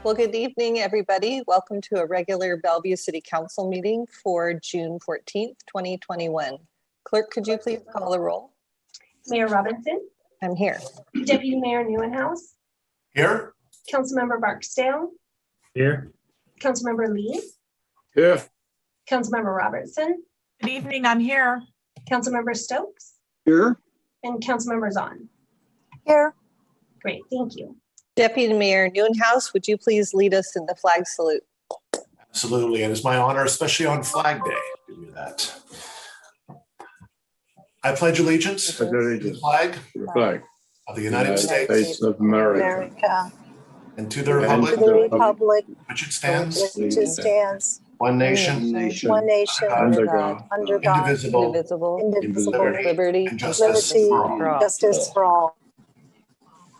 Well, good evening, everybody. Welcome to a regular Bellevue City Council meeting for June 14th, 2021. Clerk, could you please call the roll? Mayor Robertson. I'm here. Deputy Mayor Newenhouse. Here. Councilmember Barksdale. Here. Councilmember Lee. Here. Councilmember Robertson. Good evening, I'm here. Councilmember Stokes. Here. And Councilmember Zahn. Here. Great, thank you. Deputy Mayor Newenhouse, would you please lead us in the flag salute? Absolutely, and it's my honor, especially on Flag Day, to do that. I pledge allegiance to the flag of the United States of America and to the and republic to the republic which it stands, which it stands, one nation, one nation, under God, indivisible, indivisible, liberty, and justice liberty, for all. justice for all.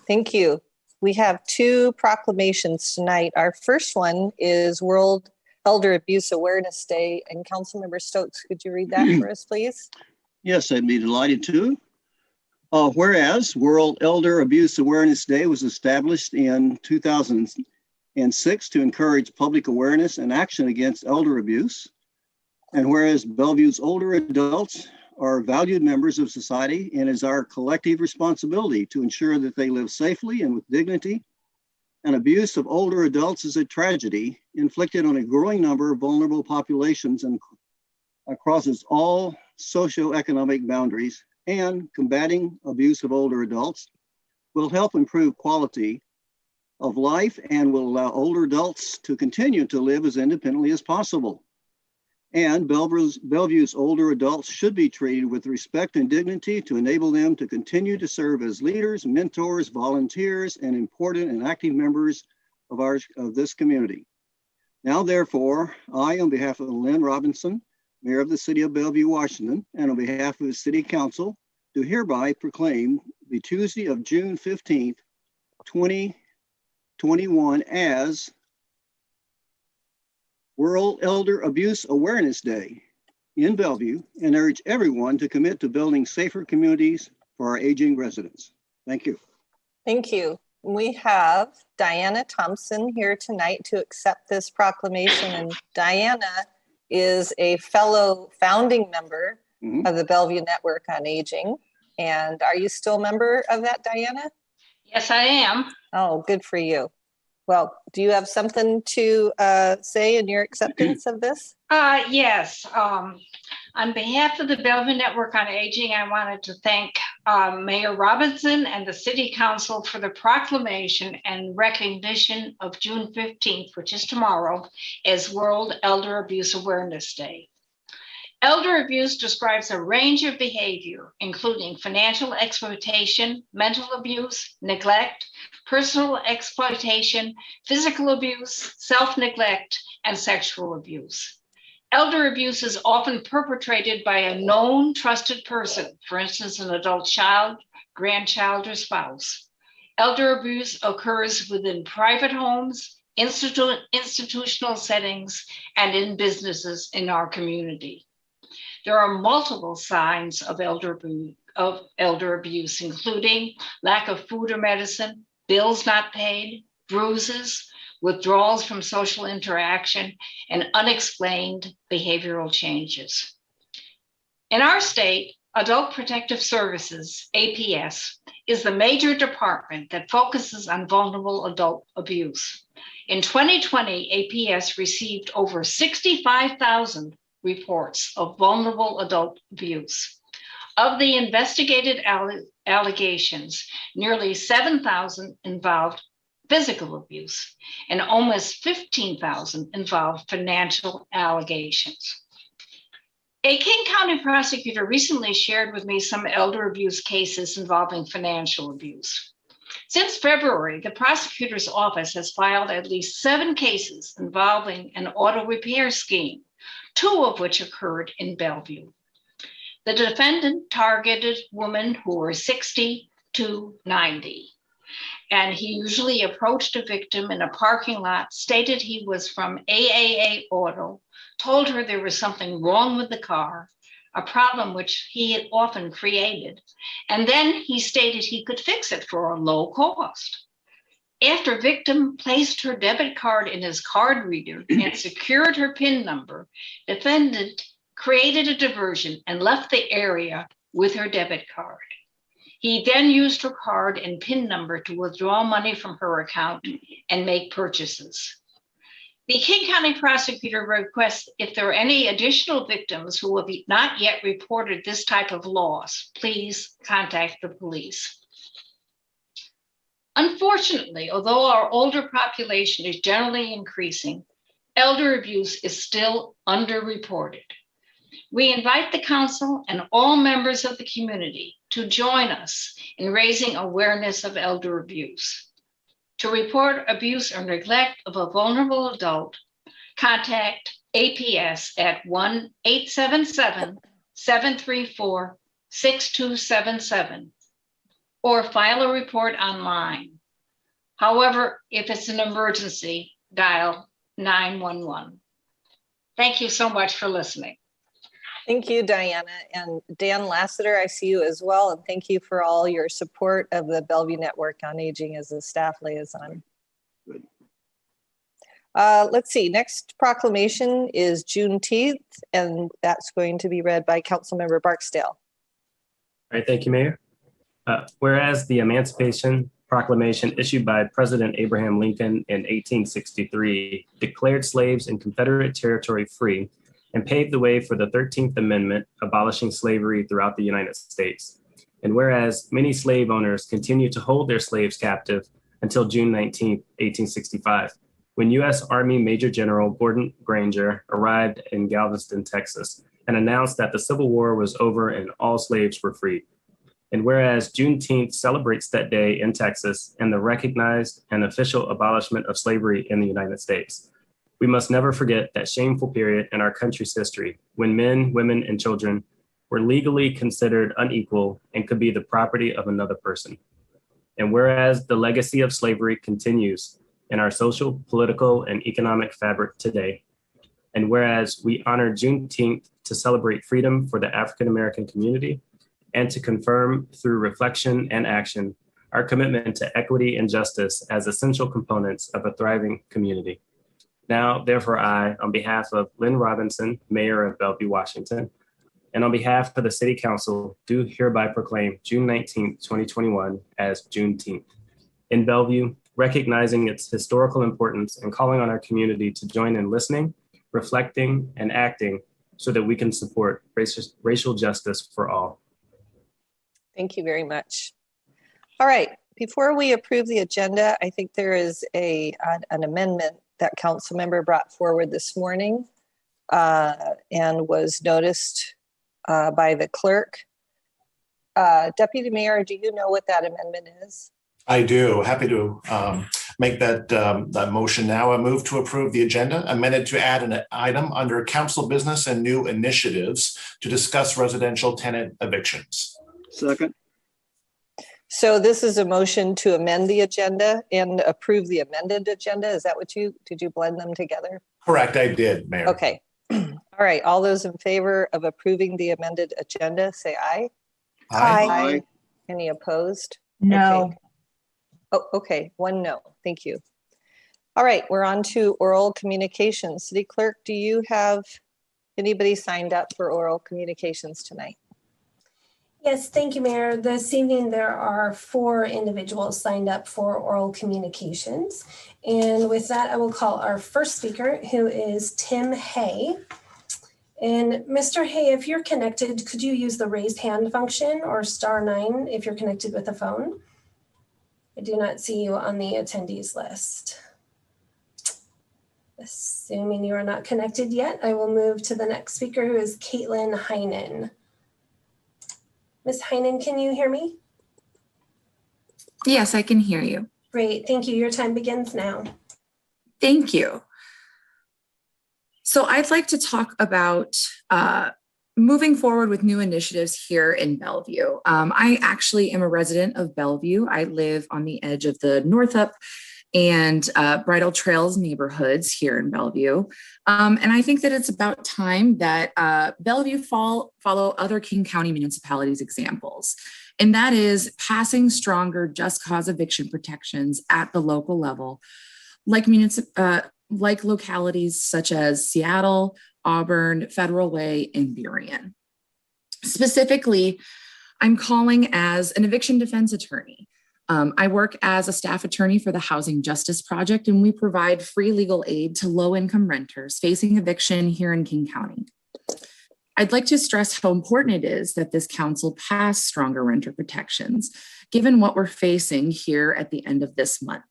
Thank you. We have two proclamations tonight. Our first one is World Elder Abuse Awareness Day. And Councilmember Stokes, could you read that for us, please? Yes, I'd be delighted to. Whereas World Elder Abuse Awareness Day was established in 2006 to encourage public awareness and action against elder abuse. And whereas Bellevue's older adults are valued members of society and is our collective responsibility to ensure that they live safely and with dignity. And abuse of older adults is a tragedy inflicted on a growing number of vulnerable populations and crosses all socioeconomic boundaries, and combating abuse of older adults will help improve quality of life and will allow older adults to continue to live as independently as possible. And Bellevue's older adults should be treated with respect and dignity to enable them to continue to serve as leaders, mentors, volunteers, and important and active members of this community. Now, therefore, I, on behalf of Lynn Robinson, Mayor of the City of Bellevue, Washington, and on behalf of the City Council, do hereby proclaim the Tuesday of June 15th, 2021 as World Elder Abuse Awareness Day in Bellevue, and urge everyone to commit to building safer communities for our aging residents. Thank you. Thank you. We have Diana Thompson here tonight to accept this proclamation. And Diana is a fellow founding member of the Bellevue Network on Aging. And are you still a member of that, Diana? Yes, I am. Oh, good for you. Well, do you have something to say in your acceptance of this? Yes. On behalf of the Bellevue Network on Aging, I wanted to thank Mayor Robertson and the City Council for the proclamation and recognition of June 15th, which is tomorrow, as World Elder Abuse Awareness Day. Elder abuse describes a range of behavior, including financial exploitation, mental abuse, neglect, personal exploitation, physical abuse, self-neglect, and sexual abuse. Elder abuse is often perpetrated by a known trusted person, for instance, an adult child, grandchild, or spouse. Elder abuse occurs within private homes, institutional settings, and in businesses in our community. There are multiple signs of elder abuse, including lack of food or medicine, bills not paid, bruises, withdrawals from social interaction, and unexplained behavioral changes. In our state, Adult Protective Services, APS, is the major department that focuses on vulnerable adult abuse. In 2020, APS received over 65,000 reports of vulnerable adult abuse. Of the investigated allegations, nearly 7,000 involved physical abuse, and almost 15,000 involved financial allegations. A King County prosecutor recently shared with me some elder abuse cases involving financial abuse. Since February, the prosecutor's office has filed at least 7 cases involving an auto repair scheme, 2 of which occurred in Bellevue. The defendant targeted women who were 60 to 90. And he usually approached a victim in a parking lot, stated he was from AAA Auto, told her there was something wrong with the car, a problem which he had often created. And then he stated he could fix it for a low cost. After victim placed her debit card in his card reader and secured her PIN number, defendant created a diversion and left the area with her debit card. He then used her card and PIN number to withdraw money from her account and make purchases. The King County prosecutor requests if there are any additional victims who have not yet reported this type of loss, please contact the police. Unfortunately, although our older population is generally increasing, elder abuse is still underreported. We invite the council and all members of the community to join us in raising awareness of elder abuse. To report abuse or neglect of a vulnerable adult, contact APS at 1-877-734-6277 or file a report online. However, if it's an emergency, dial 911. Thank you so much for listening. Thank you, Diana. And Dan Lassiter, I see you as well. And thank you for all your support of the Bellevue Network on Aging as a staff liaison. Good. Let's see, next proclamation is Juneteenth, and that's going to be read by Councilmember Barksdale. All right, thank you, Mayor. Whereas the Emancipation Proclamation issued by President Abraham Lincoln in 1863 declared slaves in Confederate territory free and paved the way for the 13th Amendment, abolishing slavery throughout the United States. And whereas many slave owners continue to hold their slaves captive until June 19, 1865, when U.S. Army Major General Gordon Granger arrived in Galveston, Texas, and announced that the Civil War was over and all slaves were freed. And whereas Juneteenth celebrates that day in Texas and the recognized and official abolishment of slavery in the United States, we must never forget that shameful period in our country's history when men, women, and children were legally considered unequal and could be the property of another person. And whereas the legacy of slavery continues in our social, political, and economic fabric today, and whereas we honor Juneteenth to celebrate freedom for the African American community and to confirm through reflection and action our commitment to equity and justice as essential components of a thriving community. Now, therefore, I, on behalf of Lynn Robinson, Mayor of Bellevue, Washington, and on behalf of the City Council, do hereby proclaim June 19, 2021 as Juneteenth. In Bellevue, recognizing its historical importance and calling on our community to join in listening, reflecting, and acting so that we can support racial justice for all. Thank you very much. All right, before we approve the agenda, I think there is an amendment that council member brought forward this morning and was noticed by the clerk. Deputy Mayor, do you know what that amendment is? I do. Happy to make that motion now. I move to approve the agenda amended to add an item under council business and new initiatives to discuss residential tenant evictions. Second. So this is a motion to amend the agenda and approve the amended agenda. Is that what did you blend them together? Correct, I did, Mayor. Okay. All right. All those in favor of approving the amended agenda, say aye. Aye. Aye. Any opposed? No. Okay. Oh, okay. One no. Thank you. All right. We're on to oral communications. City Clerk, do you have anybody signed up for oral communications tonight? Yes, thank you, Mayor. This evening, there are 4 individuals signed up for oral communications. And with that, I will call our first speaker, who is Tim Hay. And Mr. Hay, if you're connected, could you use the raised hand function or *9 if you're connected with a phone? I do not see you on the attendees list. Assuming you are not connected yet, I will move to the next speaker, who is Caitlin Heinen. Ms. Heinen, can you hear me? Yes, I can hear you. Great, thank you. Your time begins now. Thank you. So I'd like to talk about moving forward with new initiatives here in Bellevue. I actually am a resident of Bellevue. I live on the edge of the Northup and Bridal Trails neighborhoods here in Bellevue. And I think that it's about time that Bellevue follow other King County municipalities' examples. and that is passing stronger just cause eviction protections at the local level, like localities such as Seattle, Auburn, Federal Way, and Burien. Specifically, I'm calling as an eviction defense attorney. I work as a staff attorney for the Housing Justice Project, and we provide free legal aid to low-income renters facing eviction here in King County. I'd like to stress how important it is that this council pass stronger renter protections, given what we're facing here at the end of this month.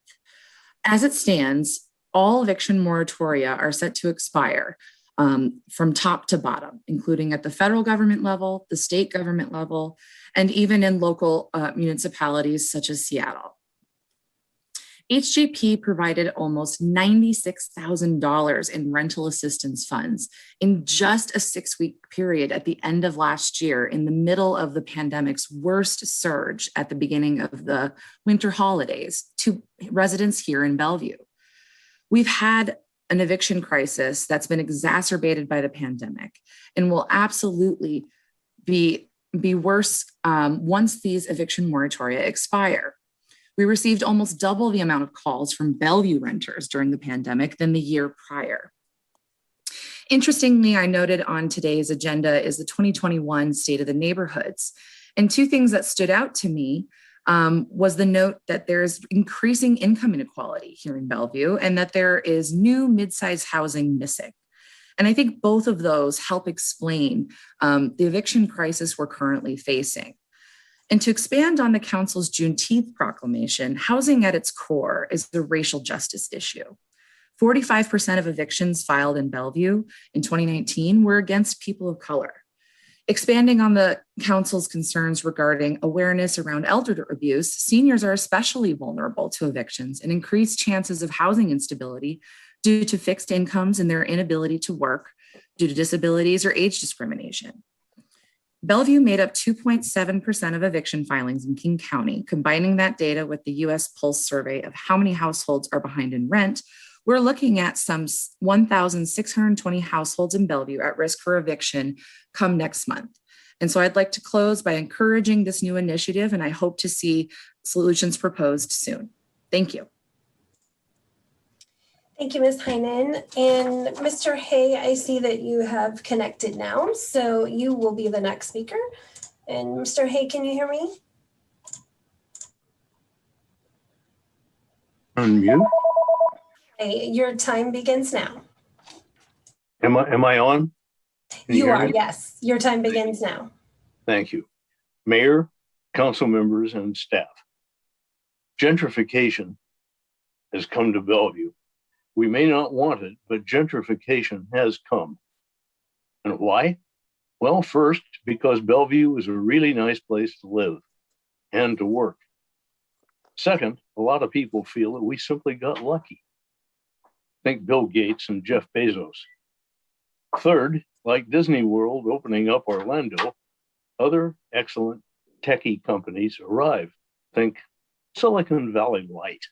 As it stands, all eviction moratoria are set to expire from top to bottom, including at the federal government level, the state government level, and even in local municipalities such as Seattle. HJP provided almost $96,000 in rental assistance funds in just a 6-week period at the end of last year, in the middle of the pandemic's worst surge at the beginning of the winter holidays, to residents here in Bellevue. We've had an eviction crisis that's been exacerbated by the pandemic and will absolutely be worse once these eviction moratoria expire. We received almost double the amount of calls from Bellevue renters during the pandemic than the year prior. Interestingly, I noted on today's agenda is the 2021 State of the Neighborhoods. And two things that stood out to me was the note that there's increasing income inequality here in Bellevue and that there is new mid-size housing missing. And I think both of those help explain the eviction crisis we're currently facing. And to expand on the council's Juneteenth proclamation, housing at its core is the racial justice issue. 45% of evictions filed in Bellevue in 2019 were against people of color. Expanding on the council's concerns regarding awareness around elder abuse, seniors are especially vulnerable to evictions and increased chances of housing instability due to fixed incomes and their inability to work due to disabilities or age discrimination. Bellevue made up 2.7% of eviction filings in King County. Combining that data with the US Pulse survey of how many households are behind in rent, we're looking at some 1,620 households in Bellevue at risk for eviction come next month. And so I'd like to close by encouraging this new initiative, and I hope to see solutions proposed soon. Thank you. Thank you, Ms. Heinen. And Mr. Hay, I see that you have connected now, so you will be the next speaker. And Mr. Hay, can you hear me? Unmute. Hey, your time begins now. Am I on? You are, yes. Your time begins now. Thank you. Mayor, council members, and staff. Gentrification has come to Bellevue. We may not want it, but gentrification has come. And why? Well, first, because Bellevue is a really nice place to live and to work. Second, a lot of people feel that we simply got lucky. Think Bill Gates and Jeff Bezos. Third, like Disney World opening up Orlando, other excellent techie companies arrive. Think Silicon Valley Light.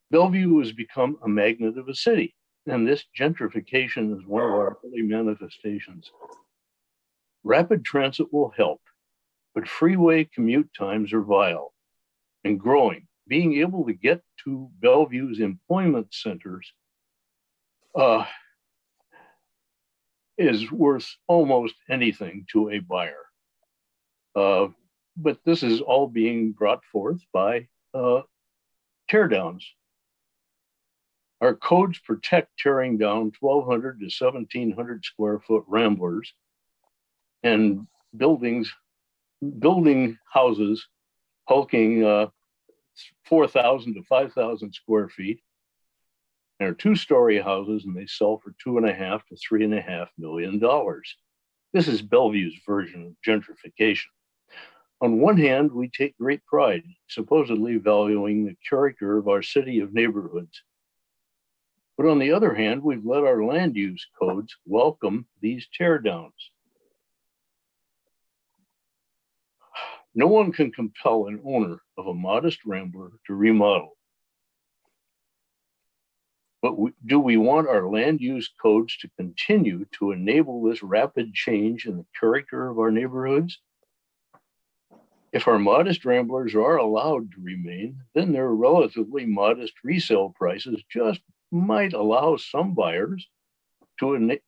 Bellevue has become a magnet of a city, and this gentrification is one of our early manifestations. Rapid transit will help, but freeway commute times are vile and growing. Being able to get to Bellevue's employment centers is worth almost anything to a buyer. But this is all being brought forth by teardowns. Our codes protect tearing down 1,200 to 1,700 square foot ramblers and building houses hulking 4,000 to 5,000 square feet. They're 2-story houses and they sell for $2.5 to $3.5 million. This is Bellevue's version of gentrification. On one hand, we take great pride, supposedly valuing the character of our city of neighborhoods. But on the other hand, we've let our land use codes welcome these teardowns. No one can compel an owner of a modest rambler to remodel. But do we want our land use codes to continue to enable this rapid change in the character of our neighborhoods? If our modest ramblers are allowed to remain, then their relatively modest resale prices just might allow some buyers who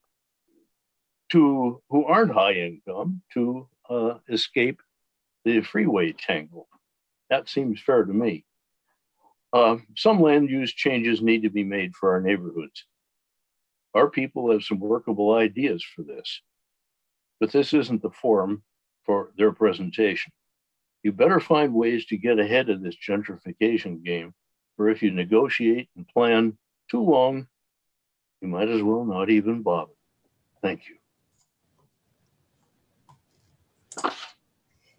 aren't high income to escape the freeway tangle. That seems fair to me. Some land use changes need to be made for our neighborhoods. Our people have some workable ideas for this, but this isn't the forum for their presentation. You better find ways to get ahead of this gentrification game, or if you negotiate and plan too long, you might as well not even bother. Thank you.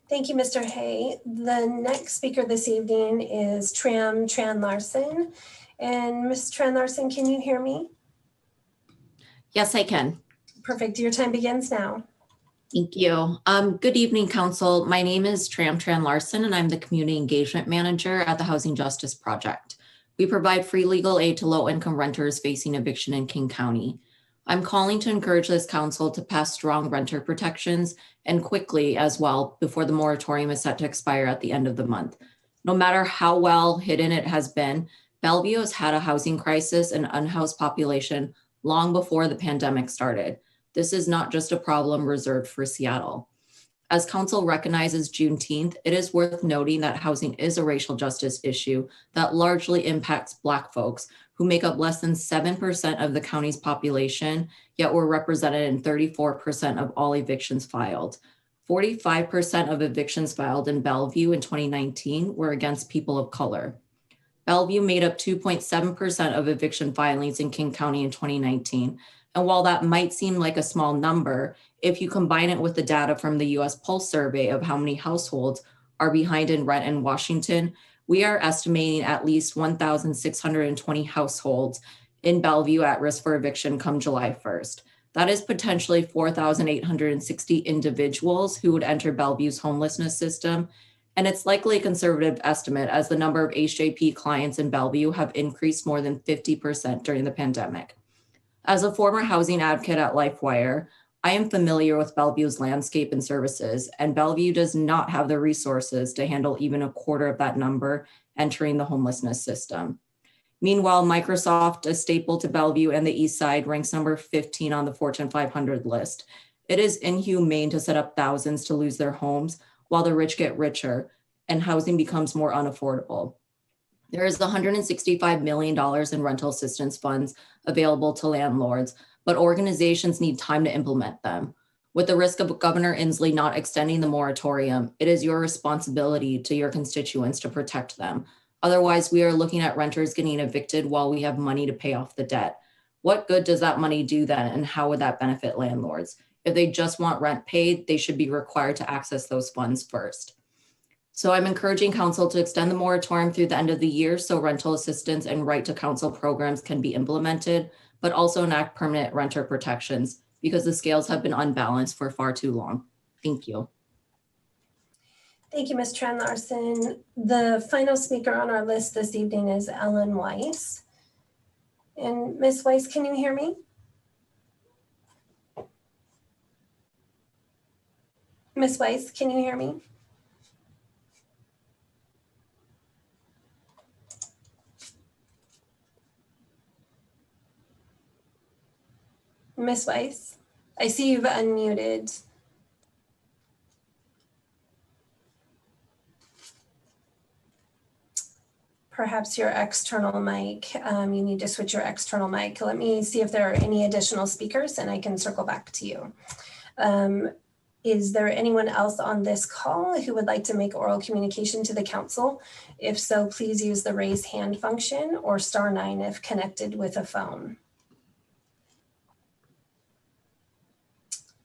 Thank you, Mr. Hay. The next speaker this evening is Tran Larson. And Ms. Tran Larson, can you hear me? Yes, I can. Perfect. Your time begins now. Thank you. Good evening, Council. My name is Tran Larson, and I'm the Community Engagement Manager at the Housing Justice Project. We provide free legal aid to low-income renters facing eviction in King County. I'm calling to encourage this council to pass strong renter protections and quickly as well before the moratorium is set to expire at the end of the month. No matter how well hidden it has been, Bellevue has had a housing crisis and unhoused population long before the pandemic started. This is not just a problem reserved for Seattle. As council recognizes Juneteenth, it is worth noting that housing is a racial justice issue that largely impacts Black folks who make up less than 7% of the county's population, yet were represented in 34% of all evictions filed. 45% of evictions filed in Bellevue in 2019 were against people of color. Bellevue made up 2.7% of eviction filings in King County in 2019. And while that might seem like a small number, if you combine it with the data from the US Pulse survey of how many households are behind in rent in Washington, we are estimating at least 1,620 households in Bellevue at risk for eviction come July 1st. That is potentially 4,860 individuals who would enter Bellevue's homelessness system. And it's likely a conservative estimate as the number of HJP clients in Bellevue have increased more than 50% during the pandemic. As a former housing advocate at LifeWire, I am familiar with Bellevue's landscape and services, and Bellevue does not have the resources to handle even a quarter of that number entering the homelessness system. Meanwhile, Microsoft, a staple to Bellevue and the East Side, ranks number 15 on the Fortune 500 list. It is inhumane to set up thousands to lose their homes while the rich get richer and housing becomes more unaffordable. There is $165 million in rental assistance funds available to landlords, but organizations need time to implement them. With the risk of Governor Inslee not extending the moratorium, it is your responsibility to your constituents to protect them. Otherwise, we are looking at renters getting evicted while we have money to pay off the debt. What good does that money do then, and how would that benefit landlords? If they just want rent paid, they should be required to access those funds first. So I'm encouraging council to extend the moratorium through the end of the year so rental assistance and right to counsel programs can be implemented, but also enact permanent renter protections because the scales have been unbalanced for far too long. Thank you. Thank you, Ms. Tran Larson. The final speaker on our list this evening is Ellen Weiss. And Ms. Weiss, can you hear me? Ms. Weiss, can you hear me? Ms. Weiss, I see you've unmuted. Perhaps your external mic, you need to switch your external mic. Let me see if there are any additional speakers and I can circle back to you. Is there anyone else on this call who would like to make oral communication to the council? If so, please use the raise hand function or *9 if connected with a phone.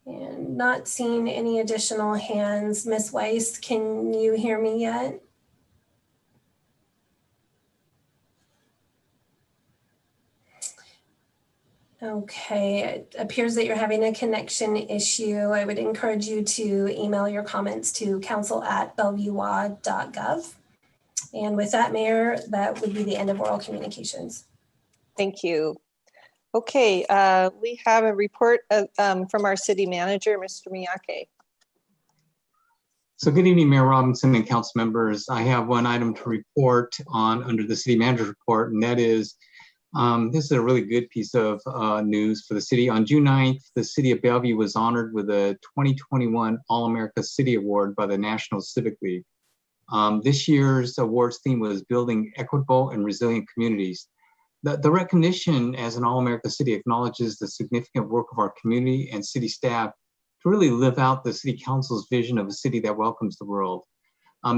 And not seeing any additional hands. Ms. Weiss, can you hear me yet? Okay, it appears that you're having a connection issue. I would encourage you to email your comments to council@bellevuewa.gov. And with that, Mayor, that would be the end of oral communications. Thank you. Okay, we have a report from our city manager, Mr. Miyake. So good evening, Mayor Robinson and council members. I have one item to report on under the city manager's report, and that is, this is a really good piece of news for the city. On June 9th, the city of Bellevue was honored with a 2021 All-America City Award by the National Civic League. This year's awards theme was building equitable and resilient communities. The recognition as an All-America City acknowledges the significant work of our community and city staff to really live out the City Council's vision of a city that welcomes the world.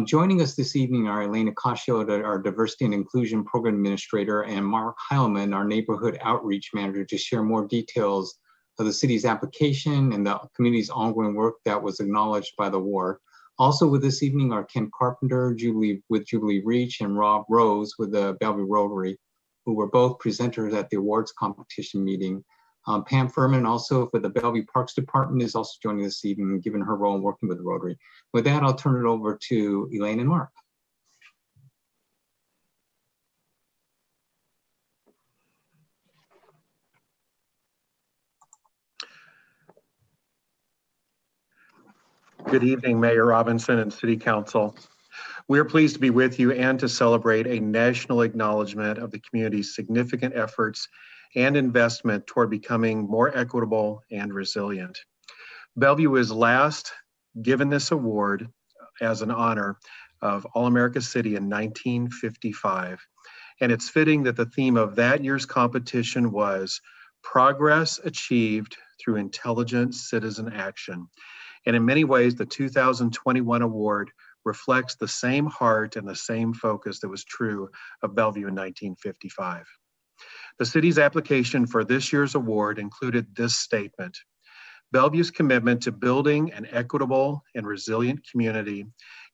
Joining us this evening are Elena Cascio, our Diversity and Inclusion Program Administrator, and Mark Heilman, our Neighborhood Outreach Manager, to share more details of the city's application and the community's ongoing work that was acknowledged by the award. Also with this evening are Ken Carpenter with Jubilee Reach and Rob Rose with the Bellevue Rotary, who were both presenters at the awards competition meeting. Pam Furman, also for the Bellevue Parks Department, is also joining this evening, given her role in working with the Rotary. With that, I'll turn it over to Elaine and Mark. Good evening, Mayor Robinson and City Council. We are pleased to be with you and to celebrate a national acknowledgement of the community's significant efforts and investment toward becoming more equitable and resilient. Bellevue was last given this award as an honor of All-America City in 1955. And it's fitting that the theme of that year's competition was progress achieved through intelligent citizen action. And in many ways, the 2021 award reflects the same heart and the same focus that was true of Bellevue in 1955. The city's application for this year's award included this statement: Bellevue's commitment to building an equitable and resilient community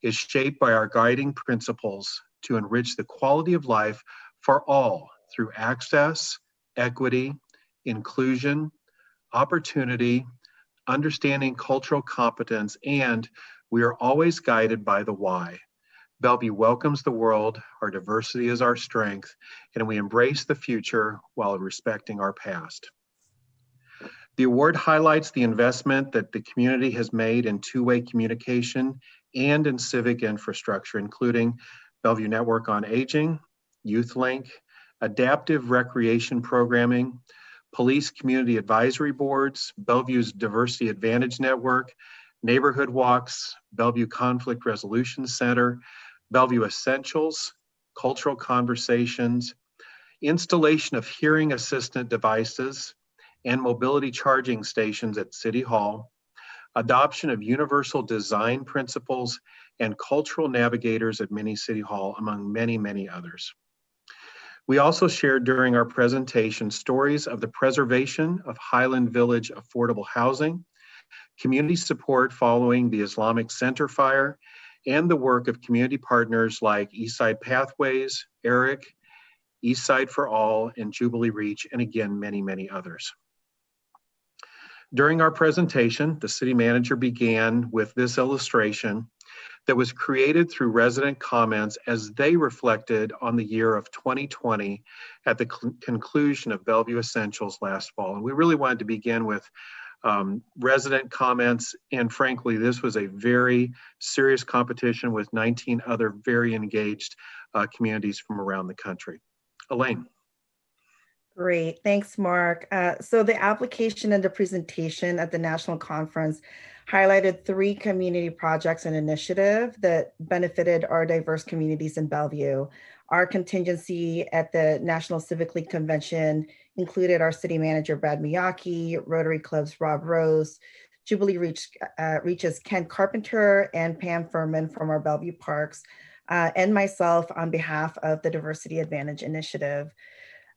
is shaped by our guiding principles to enrich the quality of life for all through access, equity, inclusion, opportunity, understanding cultural competence, and we are always guided by the why. Bellevue welcomes the world, our diversity is our strength, and we embrace the future while respecting our past. The award highlights the investment that the community has made in two-way communication and in civic infrastructure, including Bellevue Network on Aging, YouthLink, adaptive recreation programming, police community advisory boards, Bellevue's Diversity Advantage Network, neighborhood walks, Bellevue Conflict Resolution Center, Bellevue Essentials, cultural conversations, installation of hearing assistant devices and mobility charging stations at City Hall, adoption of universal design principles, and cultural navigators at Mini City Hall, among many, many others. We also shared during our presentation stories of the preservation of Highland Village affordable housing, community support following the Islamic Center fire, and the work of community partners like Eastside Pathways, ERIC, Eastside for All, and Jubilee Reach, and again, many, many others. During our presentation, the city manager began with this illustration that was created through resident comments as they reflected on the year of 2020 at the conclusion of Bellevue Essentials last fall. And we really wanted to begin with resident comments, and frankly, this was a very serious competition with 19 other very engaged communities from around the country. Elaine. Great, thanks, Mark. So the application and the presentation at the national conference highlighted 3 community projects and initiatives that benefited our diverse communities in Bellevue. Our contingency at the National Civic League Convention included our city manager, Brad Miyake, Rotary Club's Rob Rose, Jubilee Reach's Ken Carpenter, and Pam Furman from our Bellevue Parks, and myself on behalf of the Diversity Advantage Initiative.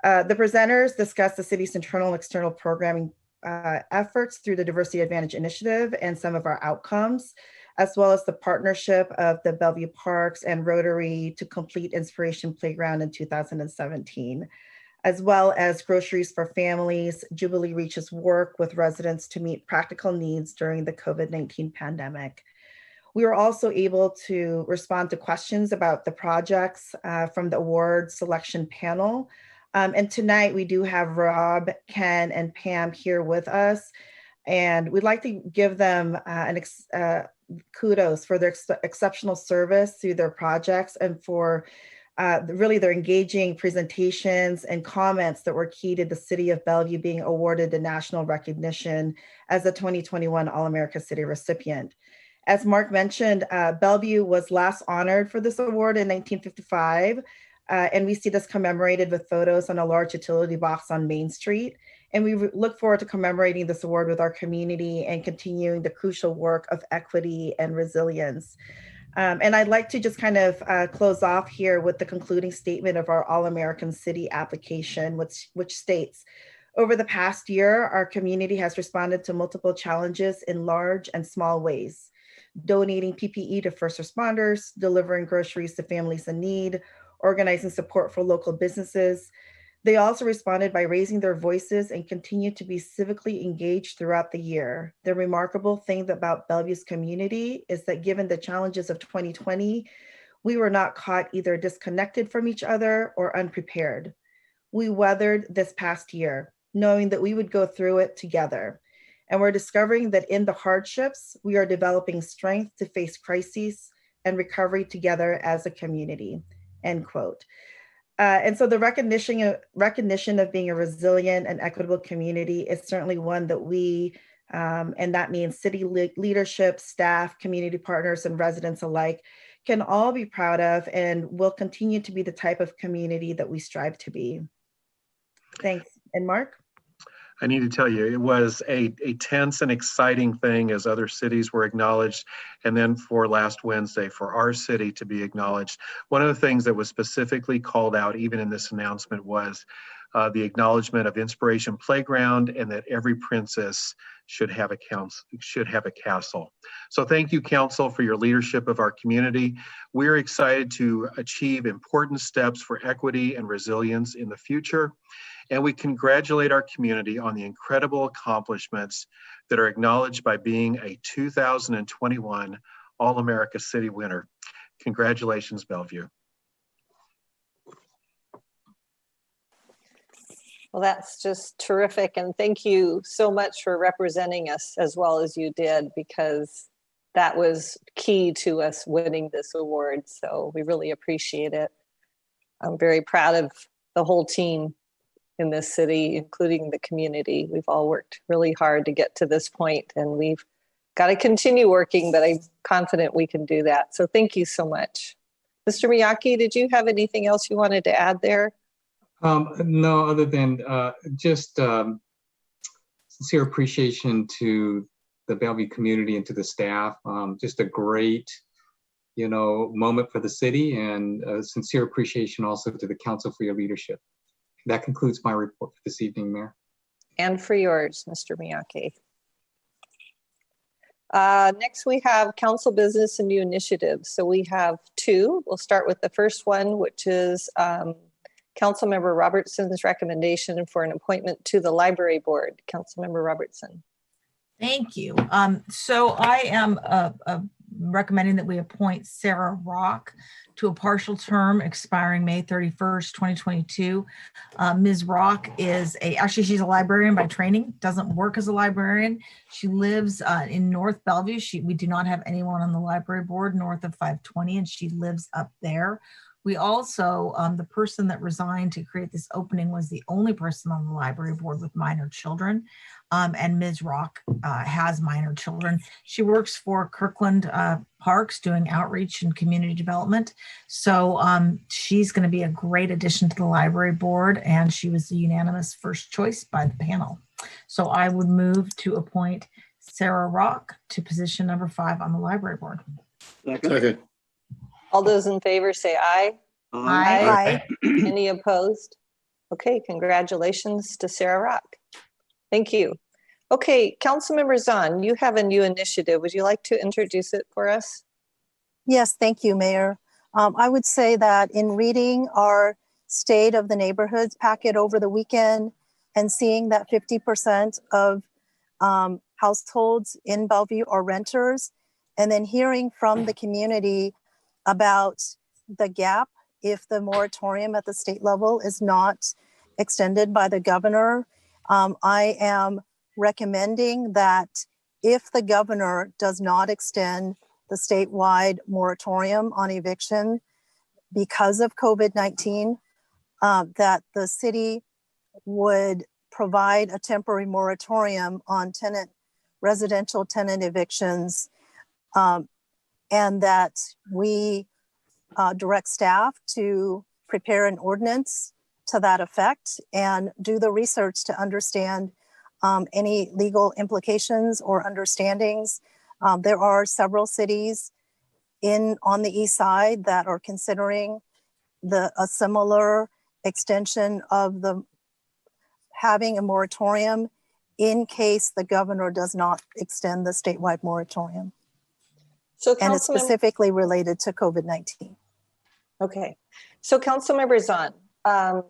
The presenters discussed the city's internal and external programming efforts through the Diversity Advantage Initiative and some of our outcomes, as well as the partnership of the Bellevue Parks and Rotary to complete Inspiration Playground in 2017, as well as Groceries for Families, Jubilee Reach's work with residents to meet practical needs during the COVID-19 pandemic. We were also able to respond to questions about the projects from the award selection panel. And tonight we do have Rob, Ken, and Pam here with us. And we'd like to give them kudos for their exceptional service through their projects and for really their engaging presentations and comments that were key to the city of Bellevue being awarded the national recognition as the 2021 All-America City recipient. As Mark mentioned, Bellevue was last honored for this award in 1955, and we see this commemorated with photos on a large utility box on Main Street. And we look forward to commemorating this award with our community and continuing the crucial work of equity and resilience. And I'd like to just kind of close off here with the concluding statement of our All-American City application, which states, over the past year, our community has responded to multiple challenges in large and small ways, donating PPE to first responders, delivering groceries to families in need, organizing support for local businesses. They also responded by raising their voices and continue to be civically engaged throughout the year. The remarkable thing about Bellevue's community is that given the challenges of 2020, we were not caught either disconnected from each other or unprepared. We weathered this past year, knowing that we would go through it together. And we're discovering that in the hardships, we are developing strength to face crises and recovery together as a community, end quote. And so the recognition of being a resilient and equitable community is certainly one that we, and that means city leadership, staff, community partners, and residents alike, can all be proud of and will continue to be the type of community that we strive to be. Thanks. And Mark? I need to tell you, it was a tense and exciting thing as other cities were acknowledged. And then for last Wednesday, for our city to be acknowledged. One of the things that was specifically called out, even in this announcement, was the acknowledgement of Inspiration Playground and that every princess should have a castle. So thank you, Council, for your leadership of our community. We're excited to achieve important steps for equity and resilience in the future. And we congratulate our community on the incredible accomplishments that are acknowledged by being a 2021 All-America City winner. Congratulations, Bellevue. Well, that's just terrific. And thank you so much for representing us as well as you did, because that was key to us winning this award. So we really appreciate it. I'm very proud of the whole team in this city, including the community. We've all worked really hard to get to this point, and we've got to continue working, but I'm confident we can do that. So thank you so much. Mr. Miyake, did you have anything else you wanted to add there? No, other than just sincere appreciation to the Bellevue community and to the staff. Just a great, moment for the city, and a sincere appreciation also to the council for your leadership. That concludes my report for this evening, Mayor. And for yours, Mr. Miyake. Next, we have council business and new initiatives. So we have two. We'll start with the first one, which is Councilmember Robertson's recommendation for an appointment to the library board. Councilmember Robertson. Thank you. So I am recommending that we appoint Sarah Rock to a partial term expiring May 31st, 2022. Ms. Rock is actually she's a librarian by training, doesn't work as a librarian. She lives in North Bellevue. We do not have anyone on the library board north of 520, and she lives up there. We also, the person that resigned to create this opening was the only person on the library board with minor children. And Ms. Rock has minor children. She works for Kirkland Parks doing outreach and community development. So she's going to be a great addition to the library board, and she was the unanimous first choice by the panel. So I would move to appoint Sarah Rock to position number 5 on the library board. Second. All those in favor say aye. Aye. Any opposed? Okay, congratulations to Sarah Rock. Thank you. Okay, Councilmember Zahn, you have a new initiative. Would you like to introduce it for us? Yes, thank you, Mayor. I would say that in reading our State of the Neighborhoods packet over the weekend and seeing that 50% of households in Bellevue are renters, and then hearing from the community about the gap if the moratorium at the state level is not extended by the governor, I am recommending that if the governor does not extend the statewide moratorium on eviction because of COVID-19, that the city would provide a temporary moratorium on residential tenant evictions, and that we direct staff to prepare an ordinance to that effect and do the research to understand any legal implications or understandings. There are several cities on the east side that are considering a similar extension of having a moratorium in case the governor does not extend the statewide moratorium. So and it's specifically related to COVID-19. Okay. So Councilmember Zahn,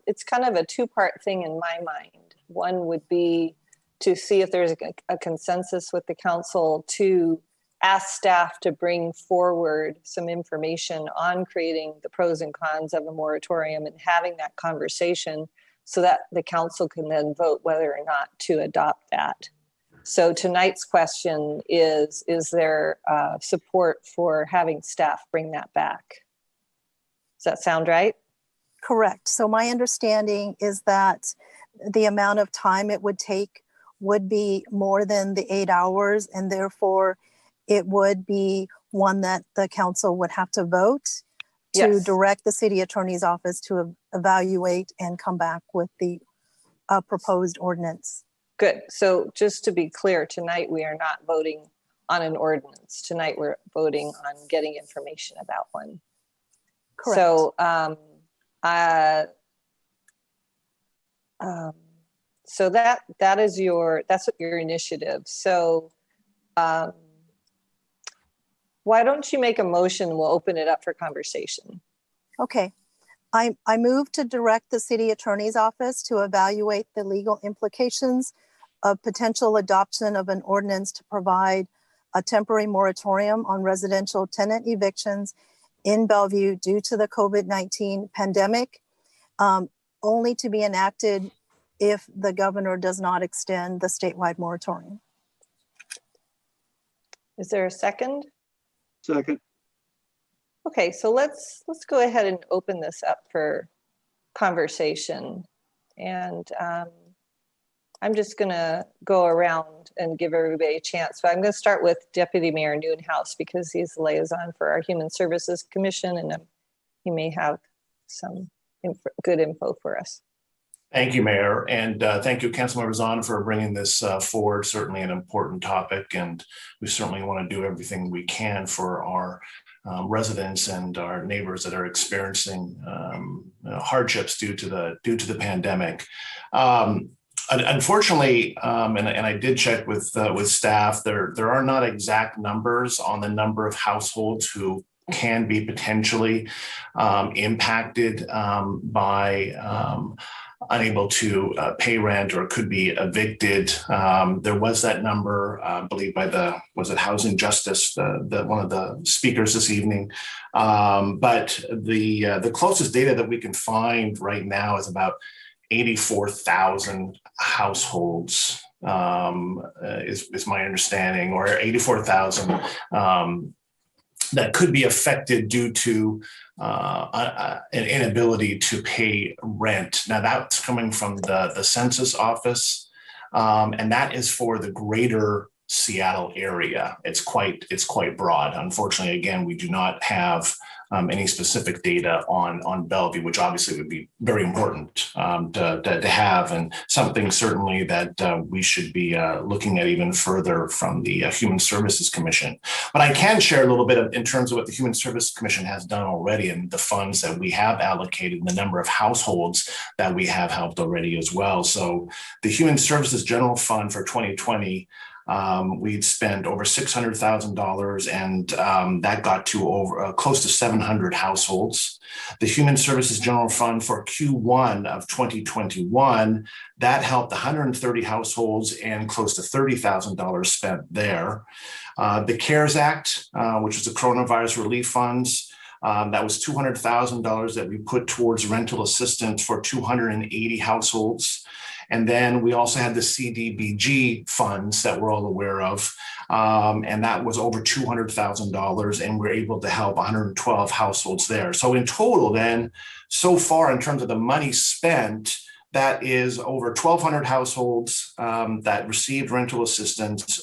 it's kind of a two-part thing in my mind. One would be to see if there's a consensus with the council to ask staff to bring forward some information on creating the pros and cons of a moratorium and having that conversation so that the council can then vote whether or not to adopt that. So tonight's question is there support for having staff bring that back? Does that sound right? Correct. So my understanding is that the amount of time it would take would be more than the 8 hours, and therefore it would be one that the council would have to vote to direct the city attorney's office to evaluate and come back with the proposed ordinance. Good. So just to be clear, tonight we are not voting on an ordinance. Tonight we're voting on getting information about one. Correct. So, so that's what your initiative. So, why don't you make a motion? We'll open it up for conversation. Okay. I move to direct the city attorney's office to evaluate the legal implications of potential adoption of an ordinance to provide a temporary moratorium on residential tenant evictions in Bellevue due to the COVID-19 pandemic, only to be enacted if the governor does not extend the statewide moratorium. Is there a second? Second. Okay, so let's go ahead and open this up for conversation. And I'm just gonna go around and give everybody a chance, but I'm gonna start with Deputy Mayor Newhouse because he's the liaison for our Human Services Commission, and he may have some good info for us. Thank you, Mayor, and thank you, Councilmember Zahn, for bringing this forward. Certainly an important topic, and we certainly want to do everything we can for our residents and our neighbors that are experiencing hardships due to the pandemic. Unfortunately, and I did check with staff, there are not exact numbers on the number of households who can be potentially impacted by unable to pay rent or could be evicted. There was that number, I believe, by was it Housing Justice, one of the speakers this evening. But the closest data that we can find right now is about 84,000 households is my understanding, or 84,000 that could be affected due to an inability to pay rent. Now that's coming from the census office, and that is for the greater Seattle area. It's quite broad. Unfortunately, again, we do not have any specific data on Bellevue, which obviously would be very important to have, and something certainly that we should be looking at even further from the Human Services Commission. But I can share a little bit in terms of what the Human Services Commission has done already and the funds that we have allocated and the number of households that we have helped already as well. So the Human Services General Fund for 2020, we'd spent over $600,000, and that got to over close to 700 households. The Human Services General Fund for Q1 of 2021, that helped 130 households and close to $30,000 spent there. The CARES Act, which is the coronavirus relief funds, that was $200,000 that we put towards rental assistance for 280 households. And then we also had the CDBG funds that we're all aware of. And that was over $200,000, and we're able to help 112 households there. So in total then, so far in terms of the money spent, that is over 1,200 households that received rental assistance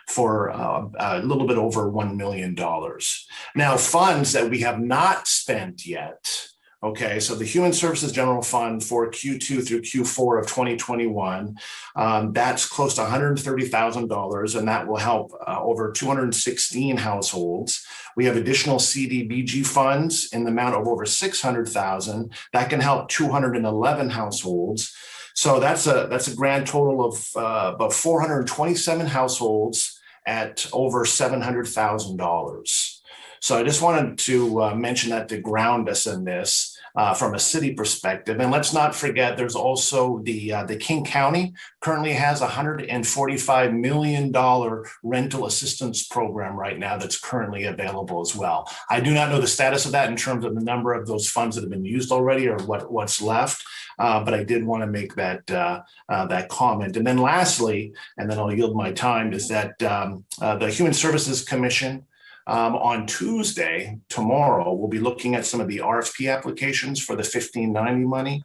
for a little bit over $1 million. Now, funds that we have not spent yet. Okay, so the Human Services General Fund for Q2 through Q4 of 2021, that's close to $130,000, and that will help over 216 households. We have additional CDBG funds in the amount of over $600,000 that can help 211 households. So that's a grand total of about 427 households at over $700,000. So I just wanted to mention that to ground us in this from a city perspective. And let's not forget, there's also the King County currently has a $145 million rental assistance program right now that's currently available as well. I do not know the status of that in terms of the number of those funds that have been used already or what's left. But I did want to make that that comment. And then lastly, and then I'll yield my time, is that the Human Services Commission on Tuesday, tomorrow, we'll be looking at some of the RFP applications for the 1590 money.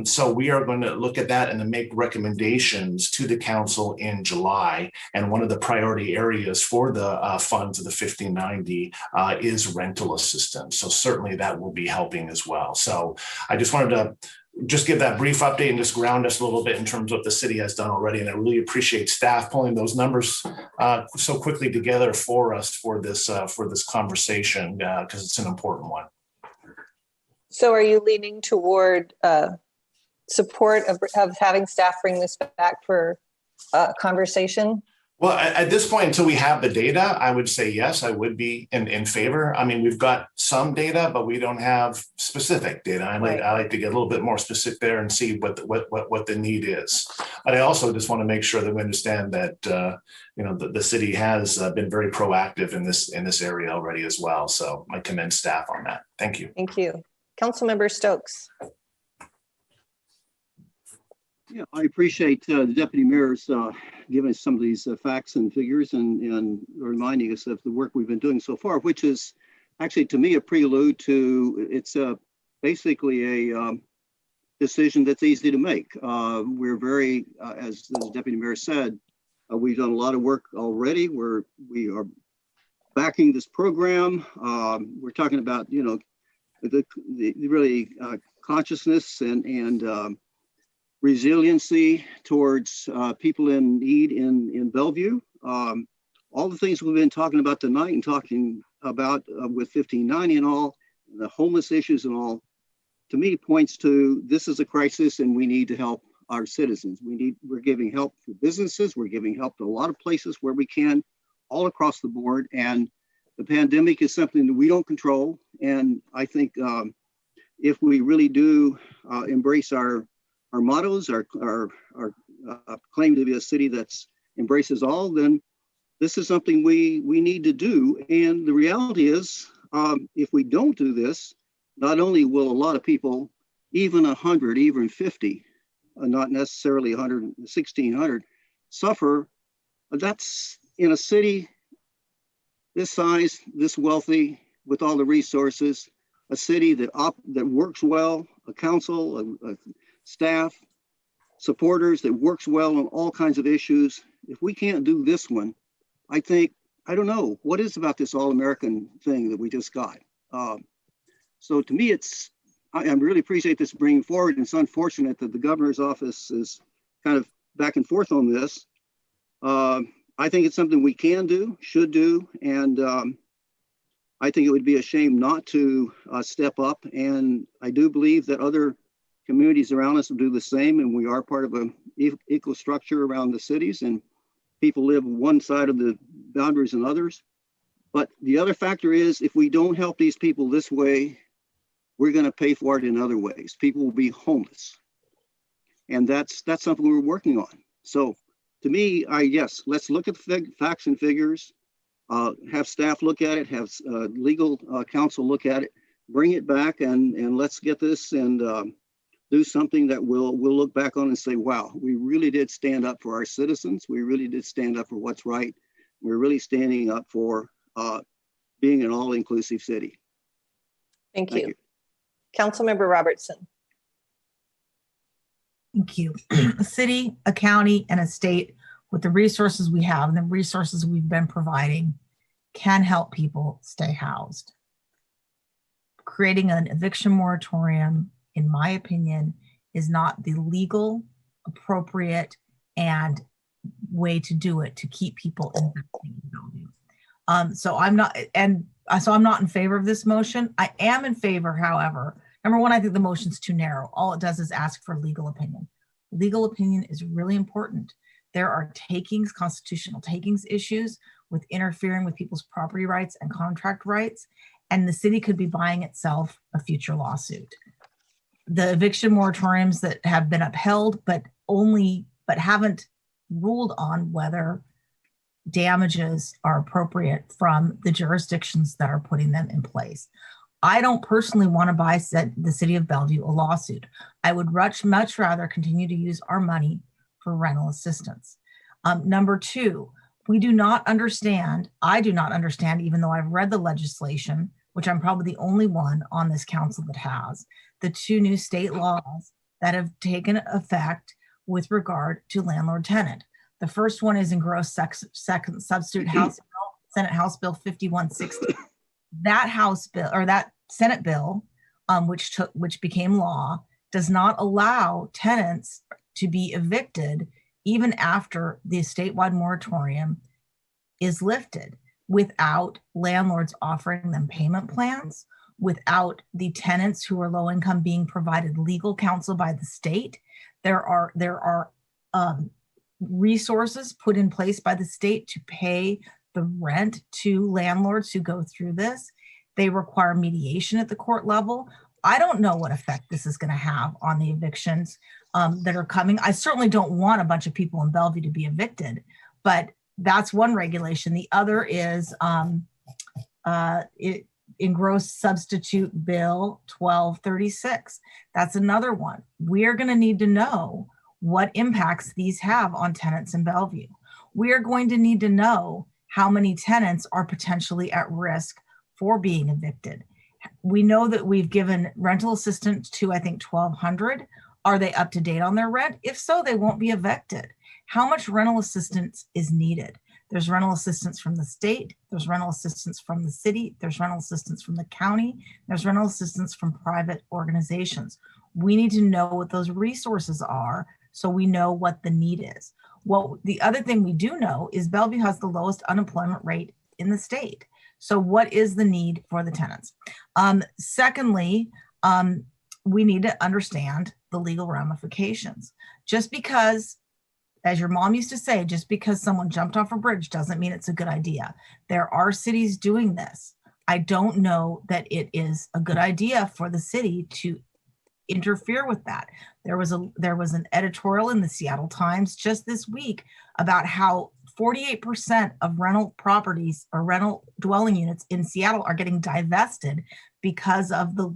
So we are going to look at that and then make recommendations to the council in July. And one of the priority areas for the funds of the 1590 is rental assistance. So certainly that will be helping as well. So I just wanted to just give that brief update and just ground us a little bit in terms of what the city has done already. And I really appreciate staff pulling those numbers so quickly together for us for this conversation because it's an important one. So are you leaning toward support of having staff bring this back for conversation? Well, at this point, until we have the data, I would say yes, I would be in favor. I mean, we've got some data, but we don't have specific data. I like to get a little bit more specific there and see what the need is. But I also just want to make sure that we understand that the city has been very proactive in this area already as well. So I commend staff on that. Thank you. Thank you, Councilmember Stokes. Yeah, I appreciate the Deputy Mayor's giving us some of these facts and figures and reminding us of the work we've been doing so far, which is actually, to me, a prelude to, it's basically a decision that's easy to make. We're very, as the Deputy Mayor said, we've done a lot of work already. We are backing this program. We're talking about, the really consciousness and resiliency towards people in need in Bellevue. All the things we've been talking about tonight and talking about with 1590 and all, the homeless issues and all, to me points to this is a crisis and we need to help our citizens. We're giving help to businesses. We're giving help to a lot of places where we can, all across the board. And the pandemic is something that we don't control. And I think if we really do embrace our mottos, our claim to be a city that's embraces all, then this is something we need to do. And the reality is, if we don't do this, not only will a lot of people, even 100, even 50, not necessarily 100, 1,600, suffer. That's in a city this size, this wealthy, with all the resources, a city that works well, a council, a staff, supporters that works well on all kinds of issues. If we can't do this one, I don't know, what is about this all-American thing that we just got? So to me, I really appreciate this bringing forward. And it's unfortunate that the governor's office is kind of back and forth on this. I think it's something we can do, should do. And I think it would be a shame not to step up. And I do believe that other communities around us will do the same, and we are part of an equal structure around the cities, and people live one side of the boundaries and others. But the other factor is, if we don't help these people this way, we're going to pay for it in other ways. People will be homeless, and that's something we're working on. So to me, yes, let's look at the facts and figures, have staff look at it, have legal counsel look at it, bring it back, and let's get this and do something that we'll look back on and say, wow, we really did stand up for our citizens. We really did stand up for what's right. We're really standing up for being an all-inclusive city. Thank you. Councilmember Robertson. Thank you. A city, a county, and a state with the resources we have and the resources we've been providing can help people stay housed. Creating an eviction moratorium, in my opinion, is not the legal, appropriate, and way to do it to keep people in Bellevue. So I'm not in favor of this motion. I am in favor, however. Number one, I think the motion's too narrow. All it does is ask for legal opinion. Legal opinion is really important. There are takings, constitutional takings issues with interfering with people's property rights and contract rights, and the city could be buying itself a future lawsuit. The eviction moratoriums that have been upheld, but haven't ruled on whether damages are appropriate from the jurisdictions that are putting them in place. I don't personally want to buy the city of Bellevue a lawsuit. I would much rather continue to use our money for rental assistance. Number two, I do not understand, even though I've read the legislation, which I'm probably the only one on this council that has, the two new state laws that have taken effect with regard to landlord-tenant. The first one is in gross second substitute House Bill, Senate House Bill 5160. That House bill, or that Senate bill, which became law, does not allow tenants to be evicted even after the statewide moratorium is lifted, without landlords offering them payment plans, without the tenants who are low income being provided legal counsel by the state. There are resources put in place by the state to pay the rent to landlords who go through this. They require mediation at the court level. I don't know what effect this is going to have on the evictions that are coming. I certainly don't want a bunch of people in Bellevue to be evicted, but that's one regulation. The other is in gross substitute bill 1236. That's another one. We're going to need to know what impacts these have on tenants in Bellevue. We're going to need to know how many tenants are potentially at risk for being evicted. We know that we've given rental assistance to, I think, 1,200. Are they up to date on their rent? If so, they won't be evicted. How much rental assistance is needed? There's rental assistance from the state. There's rental assistance from the city. There's rental assistance from the county. There's rental assistance from private organizations. We need to know what those resources are so we know what the need is. Well, the other thing we do know is Bellevue has the lowest unemployment rate in the state. So what is the need for the tenants? Secondly, we need to understand the legal ramifications. Just because, as your mom used to say, just because someone jumped off a bridge doesn't mean it's a good idea. There are cities doing this. I don't know that it is a good idea for the city to interfere with that. There was an editorial in the Seattle Times just this week about how 48% of rental properties or rental dwelling units in Seattle are getting divested because of the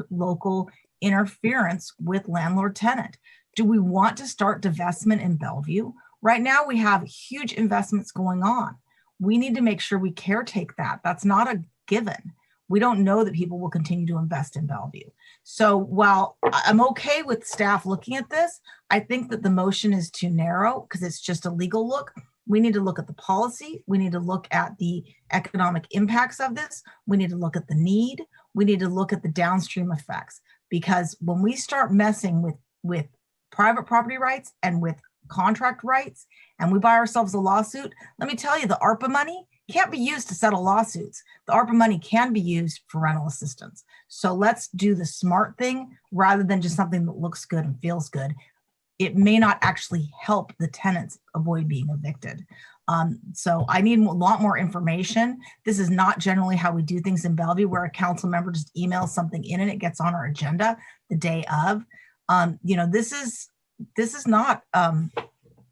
local interference with landlord-tenant. Do we want to start divestment in Bellevue? Right now, we have huge investments going on. We need to make sure we caretake that. That's not a given. We don't know that people will continue to invest in Bellevue. So while I'm okay with staff looking at this, I think that the motion is too narrow because it's just a legal look. We need to look at the policy. We need to look at the economic impacts of this. We need to look at the need. We need to look at the downstream effects, because when we start messing with private property rights and with contract rights, and we buy ourselves a lawsuit, let me tell you, the ARPA money can't be used to settle lawsuits. The ARPA money can be used for rental assistance. So let's do the smart thing rather than just something that looks good and feels good. It may not actually help the tenants avoid being evicted. So I need a lot more information. This is not generally how we do things in Bellevue, where a council member just emails something in and it gets on our agenda the day of. This is not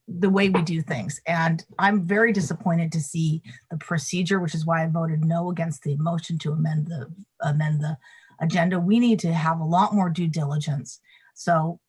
the way we do things. And I'm very disappointed to see the procedure, which is why I voted no against the motion to amend the agenda. We need to have a lot more due diligence So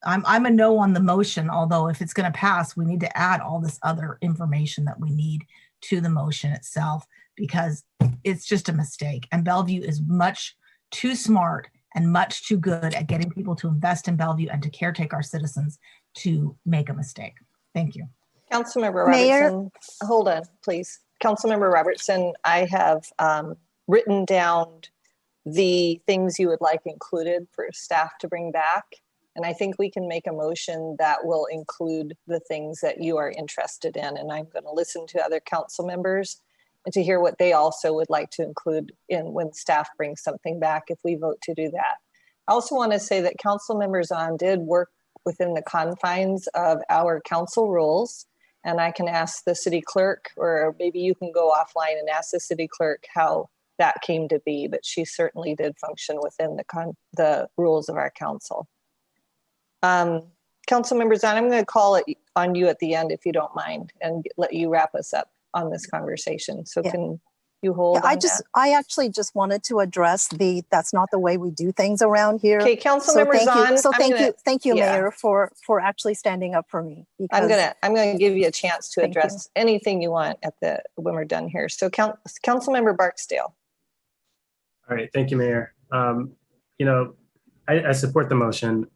I'm a no on the motion, although if it's going to pass, we need to add all this other information that we need to the motion itself, because it's just a mistake. And Bellevue is much too smart and much too good at getting people to invest in Bellevue and to caretake our citizens to make a mistake. Thank you. Councilmember Robertson, hold on, please. Councilmember Robertson, I have written down the things you would like included for staff to bring back. And I think we can make a motion that will include the things that you are interested in. And I'm going to listen to other council members and to hear what they also would like to include in when staff brings something back if we vote to do that. I also want to say that council members did work within the confines of our council rules. And I can ask the city clerk, or maybe you can go offline and ask the city clerk how that came to be, but she certainly did function within the rules of our council. Council members, I'm going to call it on you at the end if you don't mind, and let you wrap us up on this conversation. So can you hold on I actually just wanted to address that's not the way we do things around here. Okay, council members on. So thank you, Mayor, for actually standing up for me. I'm gonna give you a chance to address anything you want when we're done here. So Councilmember Barksdale. All right, thank you, Mayor. I support the motion.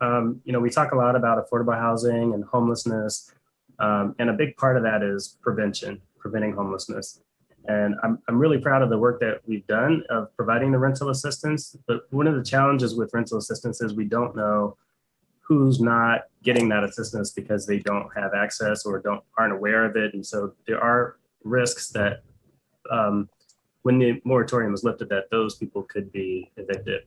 We talk a lot about affordable housing and homelessness, and a big part of that is preventing homelessness. And I'm really proud of the work that we've done of providing the rental assistance. But one of the challenges with rental assistance is we don't know who's not getting that assistance because they don't have access or aren't aware of it. And so there are risks that when the moratorium is lifted, that those people could be evicted.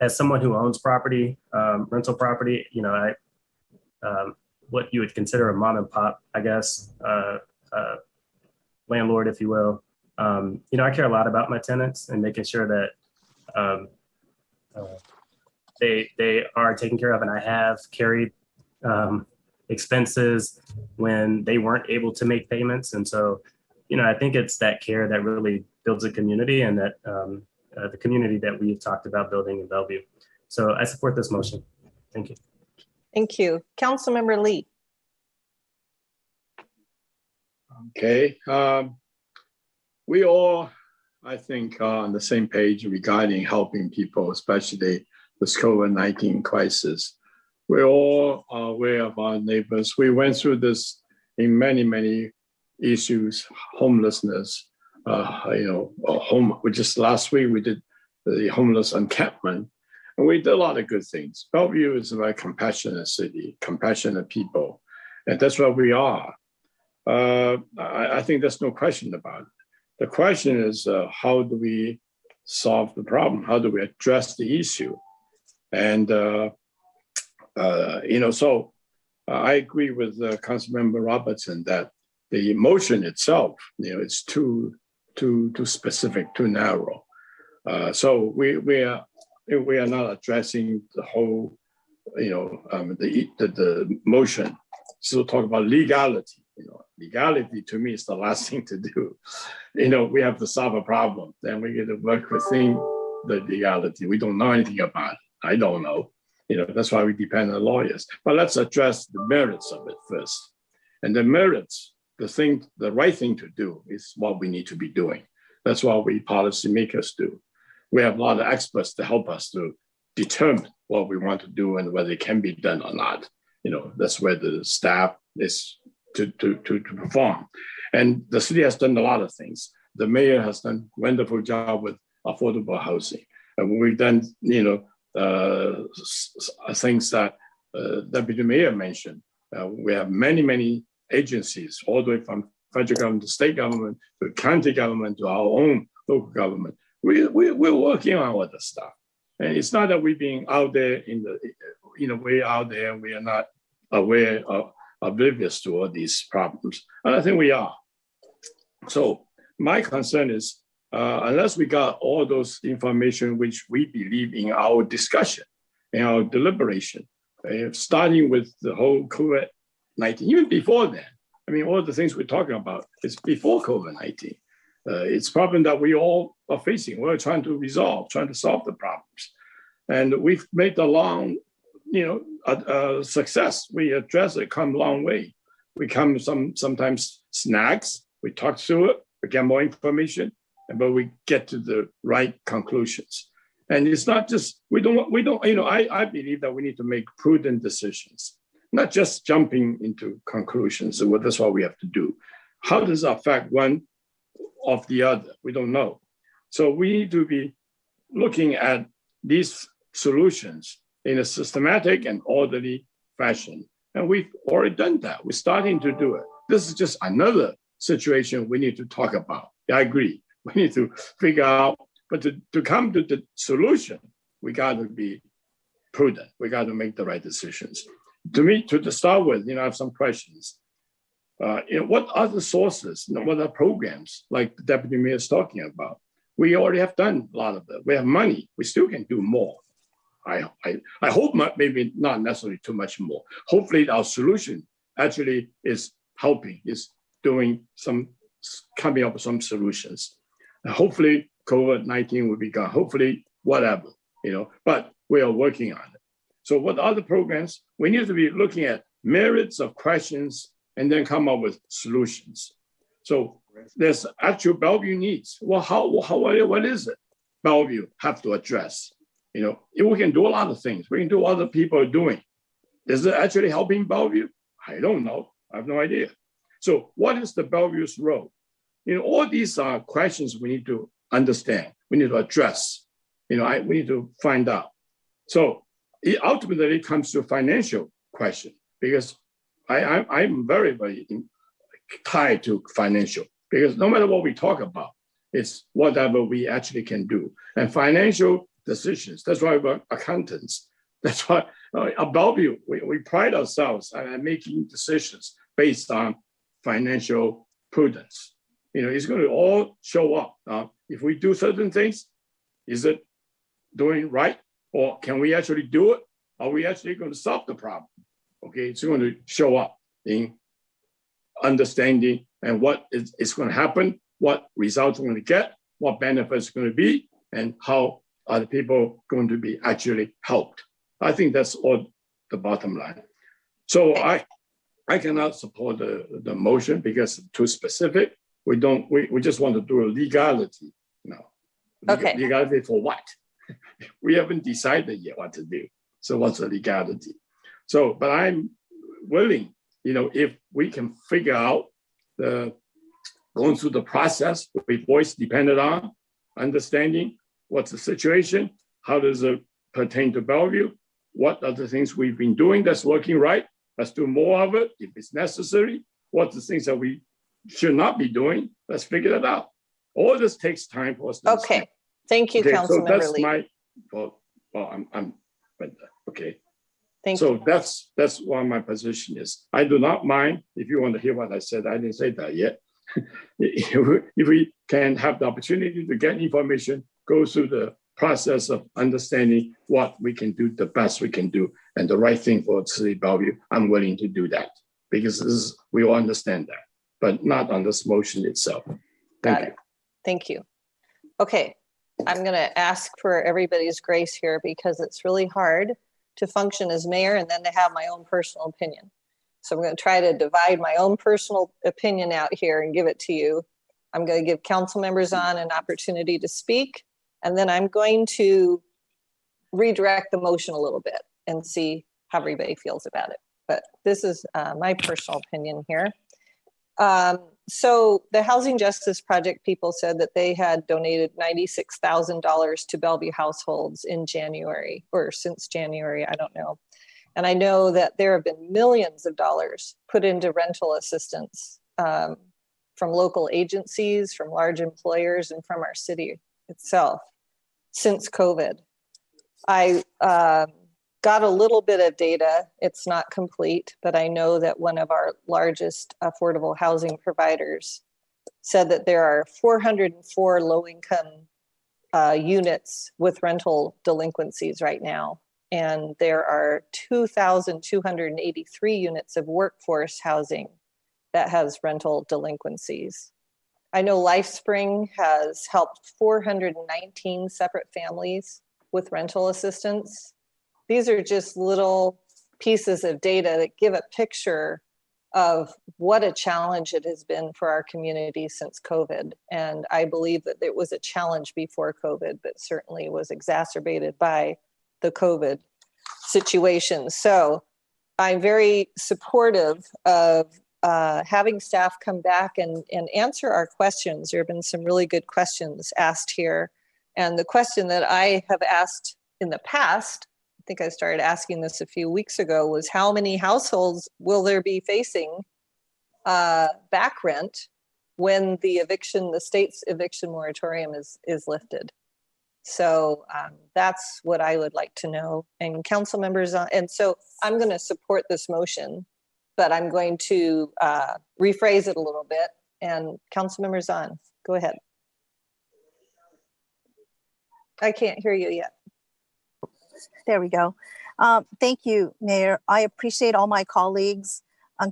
As someone who owns property, rental property, what you would consider a mom and pop, I guess, landlord, if you will. I care a lot about my tenants and making sure that they are taken care of, and I have carried expenses when they weren't able to make payments. And so, I think it's that care that really builds a community, and that the community that we've talked about building in Bellevue. So I support this motion. Thank you. Thank you. Councilmember Lee. Okay. We all, I think, are on the same page regarding helping people, especially this COVID-19 crisis. We're all aware of our neighbors. We went through this in many, many issues, homelessness, just last week we did the homeless encampment, and we did a lot of good things. Bellevue is a very compassionate city, compassionate people, and that's what we are. I think there's no question about it. The question is, how do we solve the problem? How do we address the issue? And, so I agree with Councilmember Robertson that the motion itself, it's too specific, too narrow. So we are not addressing the whole, the motion. So talk about legality. Legality to me is the last thing to do. We have to solve a problem, then we get to work within the legality. We don't know anything about it. I don't know. That's why we depend on lawyers. But let's address the merits of it first. And the merits, the right thing to do is what we need to be doing. That's what we policymakers do. We have a lot of experts to help us to determine what we want to do and whether it can be done or not. That's where the staff is to perform. And the city has done a lot of things. The mayor has done a wonderful job with affordable housing. And we've done, things that Deputy Mayor mentioned. We have many, many agencies, all the way from federal government to state government to county government to our own local government. We're working on all this stuff. And it's not that we're being out there we're out there and we are not aware of, oblivious to all these problems. And I think we are. So my concern is, unless we got all those information which we believe in our discussion, in our deliberation, starting with the whole COVID-19, even before then, all the things we're talking about is before COVID-19. It's a problem that we all are facing. We're trying to resolve, trying to solve the problems. And we've made a long, success. We address it, come a long way. We come sometimes snags, we talk through it, we get more information, but we get to the right conclusions. And it's not just, I believe that we need to make prudent decisions, not just jumping into conclusions. So that's what we have to do. How does it affect one of the other? We don't know. So we need to be looking at these solutions in a systematic and orderly fashion. And we've already done that. We're starting to do it. This is just another situation we need to talk about. I agree. We need to figure out, but to come to the solution, we got to be prudent. We got to make the right decisions. To start with, I have some questions. What other sources, what are programs like the Deputy Mayor is talking about? We already have done a lot of that. We have money. We still can do more. I hope maybe not necessarily too much more. Hopefully our solution actually is helping, is coming up with some solutions. And hopefully COVID-19 will be gone. Hopefully whatever, but we are working on it. So what other programs? We need to be looking at merits of questions and then come up with solutions. So there's actual Bellevue needs. Well, what is it Bellevue have to address? We can do a lot of things. We can do what other people are doing. Is it actually helping Bellevue? I don't know. I have no idea. So what is the Bellevue's role? All these are questions we need to understand. We need to address. We need to find out. So it ultimately comes to a financial question because I'm very, very tied to financial because no matter what we talk about, it's whatever we actually can do. And financial decisions, that's why we're accountants. That's why at Bellevue, we pride ourselves on making decisions based on financial prudence. It's going to all show up. If we do certain things, is it doing right? Or can we actually do it? Are we actually going to solve the problem? Okay, it's going to show up in understanding and what is going to happen, what results we're going to get, what benefits are going to be, and how are the people going to be actually helped. I think that's all the bottom line. So I cannot support the motion because it's too specific. We just want to do a legality now. Okay. Legality for what? We haven't decided yet what to do. So what's the legality? So, but I'm willing, if we can figure out going through the process with voice dependent on understanding what's the situation, how does it pertain to Bellevue, what are the things we've been doing that's working right, let's do more of it if it's necessary, what's the things that we should not be doing, let's figure that out. All this takes time for us to understand. Thank you, Councilmember so that's Lee. Okay. Thank so you. That's what my position is. I do not mind if you want to hear what I said. I didn't say that yet. If we can have the opportunity to get information, go through the process of understanding what we can do, the best we can do, and the right thing for the city of Bellevue, I'm willing to do that because we all understand that, but not on this motion itself. Thank you. Thank you. Okay, I'm going to ask for everybody's grace here because it's really hard to function as mayor and then to have my own personal opinion. So I'm going to try to divide my own personal opinion out here and give it to you. I'm going to give council members on an opportunity to speak, and then I'm going to redirect the motion a little bit and see how everybody feels about it. But this is my personal opinion here. So the Housing Justice Project people said that they had donated $96,000 to Bellevue households in January, or since January, I don't know. And I know that there have been millions of dollars put into rental assistance from local agencies, from large employers, and from our city itself since COVID. I got a little bit of data. It's not complete, but I know that one of our largest affordable housing providers said that there are 404 low-income units with rental delinquencies right now. And there are 2,283 units of workforce housing that has rental delinquencies. I know LifeSpring has helped 419 separate families with rental assistance. These are just little pieces of data that give a picture of what a challenge it has been for our community since COVID. And I believe that it was a challenge before COVID, but certainly was exacerbated by the COVID situation. So I'm very supportive of having staff come back and answer our questions. There have been some really good questions asked here. And the question that I have asked in the past, I think I started asking this a few weeks ago, was how many households will there be facing back rent when the state's eviction moratorium is lifted? So that's what I would like to know. And council members, and so I'm going to support this motion, but I'm going to rephrase it a little bit. And council members on, go ahead. I can't hear you yet. There we go. Thank you, Mayor. I appreciate all my colleagues'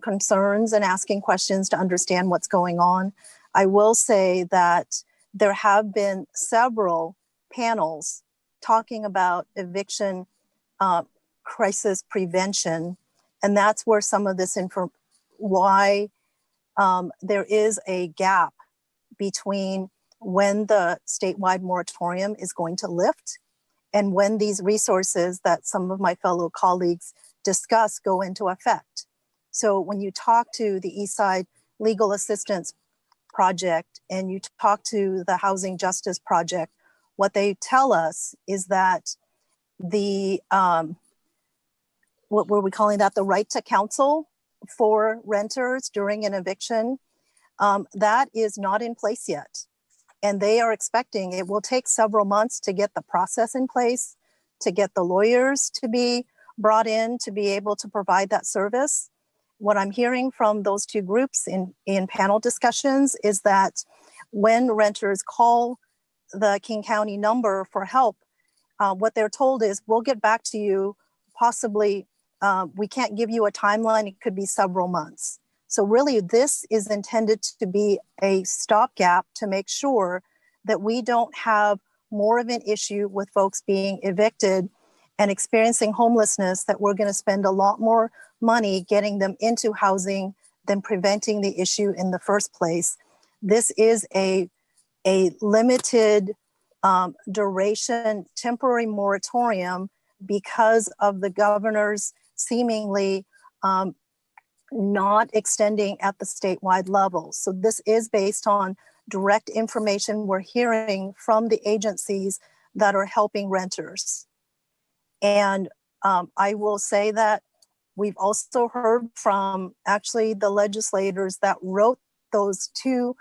concerns and asking questions to understand what's going on. I will say that there have been several panels talking about eviction crisis prevention, and that's where some of this why there is a gap between when the statewide moratorium is going to lift and when these resources that some of my fellow colleagues discuss go into effect. So when you talk to the Eastside Legal Assistance Project and you talk to the Housing Justice Project, what they tell us is that the, what were we calling that? The right to counsel for renters during an eviction, that is not in place yet. And they are expecting it will take several months to get the process in place, to get the lawyers to be brought in to be able to provide that service. What I'm hearing from those two groups in panel discussions is that when renters call the King County number for help, what they're told is, we'll get back to you, possibly, we can't give you a timeline, it could be several months. So really, this is intended to be a stopgap to make sure that we don't have more of an issue with folks being evicted and experiencing homelessness, that we're going to spend a lot more money getting them into housing than preventing the issue in the first place. This is a limited duration temporary moratorium because of the governor's seemingly not extending at the statewide level. So this is based on direct information we're hearing from the agencies that are helping renters. And I will say that we've also heard from actually the legislators that wrote those two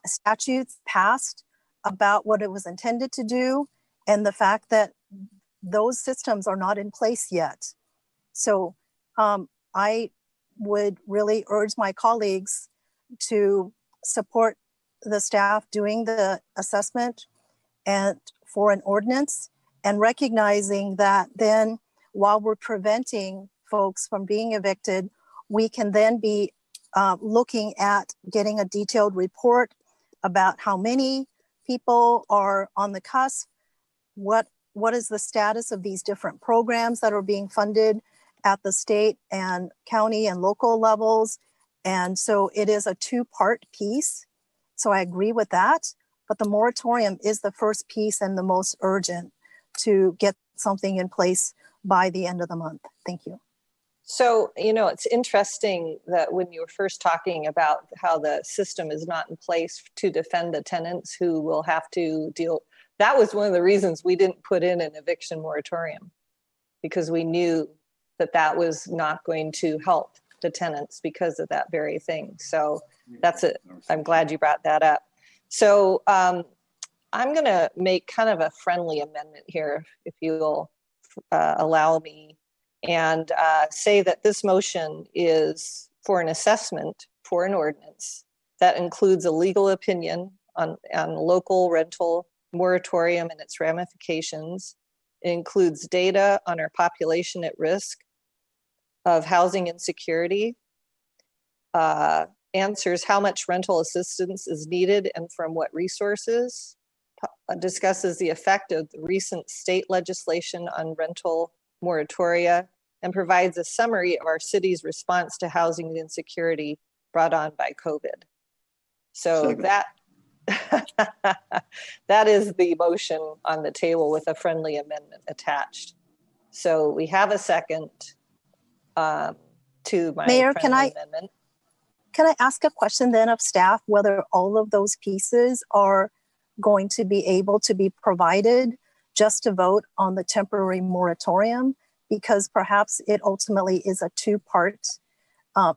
statutes passed about what it was intended to do, and the fact that those systems are not in place yet. So I would really urge my colleagues to support the staff doing the assessment and for an ordinance, and recognizing that then while we're preventing folks from being evicted, we can then be looking at getting a detailed report about how many people are on the cusp, what is the status of these different programs that are being funded at the state and county and local levels. And so it is a two-part piece. So I agree with that, but the moratorium is the first piece and the most urgent to get something in place by the end of the month. Thank you. So, you know, it's interesting that when you were first talking about how the system is not in place to defend the tenants who will have to deal, that was one of the reasons we didn't put in an eviction moratorium, because we knew that that was not going to help the tenants because of that very thing. So that's it. I'm glad you brought that up. So I'm going to make kind of a friendly amendment here, if you'll allow me, and say that this motion is for an assessment for an ordinance that includes a legal opinion on local rental moratorium and its ramifications. It includes data on our population at risk of housing insecurity, answers how much rental assistance is needed and from what resources, discusses the effect of the recent state legislation on rental moratoria and provides a summary of our city's response to housing insecurity brought on by COVID. So that that is the motion on the table with a friendly amendment attached. So we have a second to my Mayor, friendly amendment. Can I ask a question then of staff, whether all of those pieces are going to be able to be provided just to vote on the temporary moratorium? Because perhaps it ultimately is a two-part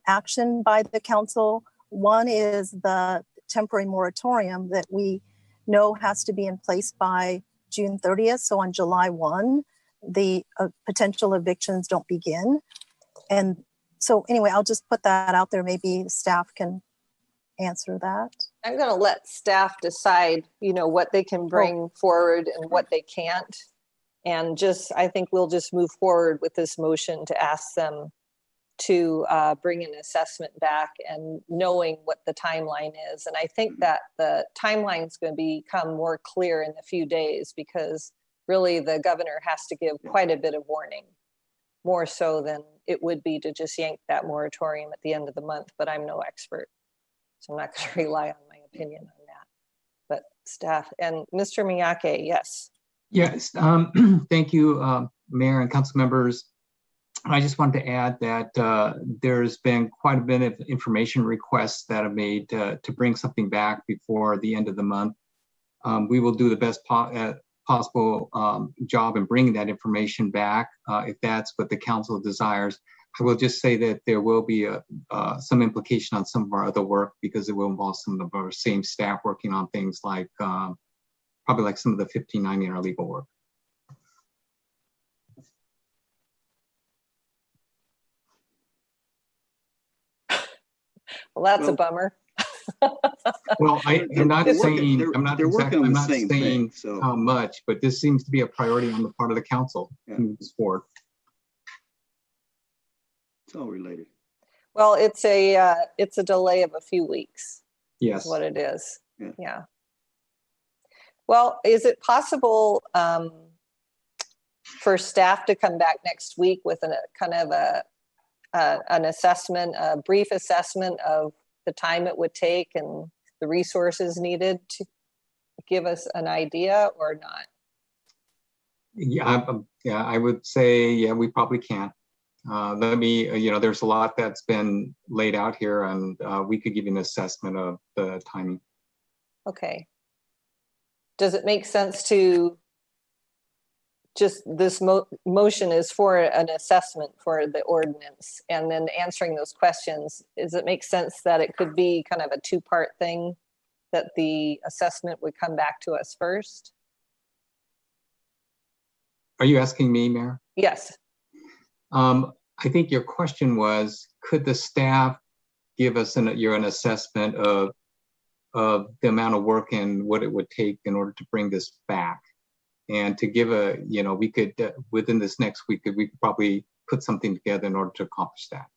action by the council. One is the temporary moratorium that we know has to be in place by June 30th. So on July 1, the potential evictions don't begin. And so anyway, I'll just put that out there. Maybe staff can answer that. I'm going to let staff decide, what they can bring forward and what they can't. And I think we'll just move forward with this motion to ask them to bring an assessment back and knowing what the timeline is. And I think that the timeline is going to become more clear in a few days, because really the governor has to give quite a bit of warning, more so than it would be to just yank that moratorium at the end of the month. But I'm no expert, so I'm not going to rely on my opinion on that. But staff and Mr. Miyake, yes. Yes, thank you, Mayor and council members. I just wanted to add that there's been quite a bit of information requests that have made to bring something back before the end of the month. We will do the best possible job in bringing that information back if that's what the council desires. I will just say that there will be some implication on some of our other work, because it will involve some of our same staff working on things like probably like some of the 1590 in our legal work. Well, that's a bummer. Well, I'm not saying so how much, but this seems to be a priority on the part of the council to move this forward. It's all related. Well, it's a delay of a few weeks. Yes, is what it is. Yeah. Well, is it possible for staff to come back next week with an assessment, a brief assessment of the time it would take and the resources needed to give us an idea, or not? Yeah, I would say, we probably can. Let me, there's a lot that's been laid out here, and we could give you an assessment of the timing. Okay. Does it make sense to just this motion is for an assessment for the ordinance and then answering those questions? Does it make sense that it could be kind of a two-part thing, that the assessment would come back to us first? Are you asking me, Mayor? Yes. I think your question was, could the staff give us an assessment of the amount of work and what it would take in order to bring this back? And to give we could, within this next week, we could probably put something together in order to accomplish that.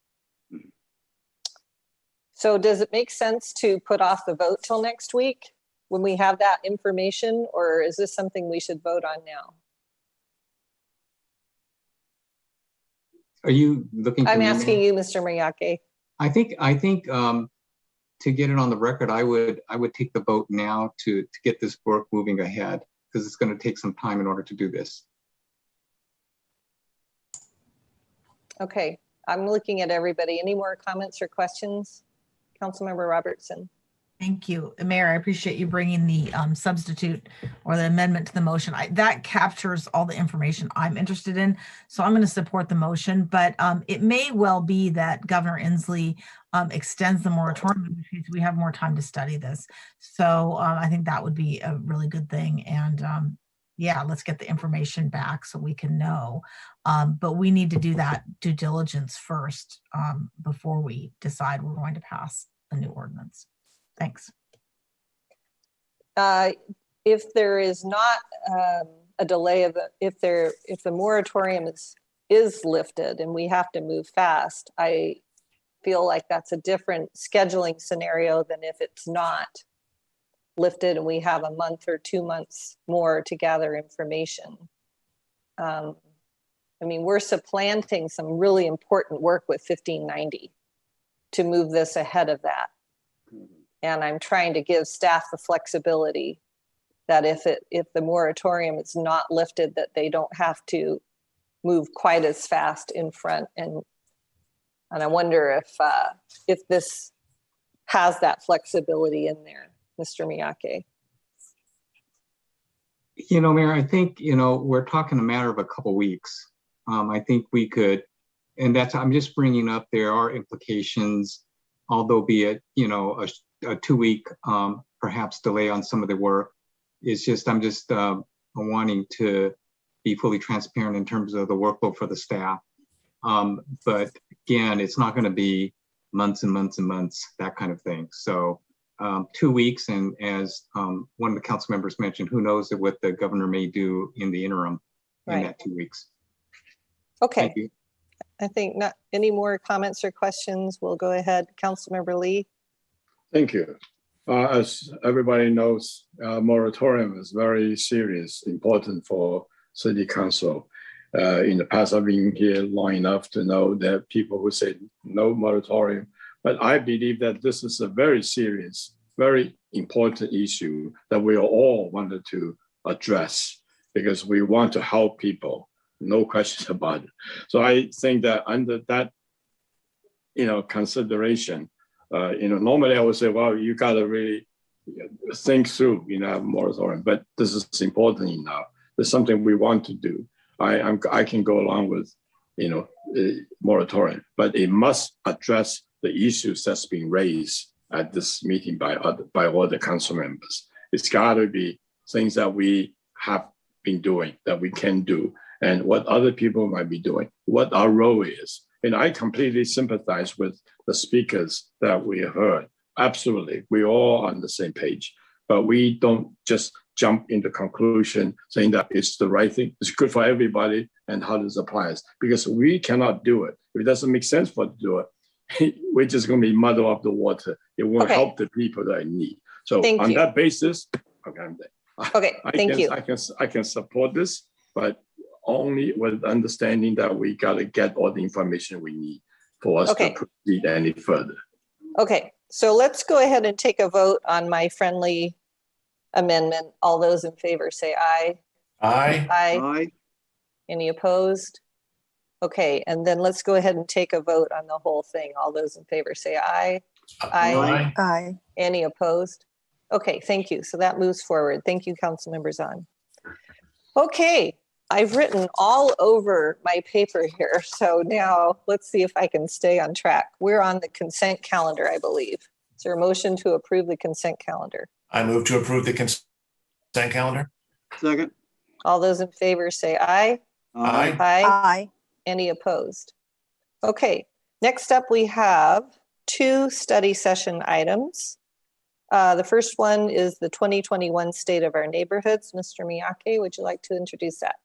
So does it make sense to put off the vote till next week when we have that information, or is this something we should vote on now? Are you looking? I'm asking you, Mr. Miyake. I think to get it on the record, I would take the vote now to get this work moving ahead, because it's going to take some time in order to do this. Okay, I'm looking at everybody. Any more comments or questions? Councilmember Robertson. Thank you, Mayor. I appreciate you bringing the substitute or the amendment to the motion. That captures all the information I'm interested in, so I'm going to support the motion. But it may well be that Governor Inslee extends the moratorium, which means we have more time to study this. So I think that would be a really good thing. And yeah, let's get the information back so we can know. But we need to do that due diligence first before we decide we're going to pass a new ordinance. Thanks. If there is not a delay of if the moratorium is lifted and we have to move fast, I feel like that's a different scheduling scenario than if it's not. lifted and we have a month or 2 months more to gather information. I mean, we're supplanting some really important work with 1590 to move this ahead of that. And I'm trying to give staff the flexibility that if the moratorium is not lifted, that they don't have to move quite as fast in front. And I wonder if this has that flexibility in there, Mr. Miyake. You know, Mayor, I think, you know, we're talking a matter of a couple of weeks. I think we could, and that's, I'm just bringing up, there are implications, although be it, you know, a 2-week perhaps delay on some of the work. It's just, I'm just wanting to be fully transparent in terms of the workload for the staff. But again, it's not going to be months and months and months, that kind of thing. So 2 weeks, and as one of the council members mentioned, who knows what the governor may do in the interim in that 2 weeks. Okay. Thank you. I think not any more comments or questions. We'll go ahead. Councilmember Lee. Thank you. As everybody knows, moratorium is very serious, important for City Council. In the past, I've been here long enough to know that people who say no moratorium, but I believe that this is a very serious, very important issue that we all wanted to address because we want to help people, no question about it. So I think that under that, you know, consideration, you know, normally I would say, well, you got to really think through, you know, moratorium, but this is important enough. There's something we want to do. I can go along with, you know, moratorium, but it must address the issues that's being raised at this meeting by all the council members. It's got to be things that we have been doing, that we can do, and what other people might be doing, what our role is. And I completely sympathize with the speakers that we heard. Absolutely, we're all on the same page, but we don't just jump into conclusion saying that it's the right thing, it's good for everybody, and how this applies, because we cannot do it. If it doesn't make sense for us to do it, we're just going to be muddle up the water. It won't help the people that I need. So on that basis, thank you. I can support this, but only with understanding that we got to get all the information we need for us to proceed any further. Okay, so let's go ahead and take a vote on my friendly amendment. All those in favor say aye. Aye. Aye. Any opposed? Okay, and then let's go ahead and take a vote on the whole thing. All those in favor say aye. Aye. Aye. Any opposed? Okay, thank you. So that moves forward. Thank you, council members on. Okay, I've written all over my paper here. So now let's see if I can stay on track. We're on the consent calendar, I believe. Is there a motion to approve the consent calendar? I move to approve the consent calendar. Second. All those in favor say aye. Aye. Aye. Aye. Any opposed? Okay, next up we have 2 study session items. The first one is the 2021 State of Our Neighborhoods. Mr. Miyake, would you like to introduce that?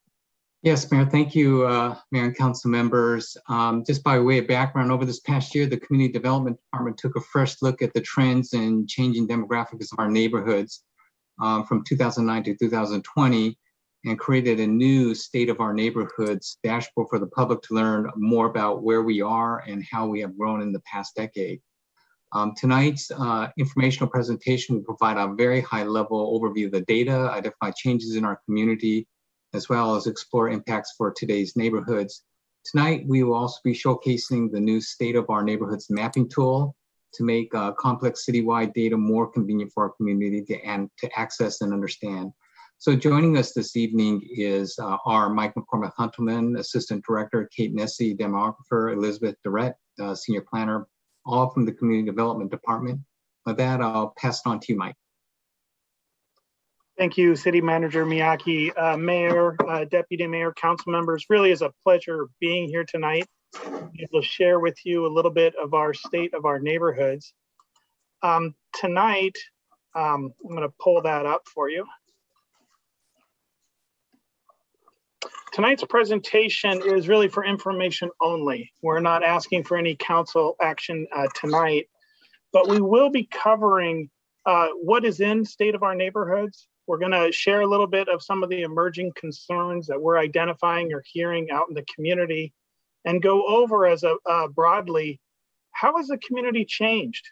Yes, Mayor, thank you, Mayor and council members. Just by way of background, over this past year, the Community Development Department took a fresh look at the trends and changing demographics of our neighborhoods from 2009 to 2020 and created a new State of Our Neighborhoods dashboard for the public to learn more about where we are and how we have grown in the past decade. Tonight's informational presentation will provide a very high-level overview of the data, identify changes in our community, as well as explore impacts for today's neighborhoods. Tonight, we will also be showcasing the new State of Our Neighborhoods mapping tool to make complex citywide data more convenient for our community to access and understand. So joining us this evening is our Mike McCormick-Huntleman, Assistant Director, Kate Nessie, Demographer, Elizabeth Durrett, Senior Planner, all from the Community Development Department. With that, I'll pass it on to you, Mike. Thank you, City Manager Miyake, Mayor, Deputy Mayor, council members. Really is a pleasure being here tonight. Able to share with you a little bit of our state of our neighborhoods. Tonight, I'm going to pull that up for you. Tonight's presentation is really for information only. We're not asking for any council action tonight, but we will be covering what is in State of Our Neighborhoods. We're going to share a little bit of some of the emerging concerns that we're identifying or hearing out in the community, and go over as a broadly, how has the community changed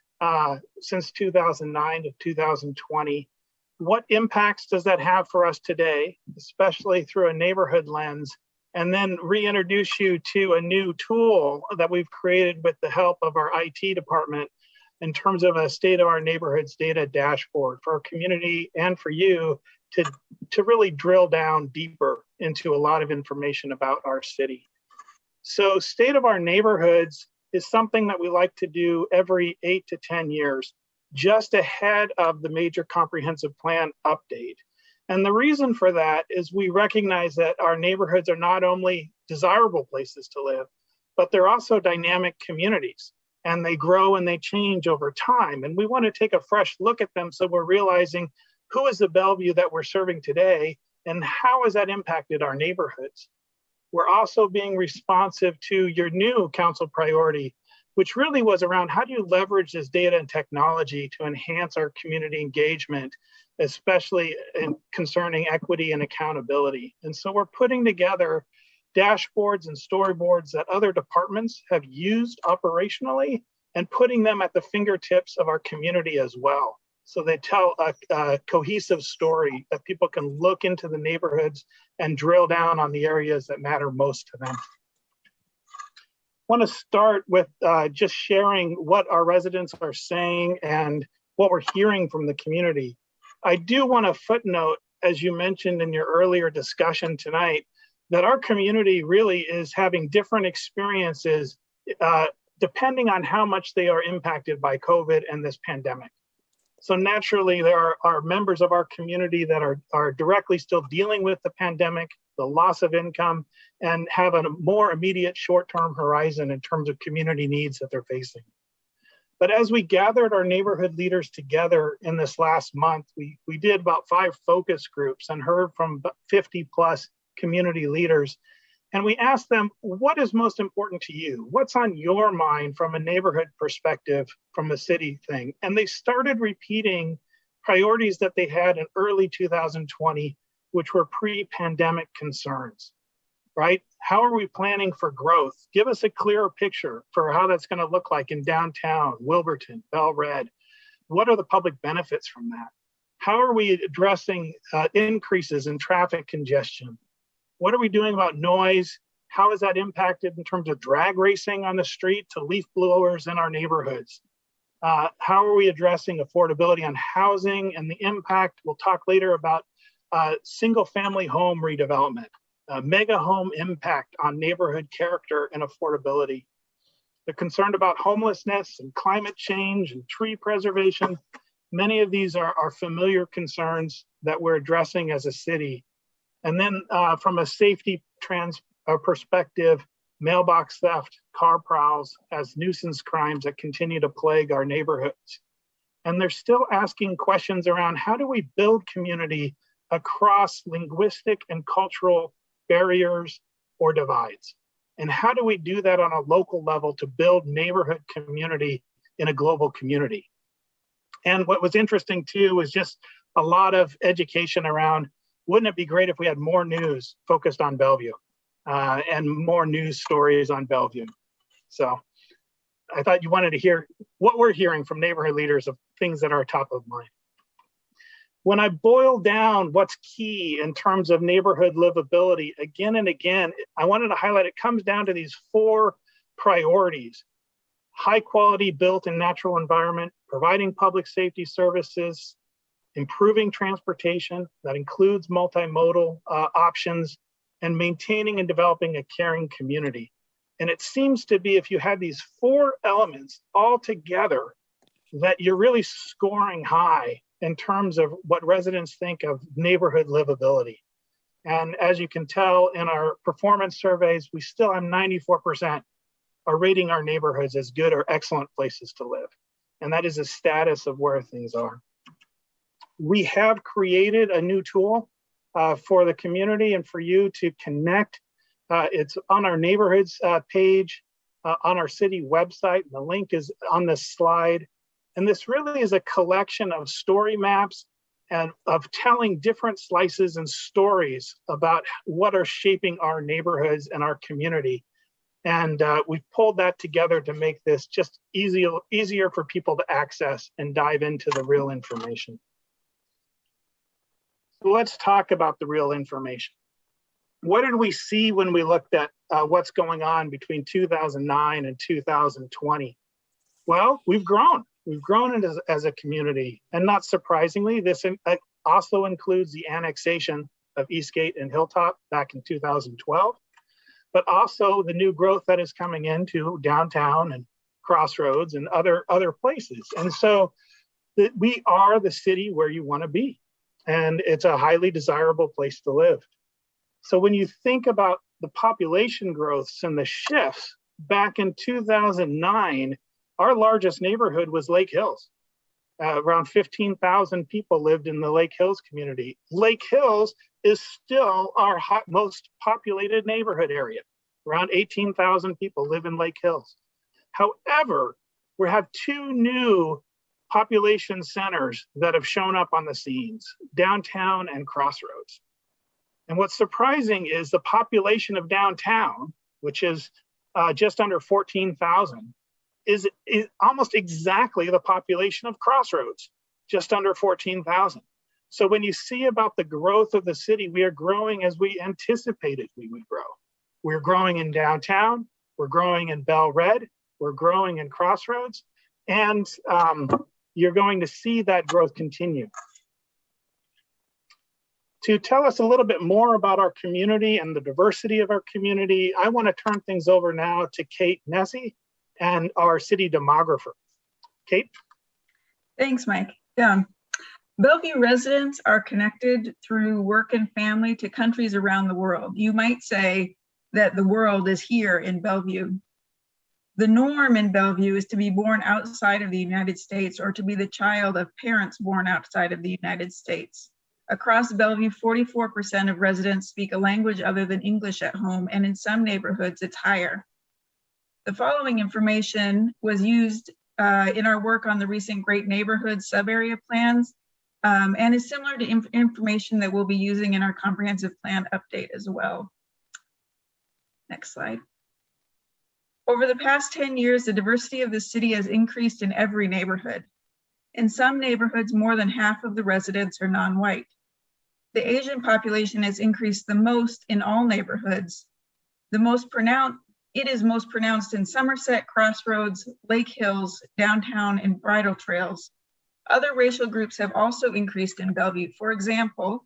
since 2009 to 2020? What impacts does that have for us today, especially through a neighborhood lens? And then reintroduce you to a new tool that we've created with the help of our IT department in terms of a State of Our Neighborhoods data dashboard for our community and for you to really drill down deeper into a lot of information about our city. So State of Our Neighborhoods is something that we like to do every 8 to 10 years, just ahead of the major comprehensive plan update. And the reason for that is we recognize that our neighborhoods are not only desirable places to live, but they're also dynamic communities, and they grow and they change over time. And we want to take a fresh look at them so we're realizing who is the Bellevue that we're serving today and how has that impacted our neighborhoods. We're also being responsive to your new council priority, which really was around how do you leverage this data and technology to enhance our community engagement, especially concerning equity and accountability. And so we're putting together dashboards and storyboards that other departments have used operationally and putting them at the fingertips of our community as well. So they tell a cohesive story that people can look into the neighborhoods and drill down on the areas that matter most to them. I want to start with just sharing what our residents are saying and what we're hearing from the community. I do want to footnote, as you mentioned in your earlier discussion tonight, that our community really is having different experiences depending on how much they are impacted by COVID and this pandemic. So naturally, there are members of our community that are directly still dealing with the pandemic, the loss of income, and have a more immediate short-term horizon in terms of community needs that they're facing. But as we gathered our neighborhood leaders together in this last month, we did about 5 focus groups and heard from 50 plus community leaders. And we asked them, what is most important to you? What's on your mind from a neighborhood perspective, from a city thing? And they started repeating priorities that they had in early 2020, which were pre-pandemic concerns, right? How are we planning for growth? Give us a clearer picture for how that's going to look like in downtown, Wilburton, Bell Red. What are the public benefits from that? How are we addressing increases in traffic congestion? What are we doing about noise? How is that impacted in terms of drag racing on the street to leaf blowers in our neighborhoods? How are we addressing affordability on housing and the impact? We'll talk later about single family home redevelopment, mega home impact on neighborhood character and affordability. They're concerned about homelessness and climate change and tree preservation. Many of these are familiar concerns that we're addressing as a city. And then from a safety perspective, mailbox theft, car prowls as nuisance crimes that continue to plague our neighborhoods. And they're still asking questions around how do we build community across linguistic and cultural barriers or divides? And how do we do that on a local level to build neighborhood community in a global community? And what was interesting too was just a lot of education around, wouldn't it be great if we had more news focused on Bellevue and more news stories on Bellevue? So I thought you wanted to hear what we're hearing from neighborhood leaders of things that are top of mind. When I boil down what's key in terms of neighborhood livability, again and again, I wanted to highlight it comes down to these 4 priorities: high quality built and natural environment, providing public safety services, improving transportation, that includes multimodal options, and maintaining and developing a caring community. And it seems to be, if you had these 4 elements all together, that you're really scoring high in terms of what residents think of neighborhood livability. And as you can tell in our performance surveys, we still have 94% are rating our neighborhoods as good or excellent places to live. And that is a status of where things are. We have created a new tool for the community and for you to connect. It's on our neighborhoods page on our city website. The link is on this slide. And this really is a collection of story maps and of telling different slices and stories about what are shaping our neighborhoods and our community. And we've pulled that together to make this just easier for people to access and dive into the real information. So let's talk about the real information. What did we see when we looked at what's going on between 2009 and 2020? Well, we've grown. We've grown as a community. And not surprisingly, this also includes the annexation of Eastgate and Hilltop back in 2012, but also the new growth that is coming into downtown and Crossroads and other places. And so we are the city where you want to be. And it's a highly desirable place to live. So when you think about the population growths and the shifts, back in 2009, our largest neighborhood was Lake Hills. Around 15,000 people lived in the Lake Hills community. Lake Hills is still our most populated neighborhood area. Around 18,000 people live in Lake Hills. However, we have two new population centers that have shown up on the scenes, downtown and Crossroads. And what's surprising is the population of downtown, which is just under 14,000, is almost exactly the population of Crossroads, just under 14,000. So when you see about the growth of the city, we are growing as we anticipated we would grow. We're growing in downtown, we're growing in Bell Red, we're growing in Crossroads, and you're going to see that growth continue. To tell us a little bit more about our community and the diversity of our community, I want to turn things over now to Kate Nessie and our city demographer. Kate? Thanks, Mike. Bellevue residents are connected through work and family to countries around the world. You might say that the world is here in Bellevue. The norm in Bellevue is to be born outside of the United States or to be the child of parents born outside of the United States. Across Bellevue, 44% of residents speak a language other than English at home, and in some neighborhoods, it's higher. The following information was used in our work on the recent Great Neighborhood Sub-Area Plans and is similar to information that we'll be using in our comprehensive plan update as well. Next slide. Over the past 10 years, the diversity of the city has increased in every neighborhood. In some neighborhoods, more than half of the residents are non-white. The Asian population has increased the most in all neighborhoods. It is most pronounced in Somerset, Crossroads, Lake Hills, downtown, and Bridle Trails. Other racial groups have also increased in Bellevue. For example,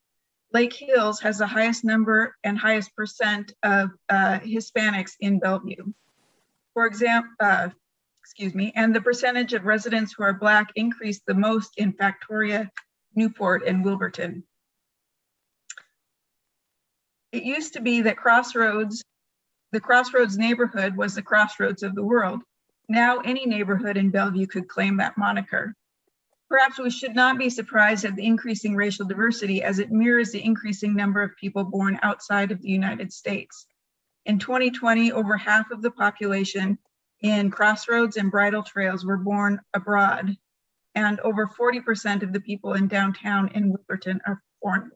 Lake Hills has the highest number and highest percent of Hispanics in Bellevue. For example, and the percentage of residents who are Black increased the most in Factoria, Newport, and Wilburton. It used to be that the Crossroads neighborhood was the crossroads of the world. Now any neighborhood in Bellevue could claim that moniker. Perhaps we should not be surprised at the increasing racial diversity as it mirrors the increasing number of people born outside of the United States. In 2020, over half of the population in Crossroads and Bridle Trails were born abroad, and over 40% of the people in downtown and Wilburton are foreign born.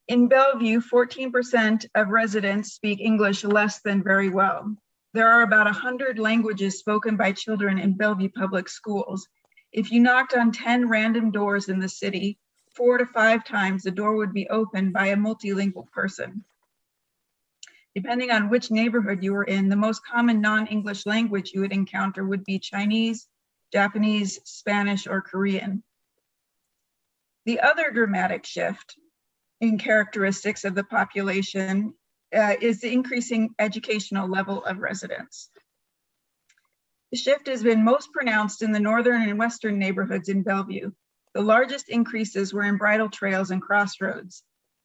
In Bellevue, 14% of residents speak English less than very well. There are about 100 languages spoken by children in Bellevue public schools. If you knocked on 10 random doors in the city, 4 to 5 times the door would be opened by a multilingual person. Depending on which neighborhood you were in, the most common non-English language you would encounter would be Chinese, Japanese, Spanish, or Korean. The other dramatic shift in characteristics of the population is the increasing educational level of residents. The shift has been most pronounced in the northern and western neighborhoods in Bellevue. The largest increases were in Bridle Trails and Crossroads.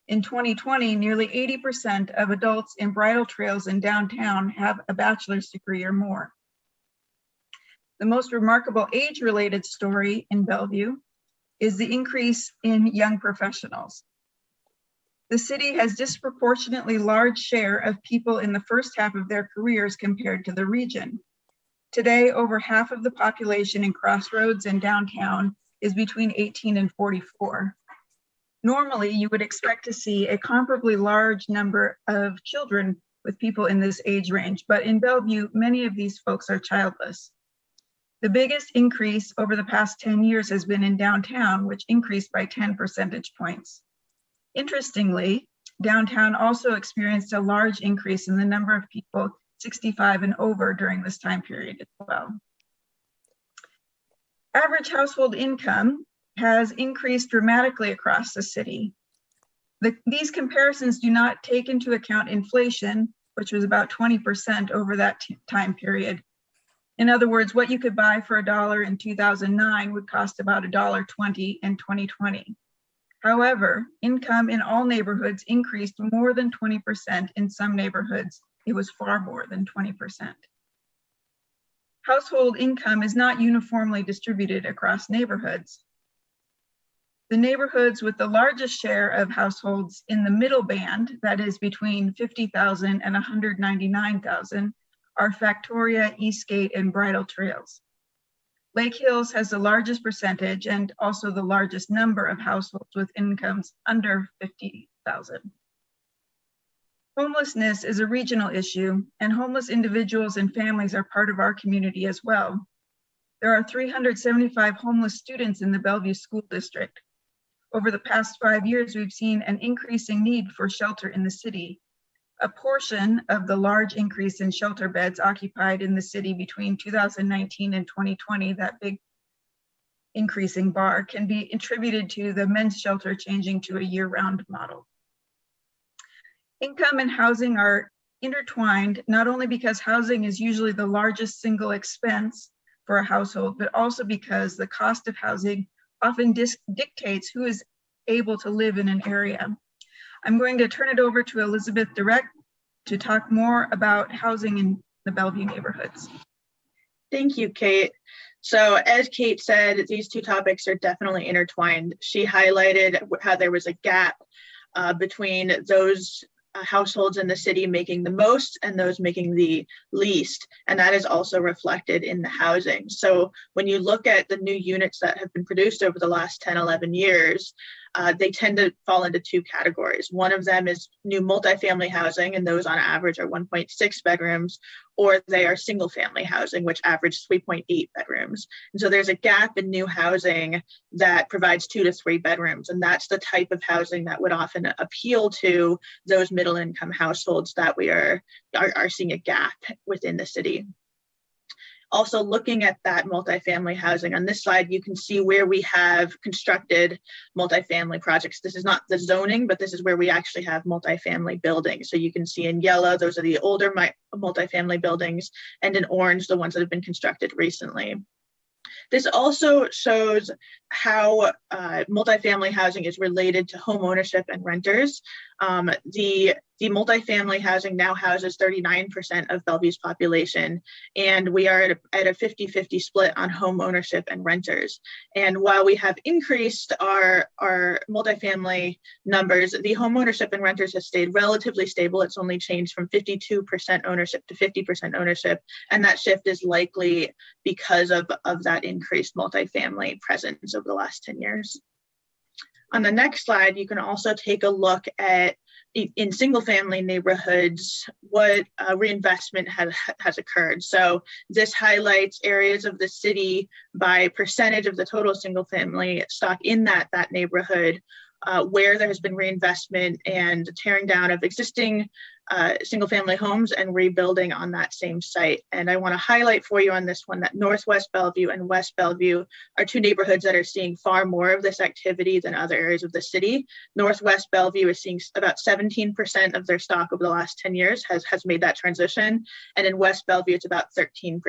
In 2020, nearly 80% of adults in Bridle Trails and downtown have a bachelor's degree or more. The most remarkable age-related story in Bellevue is the increase in young professionals. The city has disproportionately large share of people in the first half of their careers compared to the region. Today, over half of the population in Crossroads and downtown is between 18 and 44. Normally, you would expect to see a comparably large number of children with people in this age range, but in Bellevue, many of these folks are childless. The biggest increase over the past 10 years has been in downtown, which increased by 10 percentage points. Interestingly, downtown also experienced a large increase in the number of people 65 and over during this time period as well. Average household income has increased dramatically across the city. These comparisons do not take into account inflation, which was about 20% over that time period. In other words, what you could buy for $1 in 2009 would cost about $1.20 in 2020. However, income in all neighborhoods increased more than 20%. In some neighborhoods, it was far more than 20%. Household income is not uniformly distributed across neighborhoods. The neighborhoods with the largest share of households in the middle band, that is between 50,000 and 199,000, are Factoria, Eastgate, and Bridal Trails. Lake Hills has the largest percentage and also the largest number of households with incomes under 50,000. Homelessness is a regional issue, and homeless individuals and families are part of our community as well. There are 375 homeless students in the Bellevue School District. Over the past 5 years, we've seen an increasing need for shelter in the city. A portion of the large increase in shelter beds occupied in the city between 2019 and 2020, that big increasing bar, can be attributed to the men's shelter changing to a year-round model. Income and housing are intertwined, not only because housing is usually the largest single expense for a household, but also because the cost of housing often dictates who is able to live in an area. I'm going to turn it over to Elizabeth Direct to talk more about housing in the Bellevue neighborhoods. Thank you, Kate. So as Kate said, these two topics are definitely intertwined. She highlighted how there was a gap between those households in the city making the most and those making the least. And that is also reflected in the housing. So when you look at the new units that have been produced over the last 10, 11 years, they tend to fall into two categories. One of them is new multifamily housing, and those on average are 1.6 bedrooms, or they are single family housing, which average 3.8 bedrooms. And so there's a gap in new housing that provides 2 to 3 bedrooms. And that's the type of housing that would often appeal to those middle income households that we are seeing a gap within the city. Also looking at that multifamily housing, on this slide, you can see where we have constructed multifamily projects. This is not the zoning, but this is where we actually have multifamily buildings. So you can see in yellow, those are the older multifamily buildings, and in orange, the ones that have been constructed recently. This also shows how multifamily housing is related to home ownership and renters. The multifamily housing now houses 39% of Bellevue's population, and we are at a 50-50 split on home ownership and renters. And while we have increased our multifamily numbers, the home ownership and renters has stayed relatively stable. It's only changed from 52% ownership to 50% ownership, and that shift is likely because of that increased multifamily presence over the last 10 years. On the next slide, you can also take a look at, in single family neighborhoods, what reinvestment has occurred. So this highlights areas of the city by percentage of the total single family stock in that neighborhood, where there has been reinvestment and tearing down of existing single family homes and rebuilding on that same site. And I want to highlight for you on this one that Northwest Bellevue and West Bellevue are two neighborhoods that are seeing far more of this activity than other areas of the city. Northwest Bellevue is seeing about 17% of their stock over the last 10 years has made that transition. And in West Bellevue, it's about 13%.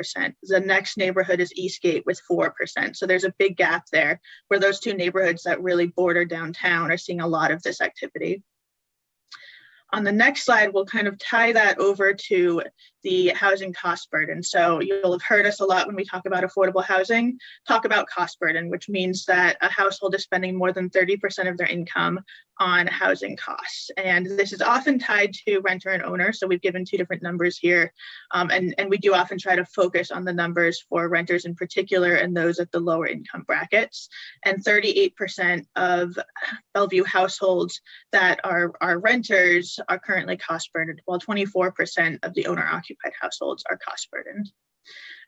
The next neighborhood is Eastgate with 4%. So there's a big gap there where those two neighborhoods that really border downtown are seeing a lot of this activity. On the next slide, we'll kind of tie that over to the housing cost burden. So you'll have heard us a lot when we talk about affordable housing, talk about cost burden, which means that a household is spending more than 30% of their income on housing costs. And this is often tied to renter and owner. So we've given two different numbers here. And we do often try to focus on the numbers for renters in particular and those at the lower income brackets. And 38% of Bellevue households that are renters are currently cost burdened, while 24% of the owner occupied households are cost burdened.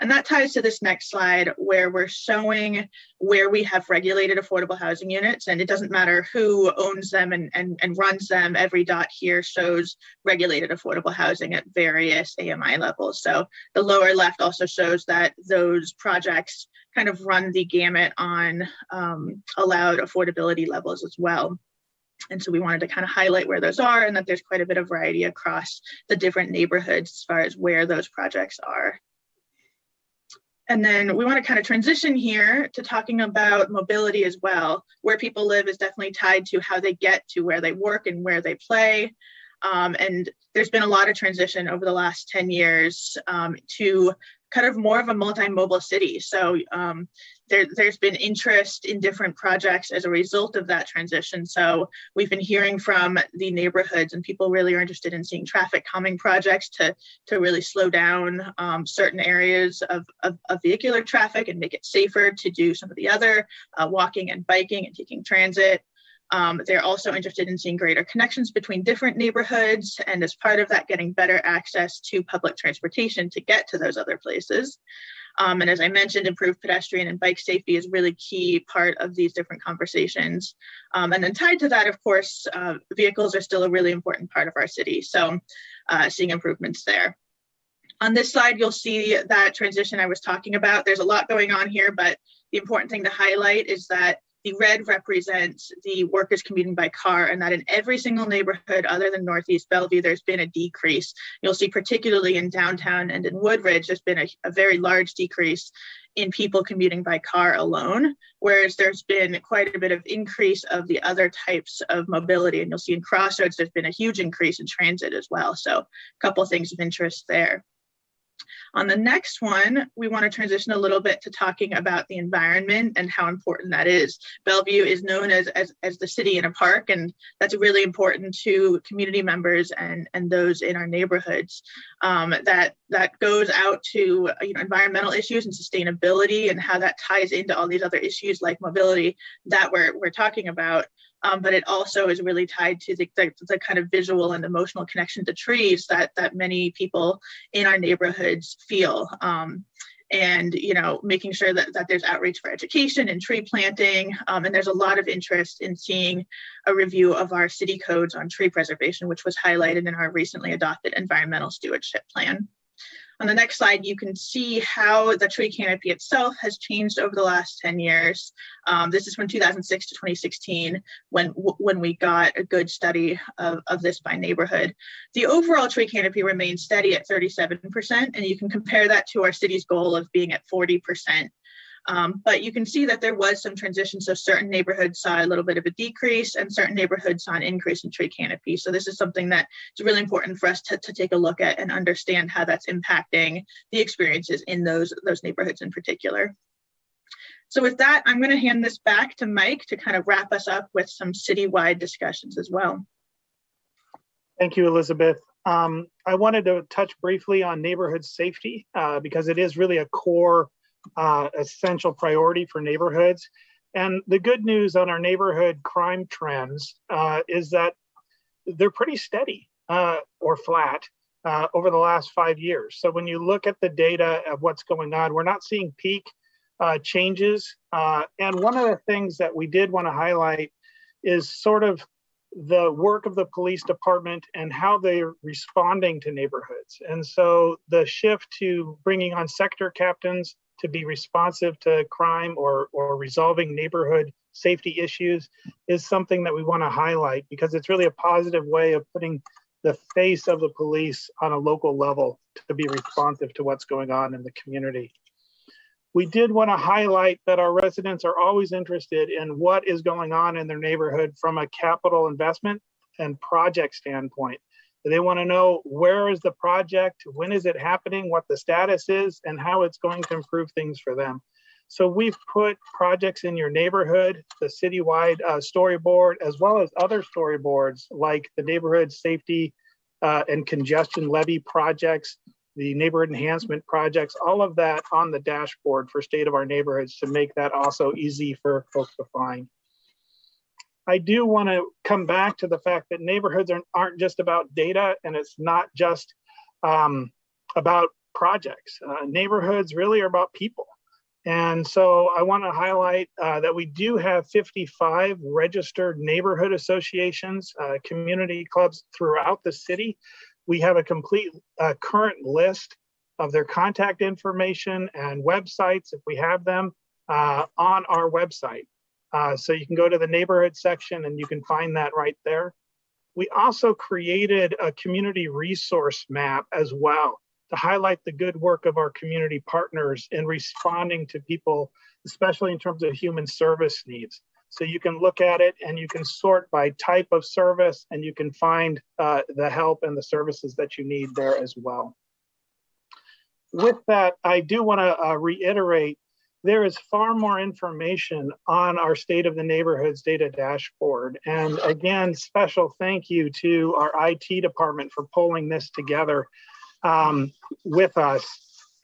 And that ties to this next slide where we're showing where we have regulated affordable housing units, and it doesn't matter who owns them and runs them. Every dot here shows regulated affordable housing at various AMI levels. So the lower left also shows that those projects kind of run the gamut on allowed affordability levels as well. And so we wanted to kind of highlight where those are and that there's quite a bit of variety across the different neighborhoods as far as where those projects are. And then we want to kind of transition here to talking about mobility as well. Where people live is definitely tied to how they get to where they work and where they play. And there's been a lot of transition over the last 10 years to kind of more of a multi-mobile city. So there's been interest in different projects as a result of that transition. So we've been hearing from the neighborhoods, and people really are interested in seeing traffic calming projects to really slow down certain areas of vehicular traffic and make it safer to do some of the other walking and biking and taking transit. They're also interested in seeing greater connections between different neighborhoods, and as part of that, getting better access to public transportation to get to those other places. And as I mentioned, improved pedestrian and bike safety is really key part of these different conversations. And then tied to that, of course, vehicles are still a really important part of our city. So seeing improvements there. On this slide, you'll see that transition I was talking about. There's a lot going on here, but the important thing to highlight is that the red represents the workers commuting by car, and that in every single neighborhood other than Northeast Bellevue, there's been a decrease. You'll see particularly in downtown and in Woodridge, there's been a very large decrease in people commuting by car alone, whereas there's been quite a bit of increase of the other types of mobility. And you'll see in Crossroads, there's been a huge increase in transit as well. So a couple of things of interest there. On the next one, we want to transition a little bit to talking about the environment and how important that is. Bellevue is known as the city in a park, and that's really important to community members and those in our neighborhoods. That goes out to environmental issues and sustainability and how that ties into all these other issues like mobility that we're talking about. But it also is really tied to the kind of visual and emotional connection to trees that many people in our neighborhoods feel. And making sure that there's outreach for education and tree planting. And there's a lot of interest in seeing a review of our city codes on tree preservation, which was highlighted in our recently adopted environmental stewardship plan. On the next slide, you can see how the tree canopy itself has changed over the last 10 years. This is from 2006 to 2016, when we got a good study of this by neighborhood. The overall tree canopy remains steady at 37%, and you can compare that to our city's goal of being at 40%. But you can see that there was some transition. So certain neighborhoods saw a little bit of a decrease and certain neighborhoods saw an increase in tree canopy. So this is something that is really important for us to take a look at and understand how that's impacting the experiences in those neighborhoods in particular. So with that, I'm going to hand this back to Mike to kind of wrap us up with some citywide discussions as well. Thank you, Elizabeth. I wanted to touch briefly on neighborhood safety because it is really a core essential priority for neighborhoods. And the good news on our neighborhood crime trends is that they're pretty steady or flat over the last 5 years. So when you look at the data of what's going on, we're not seeing peak changes. And one of the things that we did want to highlight is sort of the work of the police department and how they're responding to neighborhoods. And so the shift to bringing on sector captains to be responsive to crime or resolving neighborhood safety issues is something that we want to highlight because it's really a positive way of putting the face of the police on a local level to be responsive to what's going on in the community. We did want to highlight that our residents are always interested in what is going on in their neighborhood from a capital investment and project standpoint. They want to know where is the project, when is it happening, what the status is, and how it's going to improve things for them. So we've put projects in your neighborhood, the citywide storyboard, as well as other storyboards like the neighborhood safety and congestion levy projects, the neighborhood enhancement projects, all of that on the dashboard for State of Our Neighborhoods to make that also easy for folks to find. I do want to come back to the fact that neighborhoods aren't just about data, and it's not just about projects. Neighborhoods really are about people. And so I want to highlight that we do have 55 registered neighborhood associations, community clubs throughout the city. We have a complete current list of their contact information and websites, if we have them, on our website. So you can go to the neighborhood section and you can find that right there. We also created a community resource map as well to highlight the good work of our community partners in responding to people, especially in terms of human service needs. So you can look at it and you can sort by type of service, and you can find the help and the services that you need there as well. With that, I do want to reiterate, there is far more information on our State of the Neighborhoods data dashboard. And again, special thank you to our IT department for pulling this together with us.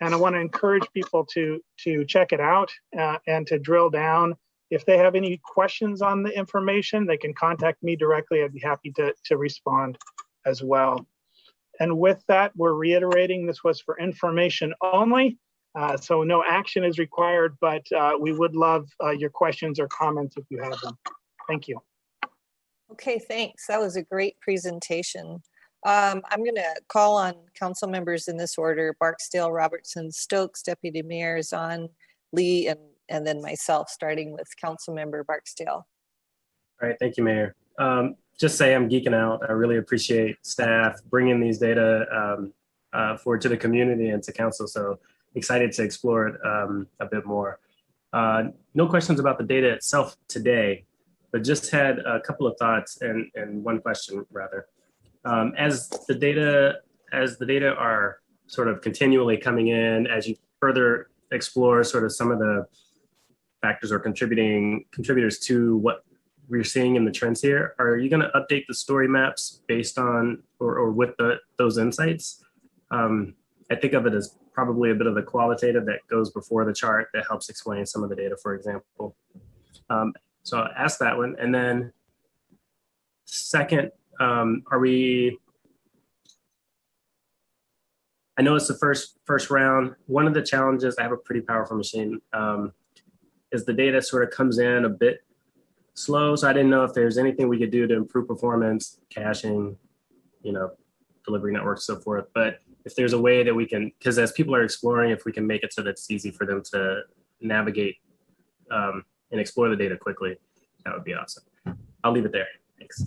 And I want to encourage people to check it out and to drill down. If they have any questions on the information, they can contact me directly. I'd be happy to respond as well. And with that, we're reiterating this was for information only. So no action is required, but we would love your questions or comments if you have them. Thank you. Okay, thanks. That was a great presentation. I'm going to call on council members in this order: Barksdale, Robertson, Stokes, Deputy Mayor Zahn, Lee, and then myself, starting with Council Member Barksdale. All right, thank you, Mayor. Just say I'm geeking out. I really appreciate staff bringing these data forward to the community and to council. So excited to explore it a bit more. No questions about the data itself today, but just had a couple of thoughts and one question rather. As the data are sort of continually coming in, as you further explore sort of some of the factors or contributors to what we're seeing in the trends here, are you going to update the story maps based on or with those insights? I think of it as probably a bit of the qualitative that goes before the chart that helps explain some of the data, for example. So I'll ask that one. And then second, I know it's the first round. One of the challenges, I have a pretty powerful machine, is the data sort of comes in a bit slow. So I didn't know if there's anything we could do to improve performance, caching, delivery networks, so forth. But if there's a way that we can, because as people are exploring, if we can make it so that it's easy for them to navigate and explore the data quickly, that would be awesome. I'll leave it there. Thanks.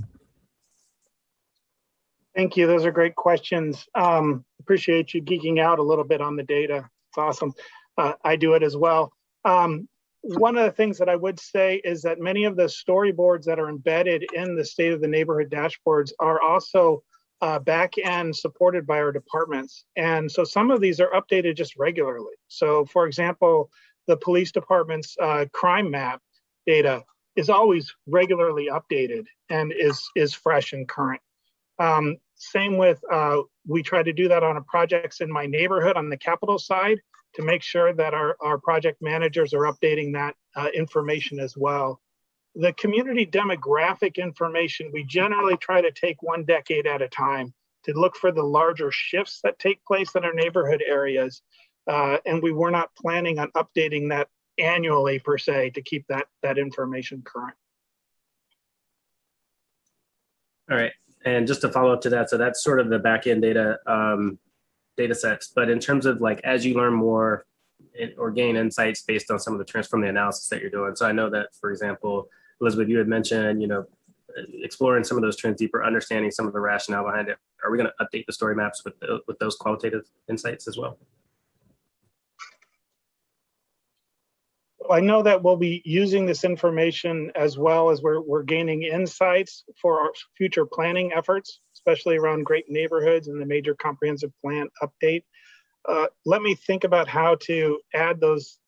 Thank you. Those are great questions. Appreciate you geeking out a little bit on the data. It's awesome. I do it as well. One of the things that I would say is that many of the storyboards that are embedded in the State of the Neighborhood dashboards are also back end supported by our departments. And so some of these are updated just regularly. So for example, the police department's crime map data is always regularly updated and is fresh and current. Same with, we try to do that on a projects in my neighborhood on the capital side to make sure that our project managers are updating that information as well. The community demographic information, we generally try to take one decade at a time to look for the larger shifts that take place in our neighborhood areas. And we were not planning on updating that annually per se to keep that information current. All right, and just to follow up to that, so that's sort of the back end data data sets. But in terms of like, as you learn more or gain insights based on some of the trends from the analysis that you're doing. So I know that, for example, Elizabeth, you had mentioned, exploring some of those trends deeper, understanding some of the rationale behind it. Are we going to update the story maps with those qualitative insights as well? I know that we'll be using this information as well as we're gaining insights for our future planning efforts, especially around great neighborhoods and the major comprehensive plan update. Let me think about how to add those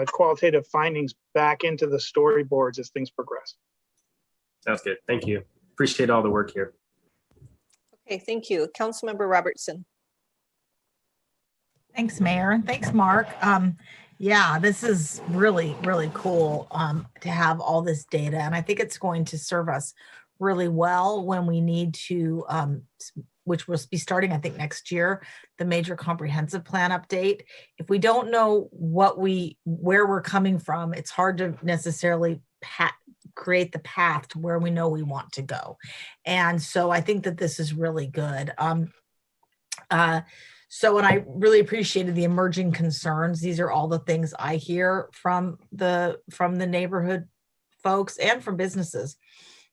qualitative findings back into the storyboards as things progress. Sounds good. Thank you. Appreciate all the work here. Okay, thank you. Councilmember Robertson. Thanks, Mayor. Thanks, Mark. Yeah, this is really, really cool to have all this data. And I think it's going to serve us really well when we need to, which will be starting, I think, next year, the major comprehensive plan update. If we don't know where we're coming from, it's hard to necessarily create the path to where we know we want to go. And so I think that this is really good. And I really appreciated the emerging concerns. These are all the things I hear from the neighborhood folks and from businesses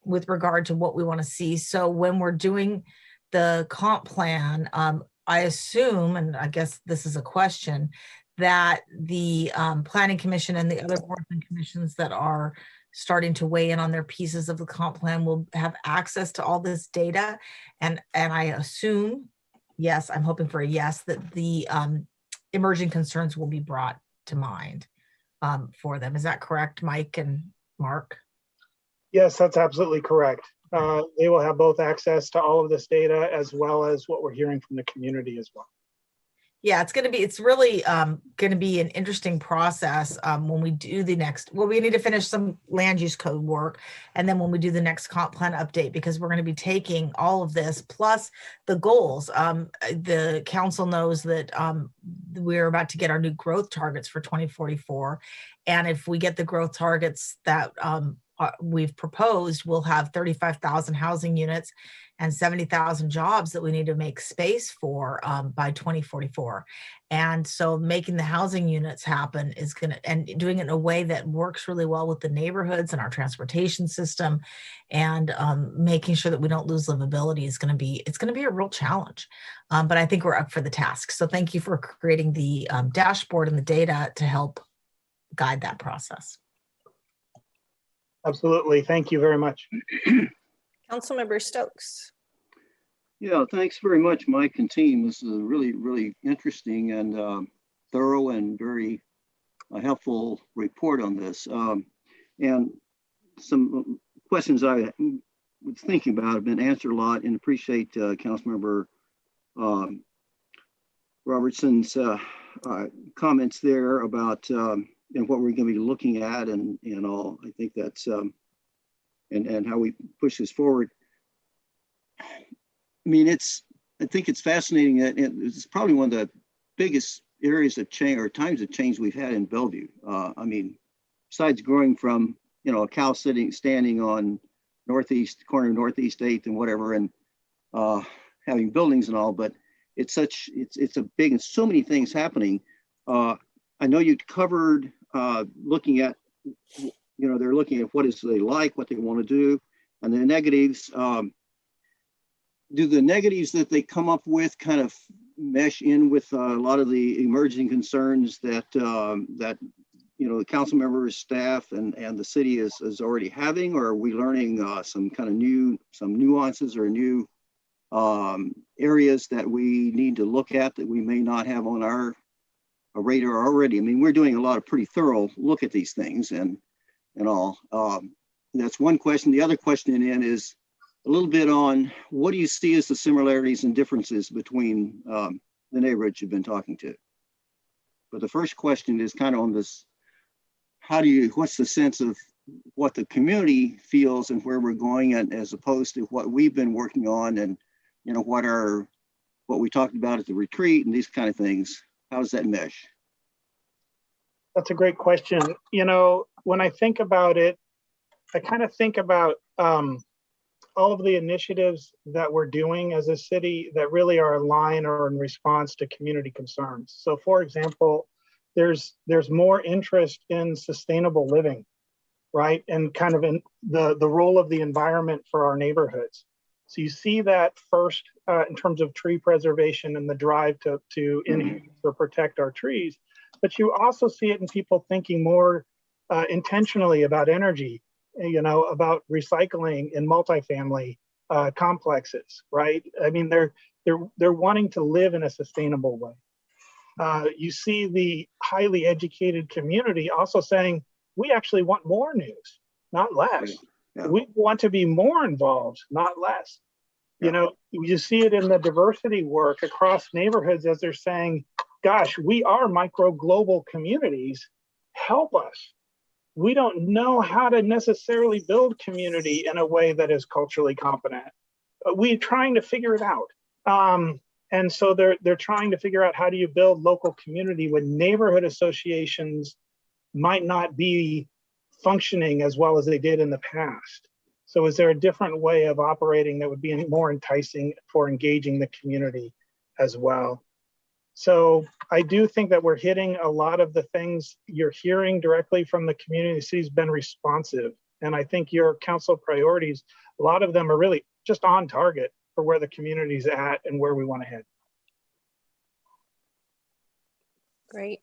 with regard to what we want to see. So when we're doing the comp plan, I assume, and I guess this is a question, that the Planning Commission and the other boards and commissions that are starting to weigh in on their pieces of the comp plan will have access to all this data. And I assume, yes, I'm hoping for a yes, that the emerging concerns will be brought to mind for them. Is that correct, Mike and Mark? Yes, that's absolutely correct. They will have both access to all of this data as well as what we're hearing from the community as well. Yeah, it's really going to be an interesting process when we do the next, well, we need to finish some land use code work. And then when we do the next comp plan update, because we're going to be taking all of this plus the goals. The council knows that we're about to get our new growth targets for 2044. And if we get the growth targets that we've proposed, we'll have 35,000 housing units and 70,000 jobs that we need to make space for by 2044. And so making the housing units happen is and doing it in a way that works really well with the neighborhoods and our transportation system, and making sure that we don't lose livability is going to be a real challenge. But I think we're up for the task. So thank you for creating the dashboard and the data to help guide that process. Absolutely. Thank you very much. Councilmember Stokes. Yeah, thanks very much, Mike and team. This is a really, really interesting and thorough and very helpful report on this. And some questions I was thinking about have been answered a lot, and appreciate Councilmember Robertson's comments there about and what we're going to be looking at and all. I think that's and how we push this forward. I mean, I think it's fascinating that it's probably one of the biggest areas of change or times of change we've had in Bellevue. I mean, besides growing from, a cow standing on corner of Northeast 8th and whatever, and having buildings and all, but it's a big, and so many things happening. I know you covered looking at, they're looking at what they like, what they want to do, and the negatives. Do the negatives that they come up with kind of mesh in with a lot of the emerging concerns that the council members, staff, and the city is already having, or are we learning some nuances or new areas that we need to look at that we may not have on our radar already? I mean, we're doing a lot of pretty thorough look at these things and all. That's one question. The other question is a little bit on what do you see as the similarities and differences between the neighborhoods you've been talking to? But the first question is kind of on this, what's the sense of what the community feels and where we're going, and as opposed to what we've been working on, and what we talked about at the retreat and these kind of things. How does that mesh? That's a great question. When I think about it, I kind of think about all of the initiatives that we're doing as a city that really are aligned or in response to community concerns. So for example, there's more interest in sustainable living, right? And kind of in the role of the environment for our neighborhoods. So you see that first in terms of tree preservation and the drive to enhance or protect our trees, but you also see it in people thinking more intentionally about energy, about recycling in multifamily, complexes, right? I mean, they're wanting to live in a sustainable way. You see the highly educated community also saying, we actually want more news, not less. Yeah. We want to be more involved, not less. Yeah. You know, you see it in the diversity work across neighborhoods as they're saying, gosh, we are micro global communities. Help us. We don't know how to necessarily build community in a way that is culturally competent. We're trying to figure it out. And so they're trying to figure out, how do you build local community when neighborhood associations might not be functioning as well as they did in the past? So is there a different way of operating that would be more enticing for engaging the community as well? So I do think that we're hitting a lot of the things you're hearing directly from the community. The city's been responsive. And I think your council priorities, a lot of them are really just on target for where the community's at and where we want to head. Great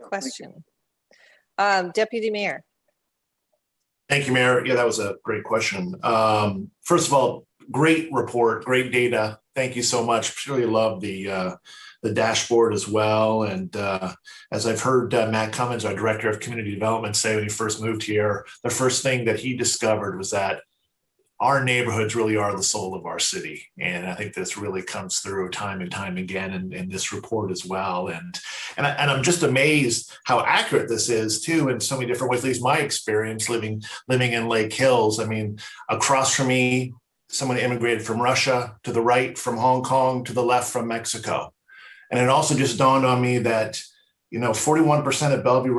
question. Deputy Mayor. Thank you, Mayor. Yeah, that was a great question. First of all, great report, great data. Thank you so much. Really love the dashboard as well. And as I've heard Matt Cummins, our Director of Community Development, say when he first moved here, the first thing that he discovered was that our neighborhoods really are the soul of our city. And I think this really comes through time and time again in this report as well. And I'm just amazed how accurate this is too, in so many different ways, at least my experience living in Lake Hills. I mean, across from me, someone immigrated from Russia, to the right from Hong Kong, to the left from Mexico. And it also just dawned on me that, you know, 41% of Bellevue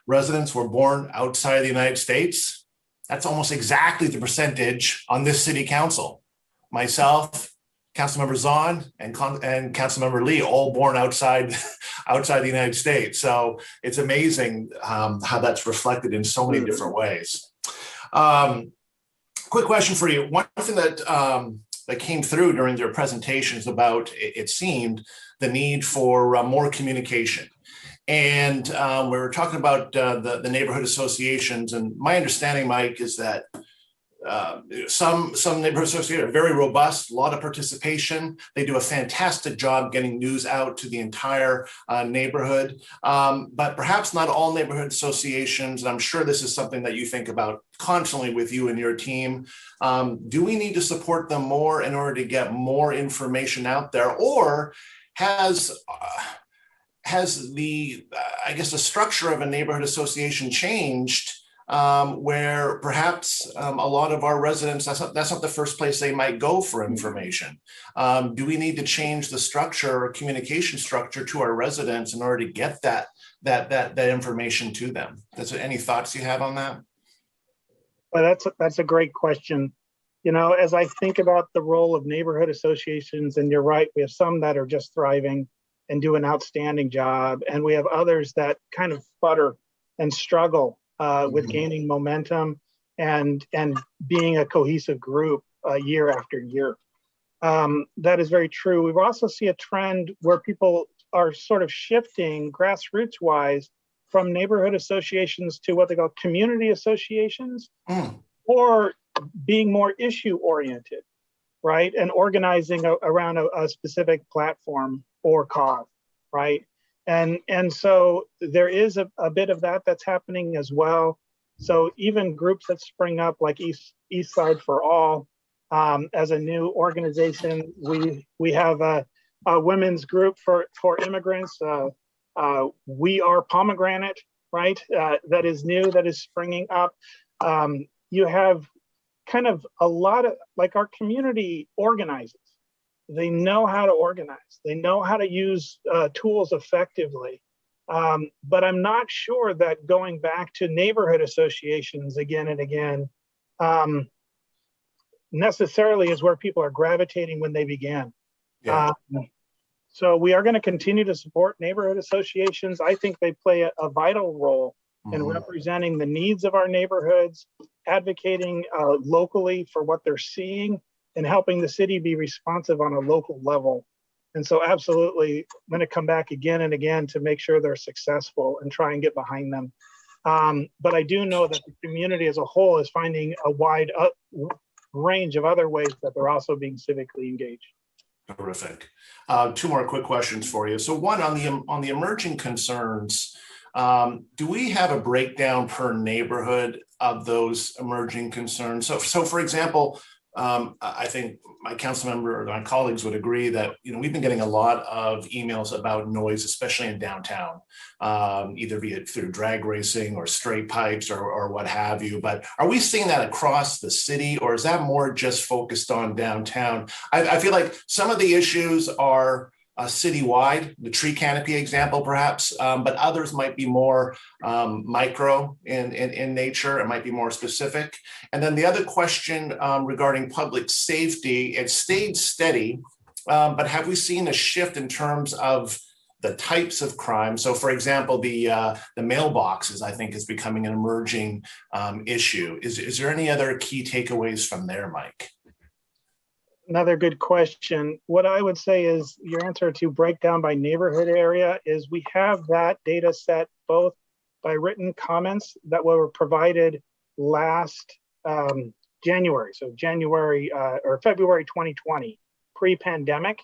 residents were born outside of the United States. That's almost exactly the percentage on this city council. Myself, Councilmember Zahn, and Councilmember Lee, all born outside the United States. So it's amazing how that's reflected in so many different ways. Quick question for you. One thing that came through during their presentations about, it seemed, the need for more communication. And we were talking about the neighborhood associations, and my understanding, Mike, is that some neighborhood associations are very robust, a lot of participation. They do a fantastic job getting news out to the entire neighborhood, but perhaps not all neighborhood associations, and I'm sure this is something that you think about constantly with you and your team. Do we need to support them more in order to get more information out there, or has the, I guess, the structure of a neighborhood association changed, where perhaps a lot of our residents, that's not the first place they might go for information. Do we need to change the structure or communication structure to our residents in order to get that information to them? Any thoughts you have on that? Well, that's a great question. You know, as I think about the role of neighborhood associations, and you're right, we have some that are just thriving and do an outstanding job, and we have others that kind of sputter and struggle with gaining momentum and being a cohesive group year after year. That is very true. We also see a trend where people are sort of shifting grassroots wise from neighborhood associations to what they call community associations, or being more issue oriented, right? And organizing around a specific platform or cause, right? And so there is a bit of that's happening as well. So even groups that spring up like East Side for All, as a new organization, we have a women's group for immigrants. We Are Pomegranate, right? That is new, that is springing up. You have kind of a lot of, like, our community organizes. They know how to organize. They know how to use tools effectively. But I'm not sure that going back to neighborhood associations again and again necessarily is where people are gravitating when they began. Yeah. So we are going to continue to support neighborhood associations. I think they play a vital role in representing the needs of our neighborhoods, advocating locally for what they're seeing, and helping the city be responsive on a local level. And so absolutely, I'm going to come back again and again to make sure they're successful and try and get behind them. But I do know that the community as a whole is finding a wide range of other ways that they're also being civically engaged. Terrific. Two more quick questions for you. So one on the emerging concerns, do we have a breakdown per neighborhood of those emerging concerns? So for example, I think my council member or my colleagues would agree that we've been getting a lot of emails about noise, especially in downtown, either be it through drag racing or straight pipes or what have you. But are we seeing that across the city, or is that more just focused on downtown? I feel like some of the issues are citywide, the tree canopy example perhaps, but others might be more micro in nature. It might be more specific. And then the other question regarding public safety, it stayed steady, but have we seen a shift in terms of the types of crime? So for example, the mailboxes, I think, is becoming an emerging issue. Is there any other key takeaways from there, Mike? Another good question. What I would say is your answer to breakdown by neighborhood area is we have that data set both by written comments that were provided last January. So January or February 2020, pre-pandemic.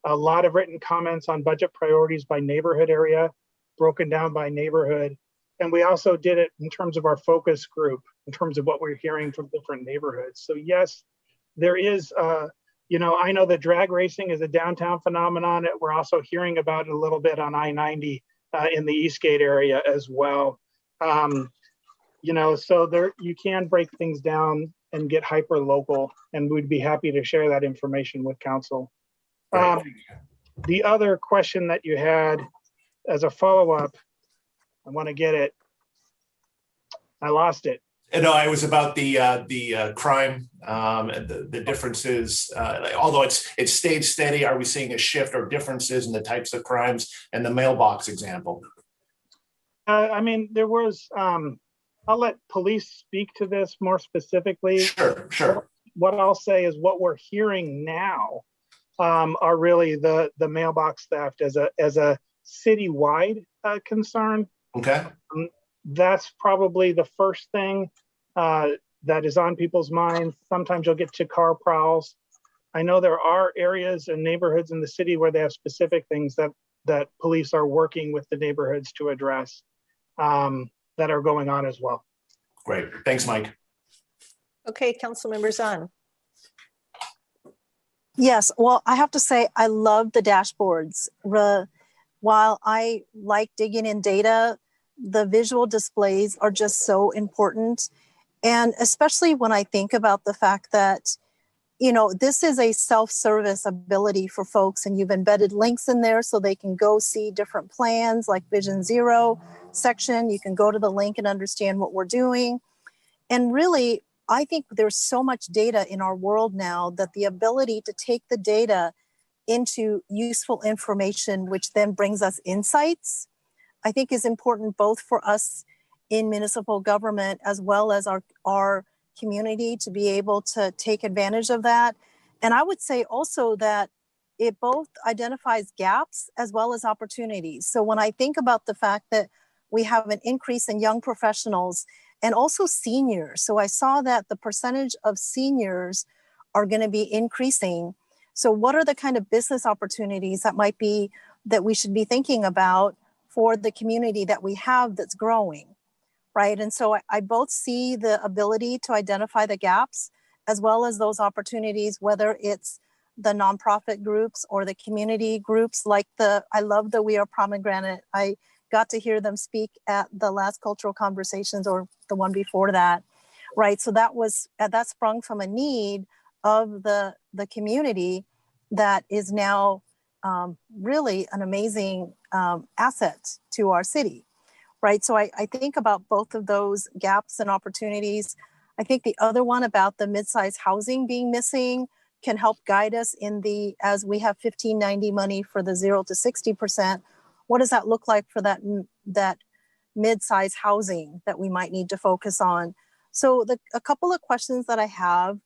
A lot of written comments on budget priorities by neighborhood area, broken down by neighborhood. And we also did it in terms of our focus group, in terms of what we're hearing from different neighborhoods. So yes, there is, I know that drag racing is a downtown phenomenon. We're also hearing about it a little bit on I-90 in the Eastgate area as well. So there you can break things down and get hyper local, and we'd be happy to share that information with council. The other question that you had as a follow-up, I want to get it. I lost it. No, it was about the crime, the differences. Although it's stayed steady, are we seeing a shift or differences in the types of crimes? And the mailbox example. There was. I'll let police speak to this more specifically. Sure. What I'll say is what we're hearing now are really the mailbox theft as a citywide concern. Okay. That's probably the first thing that is on people's minds. Sometimes you'll get to car prowls. I know there are areas and neighborhoods in the city where they have specific things that police are working with the neighborhoods to address that are going on as well. Great. Thanks, Mike. Okay, Councilmember Zahn. Yes, well, I have to say, I love the dashboards. While I like digging in data, the visual displays are just so important. And especially when I think about the fact that, this is a self-service ability for folks, and you've embedded links in there so they can go see different plans like Vision Zero section. You can go to the link and understand what we're doing. And really, I think there's so much data in our world now that the ability to take the data into useful information, which then brings us insights, I think is important both for us in municipal government as well as our community to be able to take advantage of that. And I would say also that it both identifies gaps as well as opportunities. So when I think about the fact that we have an increase in young professionals and also seniors. So I saw that the percentage of seniors are going to be increasing. So what are the kind of business opportunities that we should be thinking about for the community that we have that's growing, right? And so I both see the ability to identify the gaps as well as those opportunities, whether it's the nonprofit groups or the community groups like I love the We Are Pomegranate. I got to hear them speak at the last cultural conversations or the one before that, right? So that sprung from a need of the community that is now really an amazing asset to our city, right? So I think about both of those gaps and opportunities. I think the other one about the mid-size housing being missing can help guide us as we have 1590 money for the 0 to 60%. What does that look like for that mid-size housing that we might need to focus on? So a couple of questions that I have.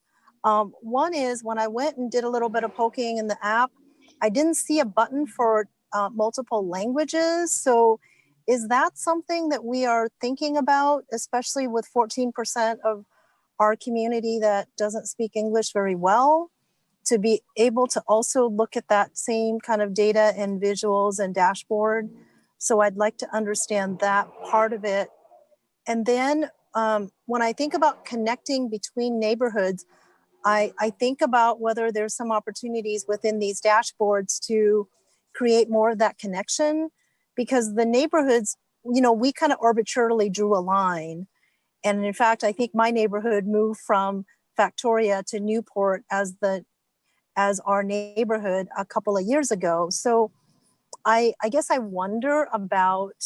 One is when I went and did a little bit of poking in the app, I didn't see a button for multiple languages. So is that something that we are thinking about, especially with 14% of our community that doesn't speak English very well to be able to also look at that same kind of data and visuals and dashboard. So I'd like to understand that part of it. And then when I think about connecting between neighborhoods, I think about whether there's some opportunities within these dashboards to create more of that connection, because the neighborhoods, you know, we kind of arbitrarily drew a line. And in fact, I think my neighborhood moved from Factoria to Newport as our neighborhood a couple of years ago. So I guess I wonder about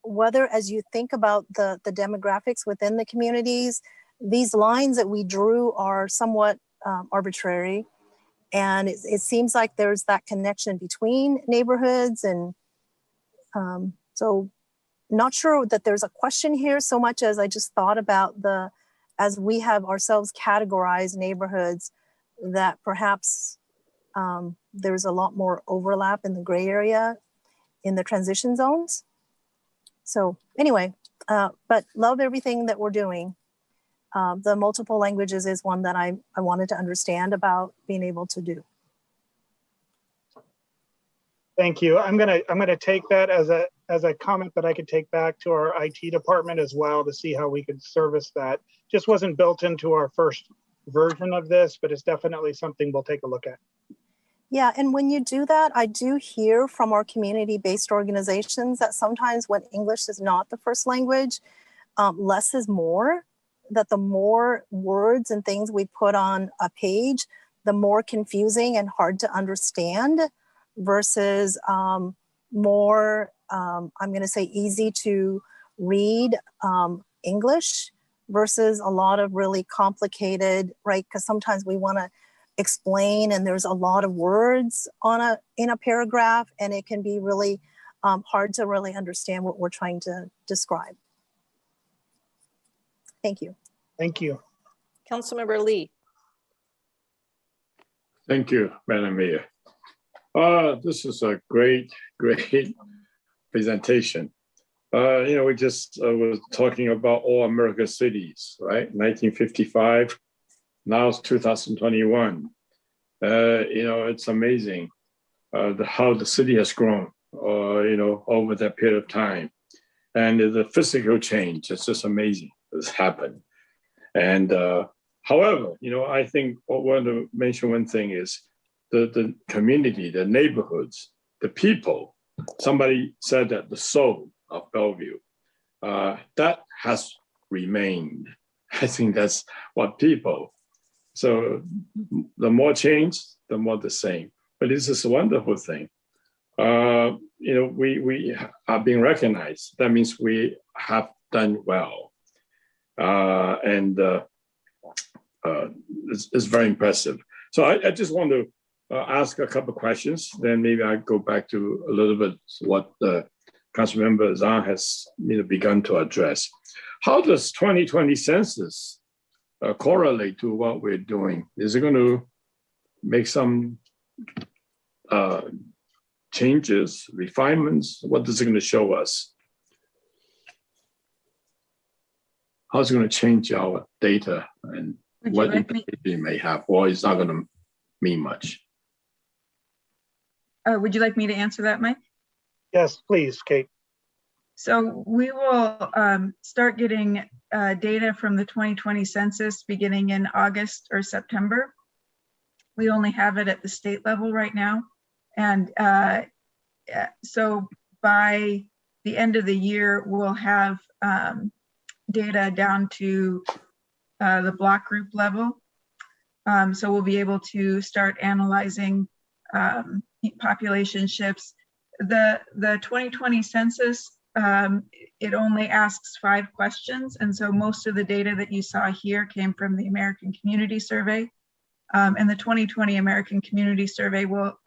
whether, as you think about the demographics within the communities, these lines that we drew are somewhat arbitrary. And it seems like there's that connection between neighborhoods. And so not sure that there's a question here so much as I just thought about as we have ourselves categorized neighborhoods, that perhaps there's a lot more overlap in the gray area in the transition zones. So anyway, but love everything that we're doing. The multiple languages is one that I wanted to understand about being able to do. Thank you. I'm gonna take that as a comment that I could take back to our IT department as well to see how we could service that. Just wasn't built into our first version of this, but it's definitely something we'll take a look at. Yeah, and when you do that, I do hear from our community-based organizations that sometimes when English is not the first language, less is more, that the more words and things we put on a page, the more confusing and hard to understand versus more, I'm gonna say easy to read English versus a lot of really complicated, right? Because sometimes we wanna explain and there's a lot of words in a paragraph, and it can be really hard to really understand what we're trying to describe. Thank you. Thank you. Councilmember Lee. Thank you, Madam Mayor. This is a great presentation. You know, we just was talking about all American cities, right? 1955, now it's 2021. You know, it's amazing how the city has grown, you know, over that period of time. And the physical change, it's just amazing. It's happened. And however, you know, I think I want to mention one thing is the community, the neighborhoods, the people. Somebody said that the soul of Bellevue, that has remained. I think that's what people. So the more change, the more the same. But this is a wonderful thing. You know, we are being recognized. That means we have done well. It's very impressive. So I just want to ask a couple of questions. Then maybe I go back to a little bit what Councilmember Zhang has begun to address. How does 2020 census correlate to what we're doing? Is it going to make some changes, refinements? What is it going to show us? How's it going to change our data and what implication it may have, or it's not going to mean much? Would you like me to answer that, Mike? Yes, please, Kate. So we will start getting data from the 2020 census beginning in August or September. We only have it at the state level right now. And so by the end of the year, we'll have data down to the block group level. So we'll be able to start analyzing population shifts. The 2020 census, it only asks 5 questions. And so most of the data that you saw here came from the American Community Survey. And the 2020 American Community Survey will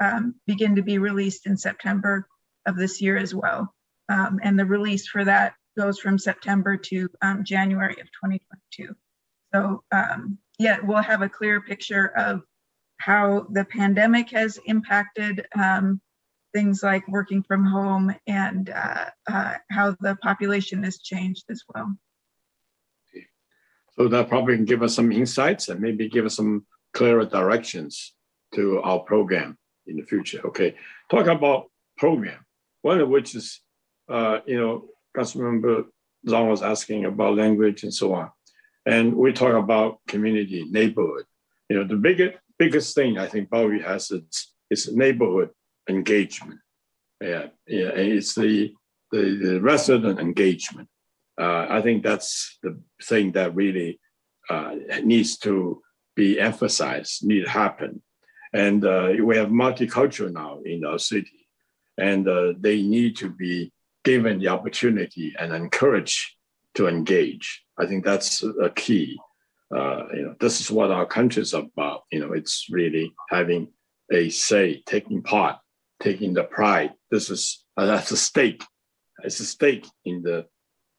begin to be released in September of this year as well. And the release for that goes from September to January of 2022. So yeah, we'll have a clear picture of how the pandemic has impacted things like working from home and how the population has changed as well. So that probably can give us some insights and maybe give us some clearer directions to our program in the future. Okay, talk about program, one of which is, Councilmember Zhang was asking about language and so on. And we talk about community, neighborhood. The biggest thing I think Bellevue has is neighborhood engagement. It's the resident engagement. I think that's the thing that really needs to be emphasized, need to happen. And we have multicultural now in our city, and they need to be given the opportunity and encouraged to engage. I think that's a key. This is what our country is about. It's really having a say, taking part, taking the pride. That's a stake. It's a stake in the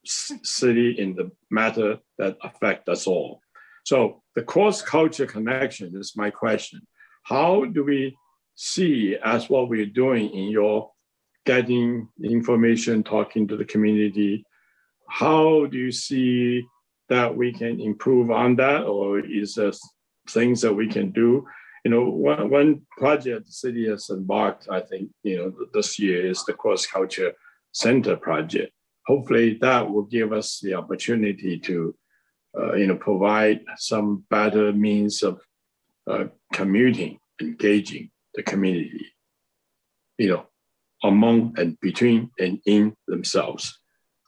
city, in the matter that affect us all. So the cross-culture connection is my question. How do we see as what we're doing in your getting information, talking to the community? How do you see that we can improve on that, or is there things that we can do? One project the city has embarked, I think, this year is the Cross-Culture Center project. Hopefully that will give us the opportunity to, provide some better means of commuting, engaging the community, among and between and in themselves.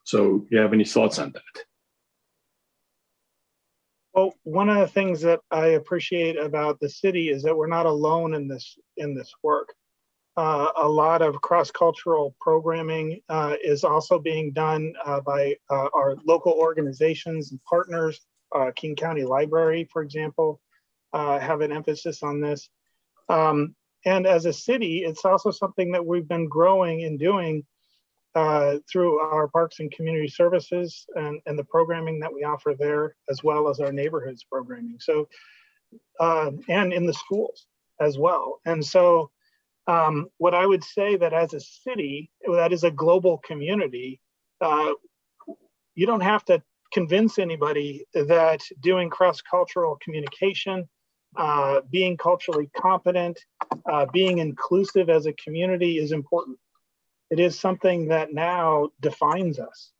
So do you have any thoughts on that? Well, one of the things that I appreciate about the city is that we're not alone in this work. A lot of cross-cultural programming is also being done by our local organizations and partners. King County Library, for example, have an emphasis on this. And as a city, it's also something that we've been growing and doing through our parks and community services and the programming that we offer there, as well as our neighborhoods programming. So, and in the schools as well. And so what I would say that as a city, that is a global community, you don't have to convince anybody that doing cross-cultural communication, being culturally competent, being inclusive as a community is important. It is something that now defines us,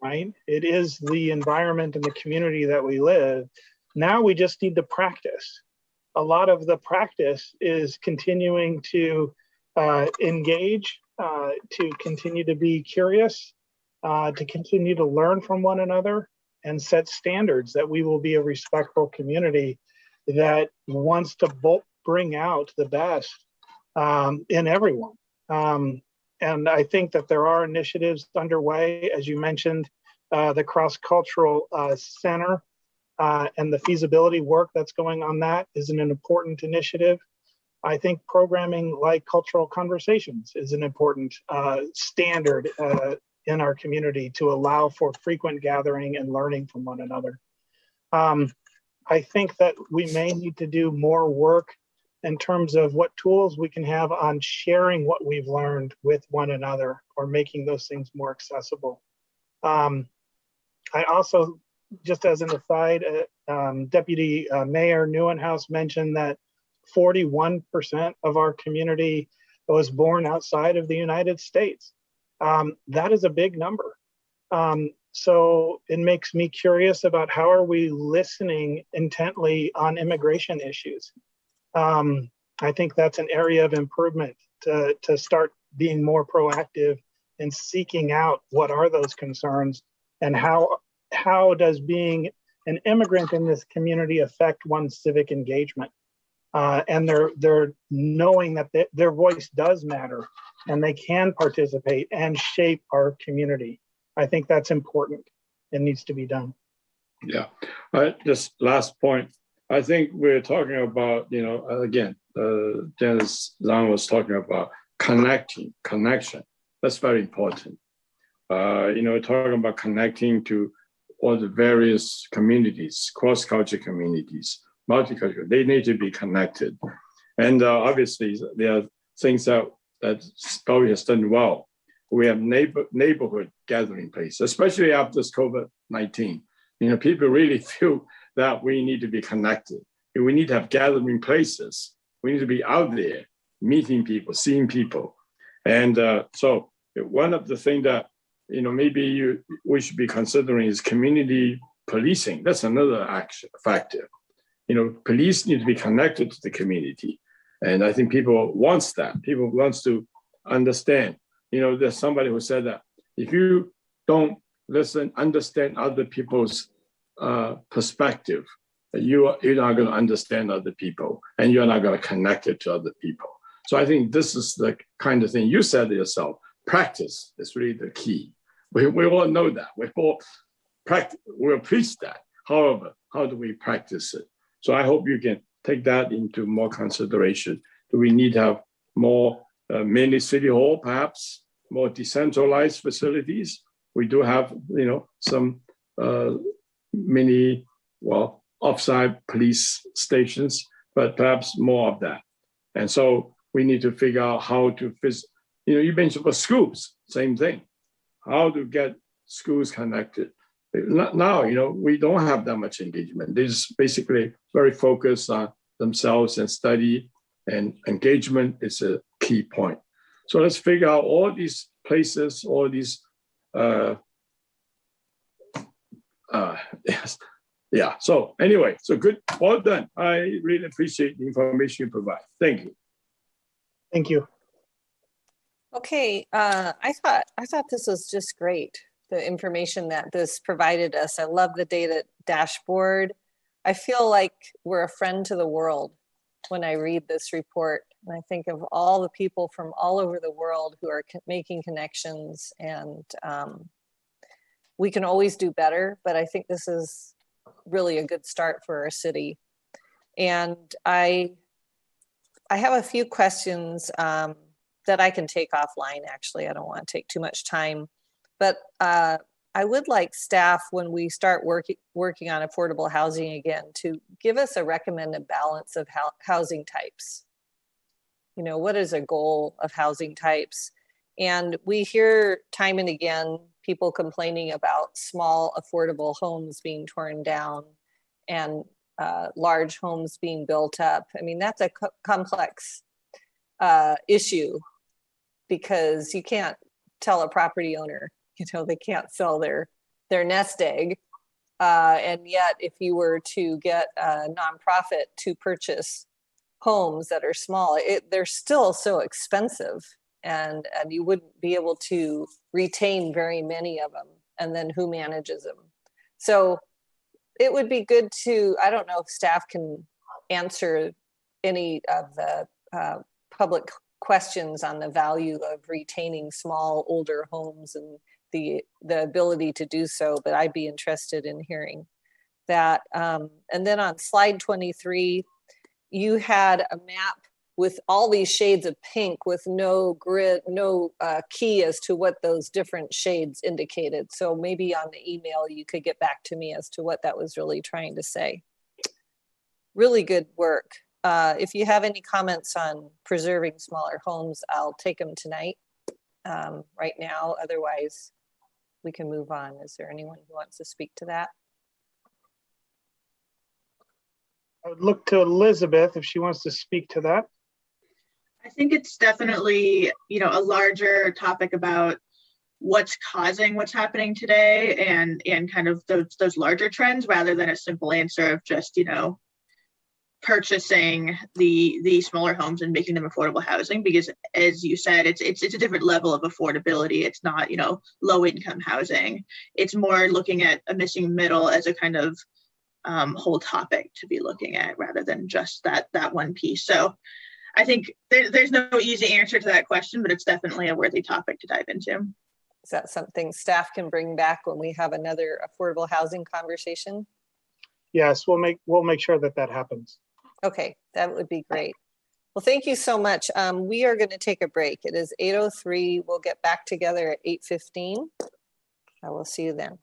right? It is the environment and the community that we live. Now we just need to practice. A lot of the practice is continuing to engage, to continue to be curious, to continue to learn from one another and set standards that we will be a respectful community that wants to bring out the best in everyone. And I think that there are initiatives underway, as you mentioned, the cross-cultural center and the feasibility work that's going on that is an important initiative. I think programming like cultural conversations is an important standard in our community to allow for frequent gathering and learning from one another. I think that we may need to do more work in terms of what tools we can have on sharing what we've learned with one another or making those things more accessible. I also, just as an aside, Deputy Mayor Neuenhuis mentioned that 41% of our community was born outside of the United States. That is a big number. So it makes me curious about how are we listening intently on immigration issues. I think that's an area of improvement to start being more proactive and seeking out what are those concerns and how does being an immigrant in this community affect one's civic engagement. And they're knowing that their voice does matter and they can participate and shape our community. I think that's important and needs to be done. Yeah, just last point. I think we're talking about, again, Janice Zhang was talking about connection. That's very important. Talking about connecting to all the various communities, cross-culture communities, multicultural, they need to be connected. And obviously there are things that Bellevue has done well. We have neighborhood gathering place, especially after this COVID-19. People really feel that we need to be connected. We need to have gathering places. We need to be out there, meeting people, seeing people. And so one of the things that, maybe we should be considering is community policing. That's another factor. Police need to be connected to the community. And I think people wants that. People wants to understand. There's somebody who said that if you don't understand other people's perspective, you're not going to understand other people, and you're not going to connect it to other people. So I think this is the kind of thing you said to yourself. Practice is really the key. We all know that. We all we'll preach that. However, how do we practice it? So I hope you can take that into more consideration. Do we need to have more mini city hall, perhaps more decentralized facilities? We do have, some mini, offsite police stations, but perhaps more of that. And so we need to figure out how to you mentioned about schools, same thing. How to get schools connected. Now, we don't have that much engagement. They're just basically very focused on themselves, and study and engagement is a key point. So let's figure out all these places, all these, yes. Yeah, so anyway, so good, well done. I really appreciate the information you provide. Thank you. Thank you. Okay, I thought this was just great, the information that this provided us. I love the data dashboard. I feel like we're a friend to the world when I read this report. And I think of all the people from all over the world who are making connections, and we can always do better, but I think this is really a good start for our city. And I have a few questions that I can take offline, actually. I don't want to take too much time, but I would like staff, when we start working on affordable housing again, to give us a recommended balance of housing types. What is a goal of housing types? And we hear time and again people complaining about small affordable homes being torn down and large homes being built up. I mean, that's a complex issue, because you can't tell a property owner, they can't sell their nest egg. And yet, if you were to get a nonprofit to purchase homes that are small, they're still so expensive, and you wouldn't be able to retain very many of them. And then who manages them? So it would be good to, I don't know if staff can answer any of the public questions on the value of retaining small, older homes and the ability to do so, but I'd be interested in hearing that. And then on slide 23, you had a map with all these shades of pink with no grid, no key as to what those different shades indicated. So maybe on the email, you could get back to me as to what that was really trying to say. Really good work. If you have any comments on preserving smaller homes, I'll take them tonight, right now. Otherwise, we can move on. Is there anyone who wants to speak to that? I would look to Elizabeth if she wants to speak to that. I think it's definitely, a larger topic about what's causing what's happening today, and kind of those larger trends, rather than a simple answer of just, purchasing the smaller homes and making them affordable housing, because as you said, it's a different level of affordability. It's not, low income housing. It's more looking at a missing middle as a kind of whole topic to be looking at, rather than just that one piece. So I think there's no easy answer to that question, but it's definitely a worthy topic to dive into. Is that something staff can bring back when we have another affordable housing conversation? Yes, we'll make sure that happens. Okay, that would be great. Well, thank you so much. We are going to take a break. It is 8:03. We'll get back together at 8:15. I will see you then.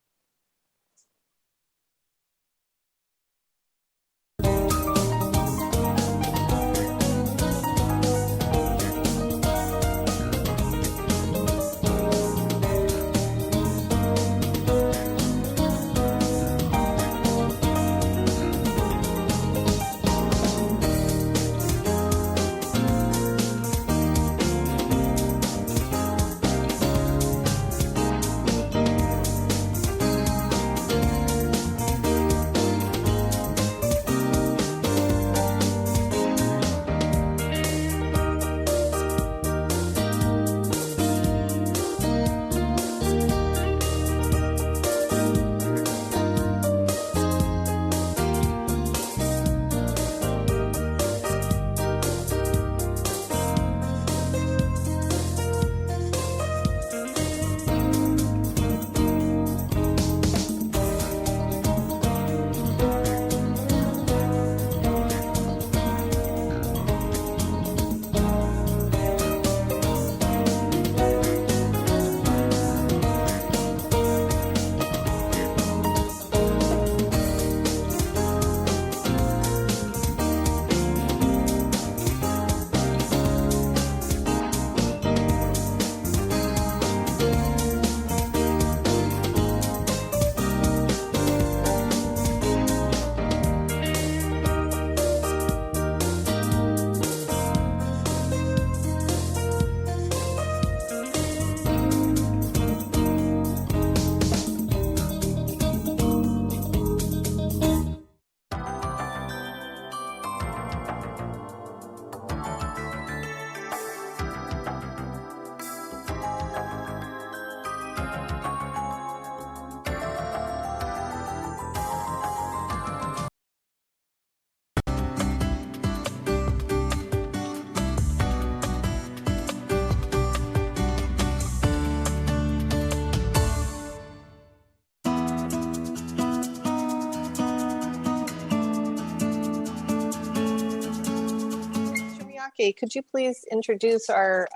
Miyake, could you please introduce our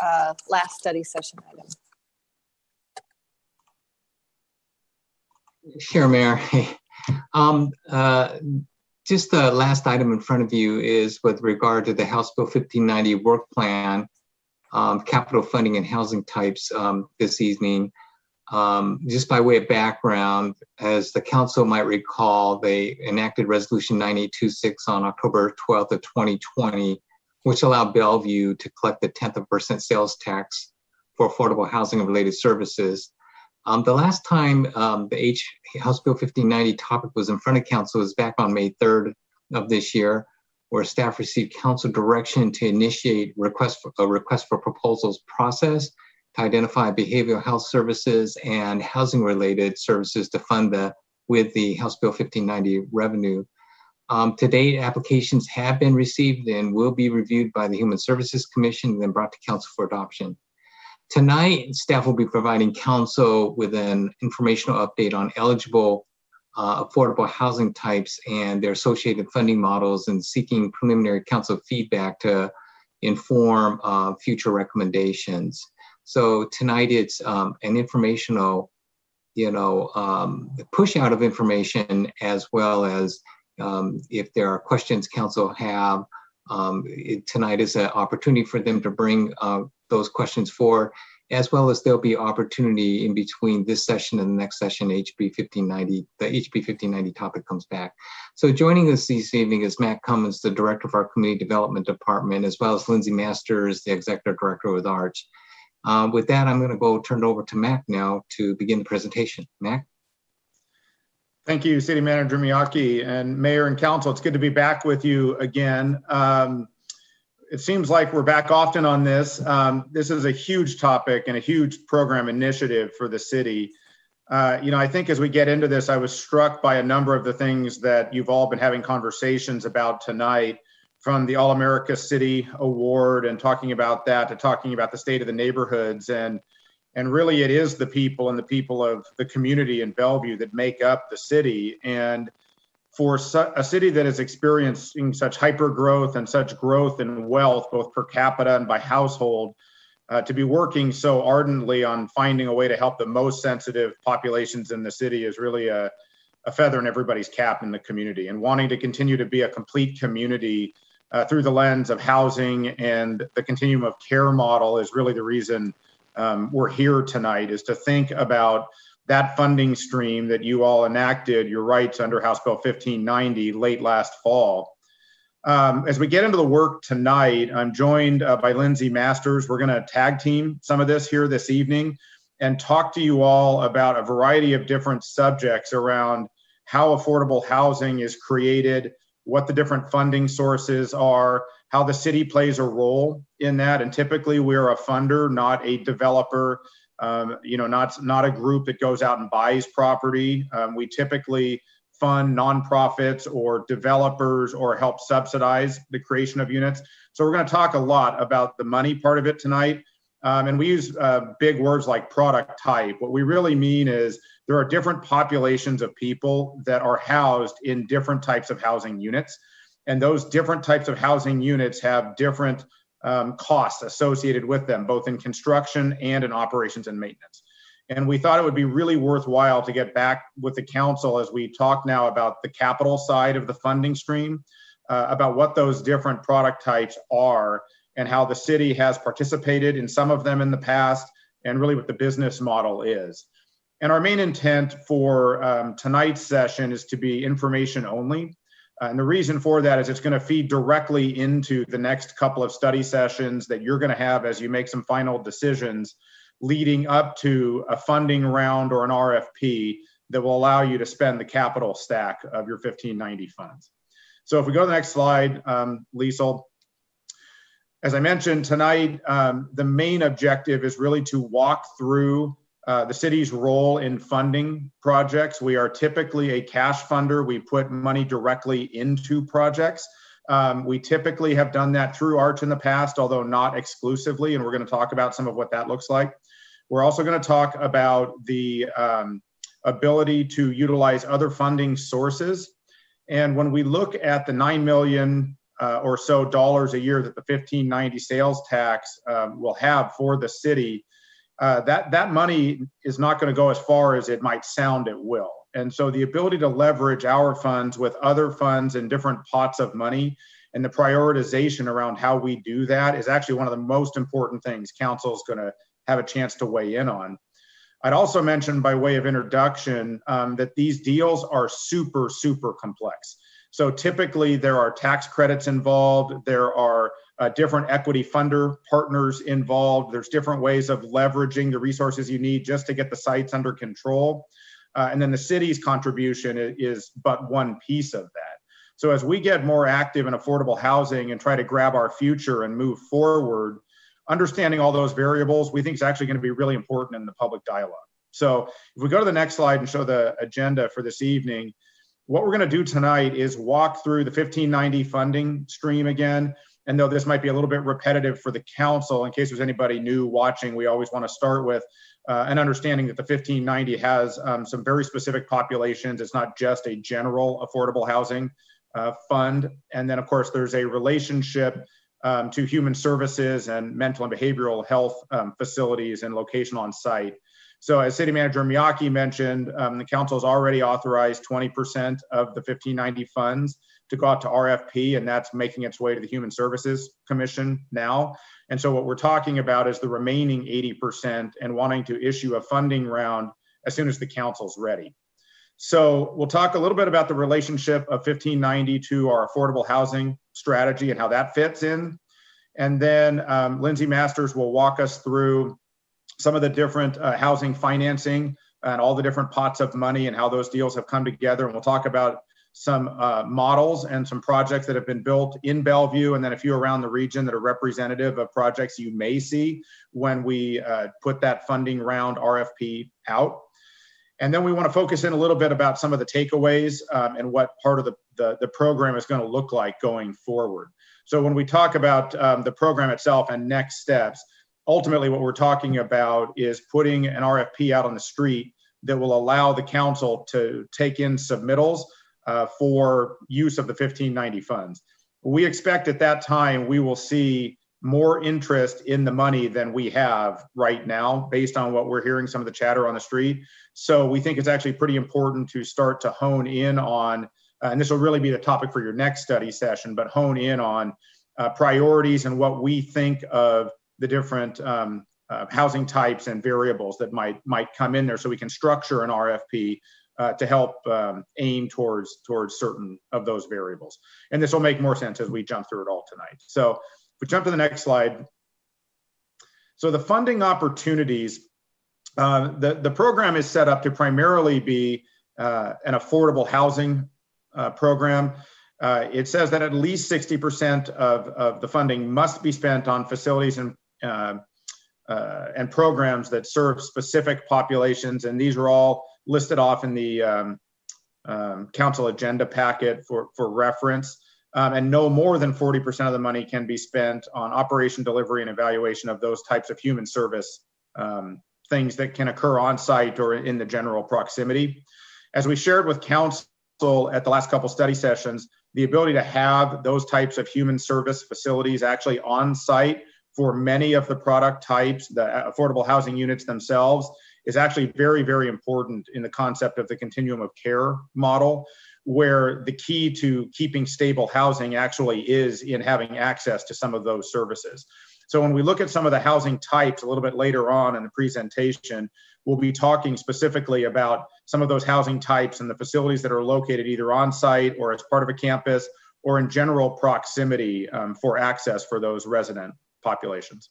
last study session item? Sure, Mayor. Just the last item in front of you is with regard to the House Bill 1590 work plan, capital funding and housing types this evening. Just by way of background, as the council might recall, they enacted Resolution 9826 on October 12th of 2020, which allowed Bellevue to collect the 10% sales tax for affordable housing and related services. The last time the House Bill 1590 topic was in front of council was back on May 3rd of this year, where staff received council direction to initiate a request for proposals process to identify behavioral health services and housing related services to fund with the House Bill 1590 revenue. To date, applications have been received and will be reviewed by the Human Services Commission and then brought to council for adoption. Tonight, staff will be providing council with an informational update on eligible affordable housing types and their associated funding models, and seeking preliminary council feedback to inform future recommendations. So tonight it's an informational, push out of information, as well as if there are questions council have, tonight is an opportunity for them to bring those questions forward, as well as there'll be opportunity in between this session and the next session, the HB 1590 topic comes back. So joining us this evening is Matt Cummins, the Director of our Community Development Department, as well as Lindsay Masters, the Executive Director with Arch. With that, I'm gonna turn it over to Mac now to begin the presentation. Mac? Thank you, City Manager Miyake, and Mayor and Council. It's good to be back with you again. It seems like we're back often on this. This is a huge topic and a huge program initiative for the city. I think as we get into this, I was struck by a number of the things that you've all been having conversations about tonight, from the All-America City Award and talking about that to talking about the state of the neighborhoods. And really it is the people and the people of the community in Bellevue that make up the city. And for a city that is experiencing such hyper growth and such growth in wealth, both per capita and by household, to be working so ardently on finding a way to help the most sensitive populations in the city is really a feather in everybody's cap in the community. And wanting to continue to be a complete community through the lens of housing and the continuum of care model is really the reason we're here tonight, is to think about that funding stream that you all enacted your rights under House Bill 1590 late last fall. As we get into the work tonight, I'm joined by Lindsay Masters. We're gonna tag team some of this here this evening and talk to you all about a variety of different subjects around how affordable housing is created, what the different funding sources are, how the city plays a role in that. And typically we're a funder, not a developer, not a group that goes out and buys property. We typically fund nonprofits or developers or help subsidize the creation of units. So we're going to talk a lot about the money part of it tonight. And we use big words like product type. What we really mean is there are different populations of people that are housed in different types of housing units. And those different types of housing units have different costs associated with them, both in construction and in operations and maintenance. And we thought it would be really worthwhile to get back with the council as we talk now about the capital side of the funding stream, about what those different product types are and how the city has participated in some of them in the past, and really what the business model is. And our main intent for tonight's session is to be information only. And the reason for that is it's going to feed directly into the next couple of study sessions that you're going to have as you make some final decisions leading up to a funding round or an RFP that will allow you to spend the capital stack of your 1590 funds. So if we go to the next slide, Liesl. As I mentioned tonight, the main objective is really to walk through the city's role in funding projects. We are typically a cash funder. We put money directly into projects. We typically have done that through Arch in the past, although not exclusively, and we're going to talk about some of what that looks like. We're also going to talk about the ability to utilize other funding sources. And when we look at the $9 million or so dollars a year that the 1590 sales tax will have for the city, that money is not going to go as far as it might sound it will. And so the ability to leverage our funds with other funds and different pots of money and the prioritization around how we do that is actually one of the most important things council is going to have a chance to weigh in on. I'd also mention by way of introduction that these deals are super, super complex. So typically there are tax credits involved, there are different equity funder partners involved, there's different ways of leveraging the resources you need just to get the sites under control. And then the city's contribution is but one piece of that. So as we get more active in affordable housing and try to grab our future and move forward, understanding all those variables, we think is actually going to be really important in the public dialogue. So if we go to the next slide and show the agenda for this evening, what we're going to do tonight is walk through the 1590 funding stream again. And though this might be a little bit repetitive for the council, in case there's anybody new watching, we always want to start with an understanding that the 1590 has some very specific populations. It's not just a general affordable housing fund. And then of course, there's a relationship to human services and mental and behavioral health facilities and location on site. So as City Manager Miyake mentioned, the council has already authorized 20% of the 1590 funds to go out to RFP, and that's making its way to the Human Services Commission now. And so what we're talking about is the remaining 80% and wanting to issue a funding round as soon as the council's ready. So we'll talk a little bit about the relationship of 1590 to our affordable housing strategy and how that fits in. And then Lindsay Masters will walk us through some of the different housing financing and all the different pots of money and how those deals have come together. And we'll talk about some models and some projects that have been built in Bellevue and then a few around the region that are representative of projects you may see when we put that funding round RFP out. And then we want to focus in a little bit about some of the takeaways and what part of the program is going to look like going forward. So when we talk about the program itself and next steps, ultimately what we're talking about is putting an RFP out on the street that will allow the council to take in submittals for use of the 1590 funds. We expect at that time we will see more interest in the money than we have right now based on what we're hearing, some of the chatter on the street. So we think it's actually pretty important to start to hone in on, and this will really be the topic for your next study session, but hone in on priorities and what we think of the different housing types and variables that might come in there so we can structure an RFP to help aim towards certain of those variables. And this will make more sense as we jump through it all tonight. So if we jump to the next slide. So the funding opportunities, the program is set up to primarily be an affordable housing program. It says that at least 60% of the funding must be spent on facilities and programs that serve specific populations. And these are all listed off in the council agenda packet for reference. And no more than 40% of the money can be spent on operation, delivery, and evaluation of those types of human service things that can occur on site or in the general proximity. As we shared with council at the last couple study sessions, the ability to have those types of human service facilities actually on site for many of the product types, the affordable housing units themselves, is actually very, very important in the concept of the continuum of care model, where the key to keeping stable housing actually is in having access to some of those services. So when we look at some of the housing types a little bit later on in the presentation, we'll be talking specifically about some of those housing types and the facilities that are located either on site or as part of a campus or in general proximity for access for those resident populations.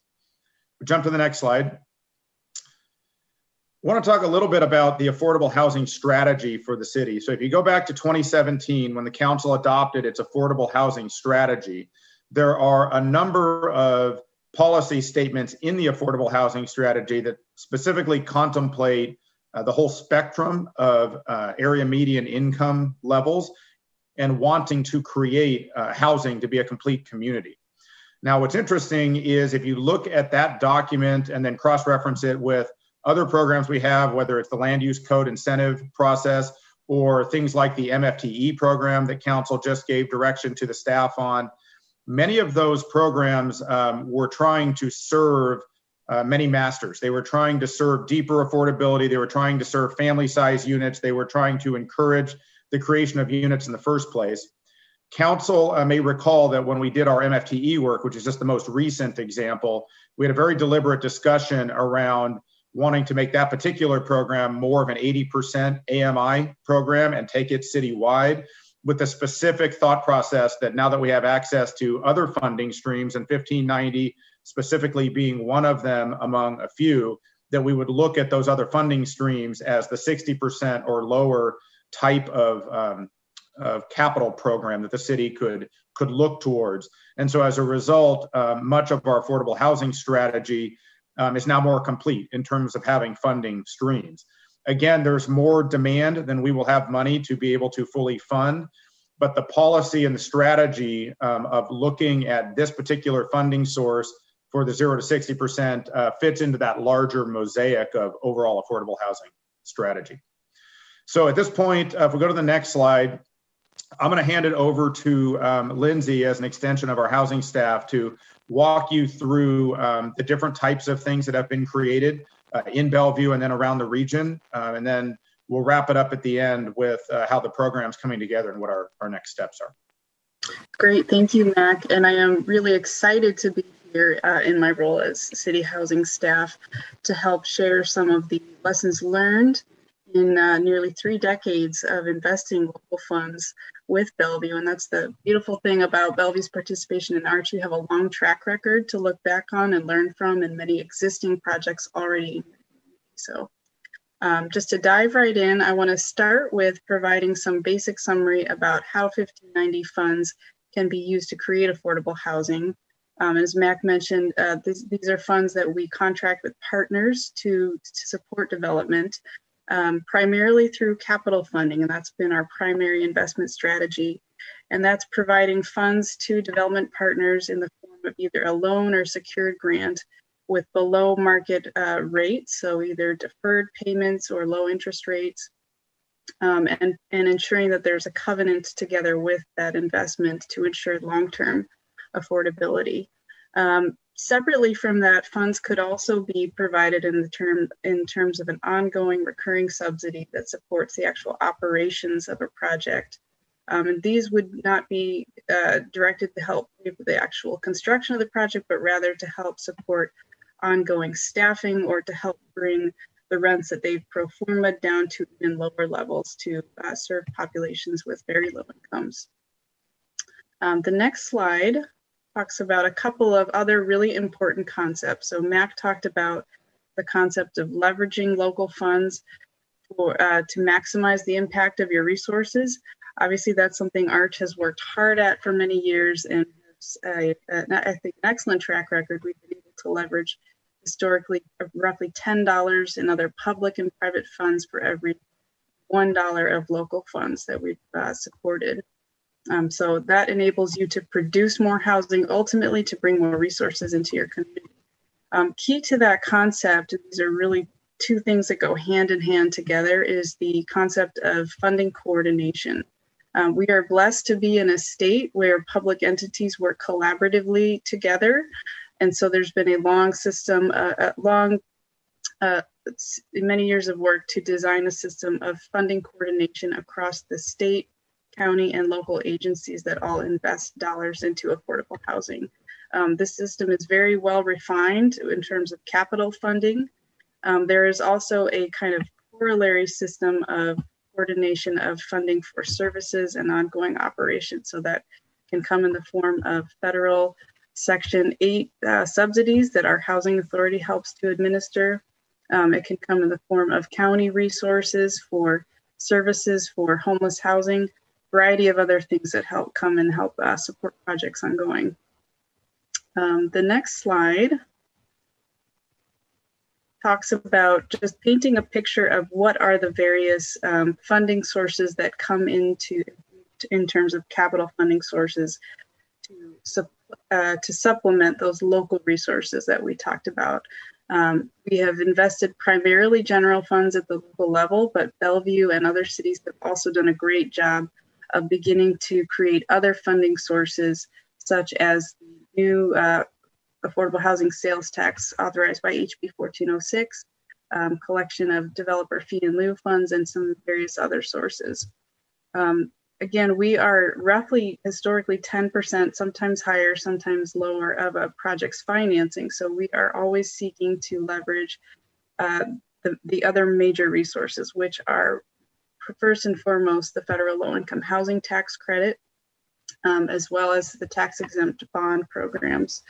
We'll jump to the next slide. I want to talk a little bit about the affordable housing strategy for the city. So if you go back to 2017, when the council adopted its affordable housing strategy, there are a number of policy statements in the affordable housing strategy that specifically contemplate the whole spectrum of area median income levels and wanting to create housing to be a complete community. Now, what's interesting is if you look at that document and then cross-reference it with other programs we have, whether it's the land use code incentive process or things like the MFTE program that council just gave direction to the staff on, Many of those programs were trying to serve many masters. They were trying to serve deeper affordability. They were trying to serve family size units. They were trying to encourage the creation of units in the first place. Council may recall that when we did our MFTE work, which is just the most recent example, we had a very deliberate discussion around wanting to make that particular program more of an 80% AMI program and take it citywide, with the specific thought process that now that we have access to other funding streams, and 1590 specifically being one of them among a few, that we would look at those other funding streams as the 60% or lower type of capital program that the city could look towards. And so as a result, much of our affordable housing strategy is now more complete in terms of having funding streams. Again, there's more demand than we will have money to be able to fully fund, but the policy and the strategy of looking at this particular funding source for the 0 to 60% fits into that larger mosaic of overall affordable housing strategy. So at this point, if we go to the next slide, I'm going to hand it over to Lindsay as an extension of our housing staff to walk you through the different types of things that have been created in Bellevue and then around the region. And then we'll wrap it up at the end with how the program's coming together and what our next steps are. Great, thank you, Mac. And I am really excited to be here in my role as city housing staff to help share some of the lessons learned in nearly 3 decades of investing local funds with Bellevue. And that's the beautiful thing about Bellevue's participation in arts. We have a long track record to look back on and learn from, and many existing projects already. So just to dive right in, I want to start with providing some basic summary about how 1590 funds can be used to create affordable housing. As Mac mentioned, these are funds that we contract with partners to support development, primarily through capital funding, and that's been our primary investment strategy. And that's providing funds to development partners in the form of either a loan or secured grant with below market rates, so either deferred payments or low interest rates, and ensuring that there's a covenant together with that investment to ensure long-term affordability. Separately from that, funds could also be provided in terms of an ongoing recurring subsidy that supports the actual operations of a project. And these would not be directed to help with the actual construction of the project, but rather to help support ongoing staffing or to help bring the rents that they've pro forma down to even lower levels to serve populations with very low incomes. The next slide talks about a couple of other really important concepts. So Mac talked about the concept of leveraging local funds to maximize the impact of your resources. Obviously, that's something ARCH has worked hard at for many years and has, I think, an excellent track record. We've been able to leverage historically roughly $10 in other public and private funds for every $1 of local funds that we've supported. So that enables you to produce more housing, ultimately to bring more resources into your community. Key to that concept, these are really 2 things that go hand in hand together, is the concept of funding coordination. We are blessed to be in a state where public entities work collaboratively together. And so there's been a long system, many years of work to design a system of funding coordination across the state, county, and local agencies that all invest dollars into affordable housing. This system is very well refined in terms of capital funding. There is also a kind of corollary system of coordination of funding for services and ongoing operations. So that can come in the form of federal Section 8 subsidies that our housing authority helps to administer. It can come in the form of county resources for services for homeless housing, variety of other things that help support projects ongoing. The next slide talks about just painting a picture of what are the various funding sources that come in terms of capital funding sources to supplement those local resources that we talked about. We have invested primarily general funds at the local level, but Bellevue and other cities have also done a great job of beginning to create other funding sources, such as the new affordable housing sales tax authorized by HB 1406, collection of developer fee in lieu funds, and some various other sources. Again, we are roughly historically 10%, sometimes higher, sometimes lower of a project's financing. So we are always seeking to leverage the other major resources, which are first and foremost the federal low-income housing tax credit, as well as the tax-exempt bond programs.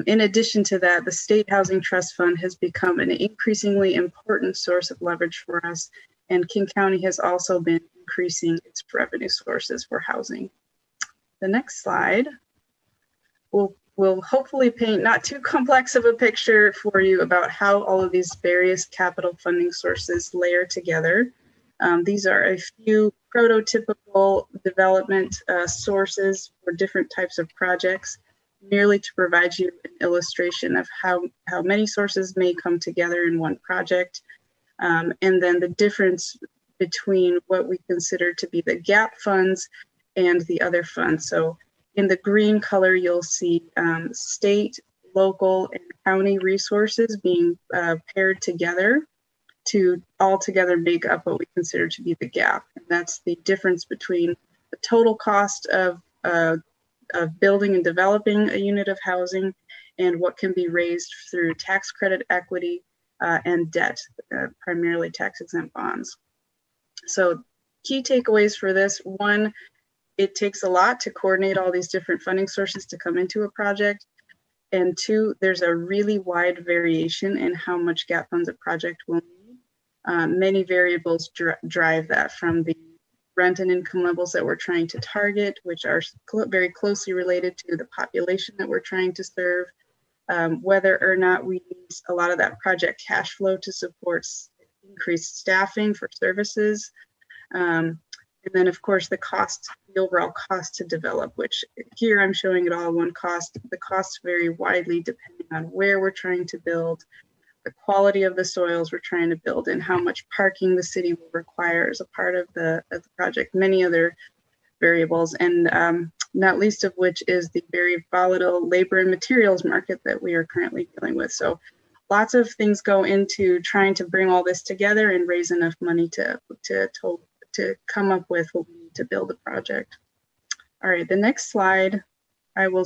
In addition to that, the State Housing Trust Fund has become an increasingly important source of leverage for us, and King County has also been increasing its revenue sources for housing. The next slide will hopefully paint not too complex of a picture for you about how all of these various capital funding sources layer together. These are a few prototypical development sources for different types of projects, merely to provide you an illustration of how many sources may come together in one project, and then the difference between what we consider to be the gap funds and the other funds. So in the green color, you'll see state, local, and county resources being paired together to all together make up what we consider to be the gap. And that's the difference between the total cost of building and developing a unit of housing and what can be raised through tax credit equity and debt, primarily tax-exempt bonds. So key takeaways for this: one, it takes a lot to coordinate all these different funding sources to come into a project. And two, there's a really wide variation in how much gap funds a project will need. Many variables drive that, from the rent and income levels that we're trying to target, which are very closely related to the population that we're trying to serve, whether or not we use a lot of that project cash flow to support increased staffing for services. And then of course the overall cost to develop, which here I'm showing it all one cost. The costs vary widely depending on where we're trying to build, the quality of the soils we're trying to build, and how much parking the city will require as a part of the project, many other variables, and not least of which is the very volatile labor and materials market that we are currently dealing with. So lots of things go into trying to bring all this together and raise enough money to come up with what we need to build a project. All right, the next slide, I will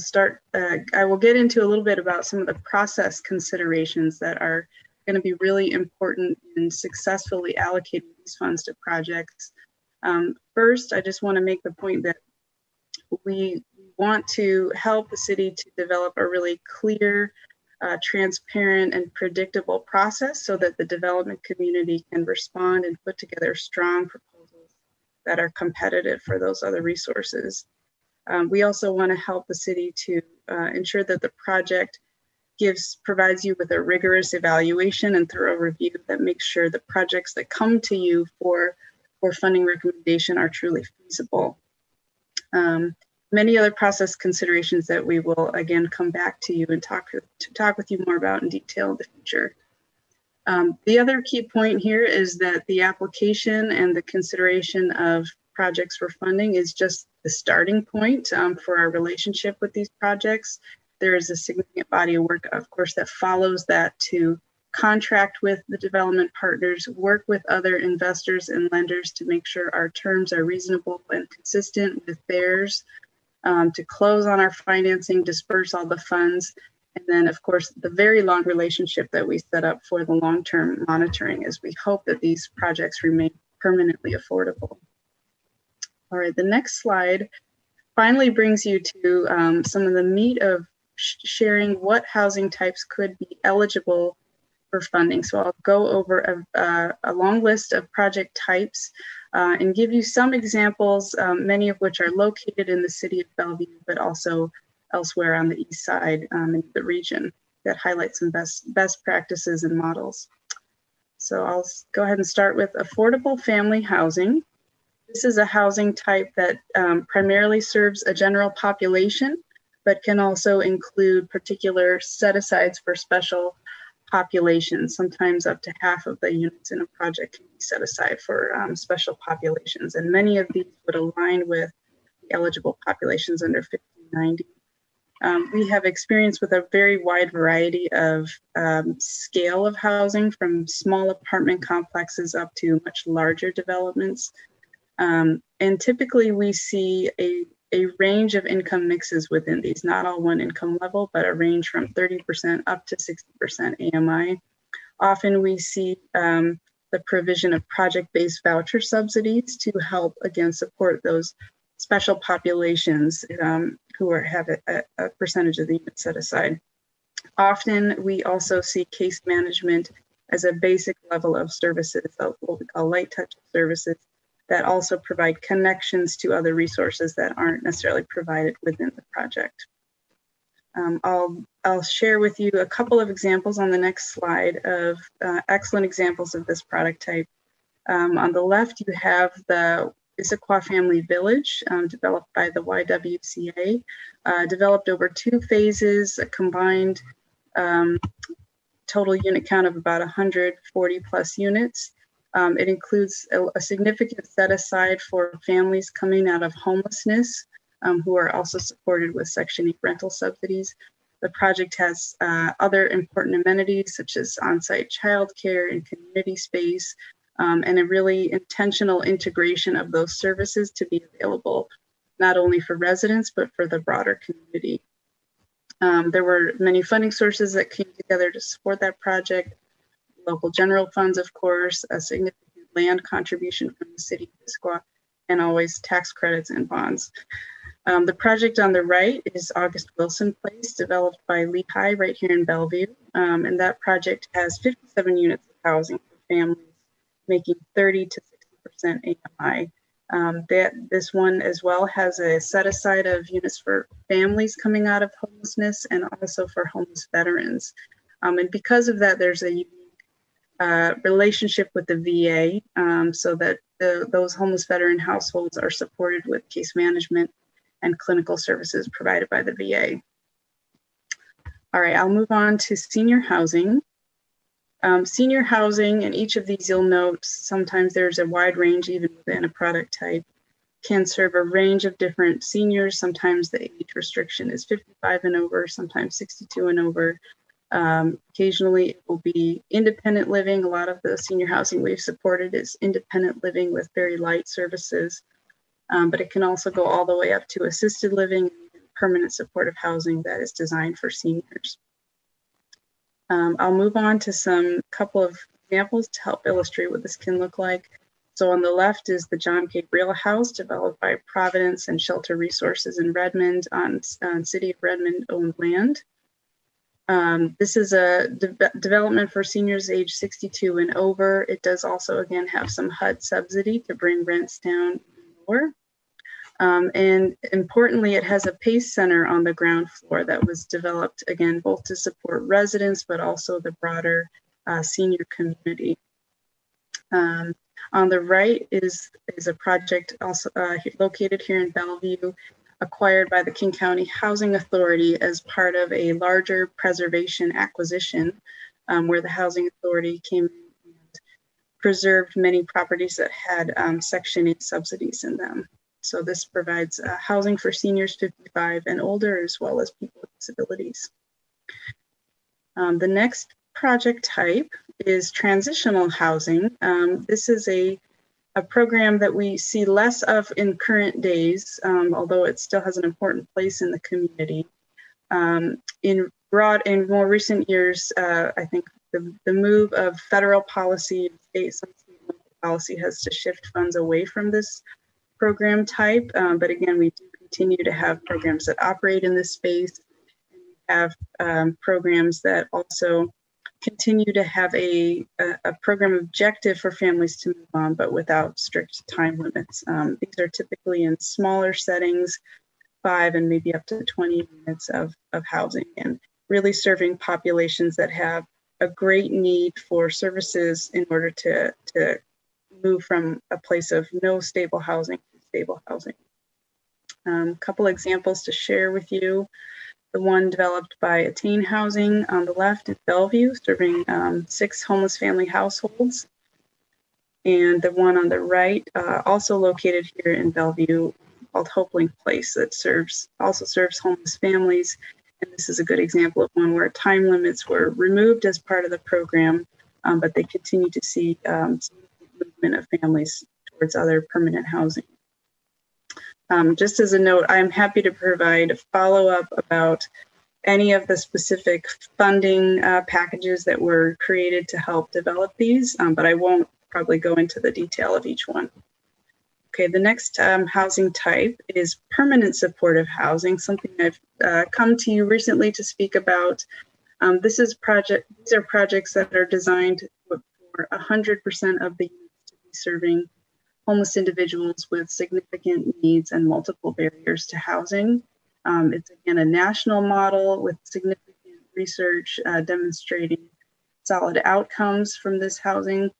get into a little bit about some of the process considerations that are going to be really important in successfully allocating these funds to projects. First, I just want to make the point that we want to help the city to develop a really clear, transparent, and predictable process so that the development community can respond and put together strong proposals that are competitive for those other resources. We also want to help the city to ensure that the project provides you with a rigorous evaluation and thorough review that makes sure the projects that come to you for funding recommendation are truly feasible. Many other process considerations that we will again come back to you and talk with you more about in detail in the future. The other key point here is that the application and the consideration of projects for funding is just the starting point for our relationship with these projects. There is a significant body of work, of course, that follows that to contract with the development partners, work with other investors and lenders to make sure our terms are reasonable and consistent with theirs, to close on our financing, disperse all the funds, and then, of course, the very long relationship that we set up for the long-term monitoring as we hope that these projects remain permanently affordable. All right, the next slide finally brings you to some of the meat of sharing what housing types could be eligible for funding. So I'll go over a long list of project types and give you some examples, many of which are located in the city of Bellevue, but also elsewhere on the east side in the region, that highlight some best practices and models. So I'll go ahead and start with affordable family housing. This is a housing type that primarily serves a general population, but can also include particular set-asides for special populations. Sometimes up to half of the units in a project can be set aside for special populations. And many of these would align with the eligible populations under 1590. We have experience with a very wide variety of scale of housing, from small apartment complexes up to much larger developments. And typically we see a range of income mixes within these, not all one income level, but a range from 30% up to 60% AMI. Often we see the provision of project-based voucher subsidies to help, again, support those special populations who have a percentage of the units set aside. Often we also see case management as a basic level of services, what we call light touch services, that also provide connections to other resources that aren't necessarily provided within the project. I'll share with you a couple of examples on the next slide of excellent examples of this product type. On the left, you have the Issaquah Family Village, developed by the YWCA, developed over 2 phases, a combined total unit count of about 140 plus units. It includes a significant set aside for families coming out of homelessness, who are also supported with Section 8 rental subsidies. The project has other important amenities such as on-site childcare and community space, and a really intentional integration of those services to be available not only for residents, but for the broader community. There were many funding sources that came together to support that project. Local general funds, of course, a significant land contribution from the city of Issaquah, and always tax credits and bonds. The project on the right is August Wilson Place, developed by Lehigh right here in Bellevue. And that project has 57 units of housing for families, making 30 to 60% AMI. This one as well has a set aside of units for families coming out of homelessness and also for homeless veterans. And because of that, there's a unique relationship with the VA, so that those homeless veteran households are supported with case management and clinical services provided by the VA. All right, I'll move on to senior housing. Senior housing, in each of these you'll note sometimes there's a wide range even within a product type, can serve a range of different seniors. Sometimes the age restriction is 55 and over, sometimes 62 and over. Occasionally it will be independent living. A lot of the senior housing we've supported is independent living with very light services, but it can also go all the way up to assisted living and permanent supportive housing that is designed for seniors. I'll move on to some couple of examples to help illustrate what this can look like. So on the left is the John Gabriel House, developed by Providence and Shelter Resources in Redmond on City of Redmond owned land. This is a development for seniors age 62 and over. It does also, again, have some HUD subsidy to bring rents down lower. And importantly, it has a PACE center on the ground floor that was developed, again, both to support residents, but also the broader senior community. On the right is a project also located here in Bellevue, acquired by the King County Housing Authority as part of a larger preservation acquisition, where the Housing Authority came and preserved many properties that had Section 8 subsidies in them. So this provides housing for seniors 55 and older, as well as people with disabilities. The next project type is transitional housing. This is a program that we see less of in current days, although it still has an important place in the community. In more recent years, I think the move of federal policy, some state and local policy has to shift funds away from this program type. But again, we do continue to have programs that operate in this space. And we have programs that also continue to have a program objective for families to move on, but without strict time limits. These are typically in smaller settings, 5 and maybe up to 20 units of housing, and really serving populations that have a great need for services in order to move from a place of no stable housing to stable housing. A couple examples to share with you. The one developed by Attain Housing on the left in Bellevue, serving 6 homeless family households. And the one on the right, also located here in Bellevue, called Hopeling Place that also serves homeless families. And this is a good example of one where time limits were removed as part of the program, but they continue to see movement of families towards other permanent housing. Just as a note, I'm happy to provide follow-up about any of the specific funding packages that were created to help develop these, but I won't probably go into the detail of each one. Okay, the next housing type is permanent supportive housing, something I've come to you recently to speak about. These are projects that are designed for 100% of the units to be serving homeless individuals with significant needs and multiple barriers to housing. It's again a national model with significant research demonstrating solid outcomes from this housing.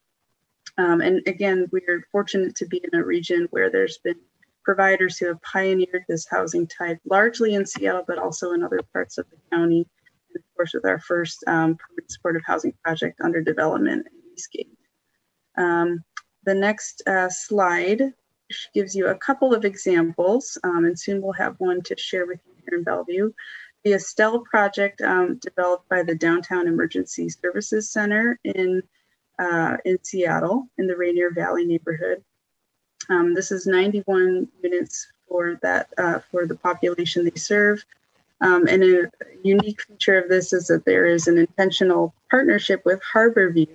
And again, we are fortunate to be in a region where there's been providers who have pioneered this housing type, largely in Seattle, but also in other parts of the county. And of course, with our first permanent supportive housing project under development in Eastgate. The next slide gives you a couple of examples, and soon we'll have one to share with you here in Bellevue. The Estelle project developed by the Downtown Emergency Services Center in Seattle in the Rainier Valley neighborhood. This is 91 units for the population they serve. And a unique feature of this is that there is an intentional partnership with Harborview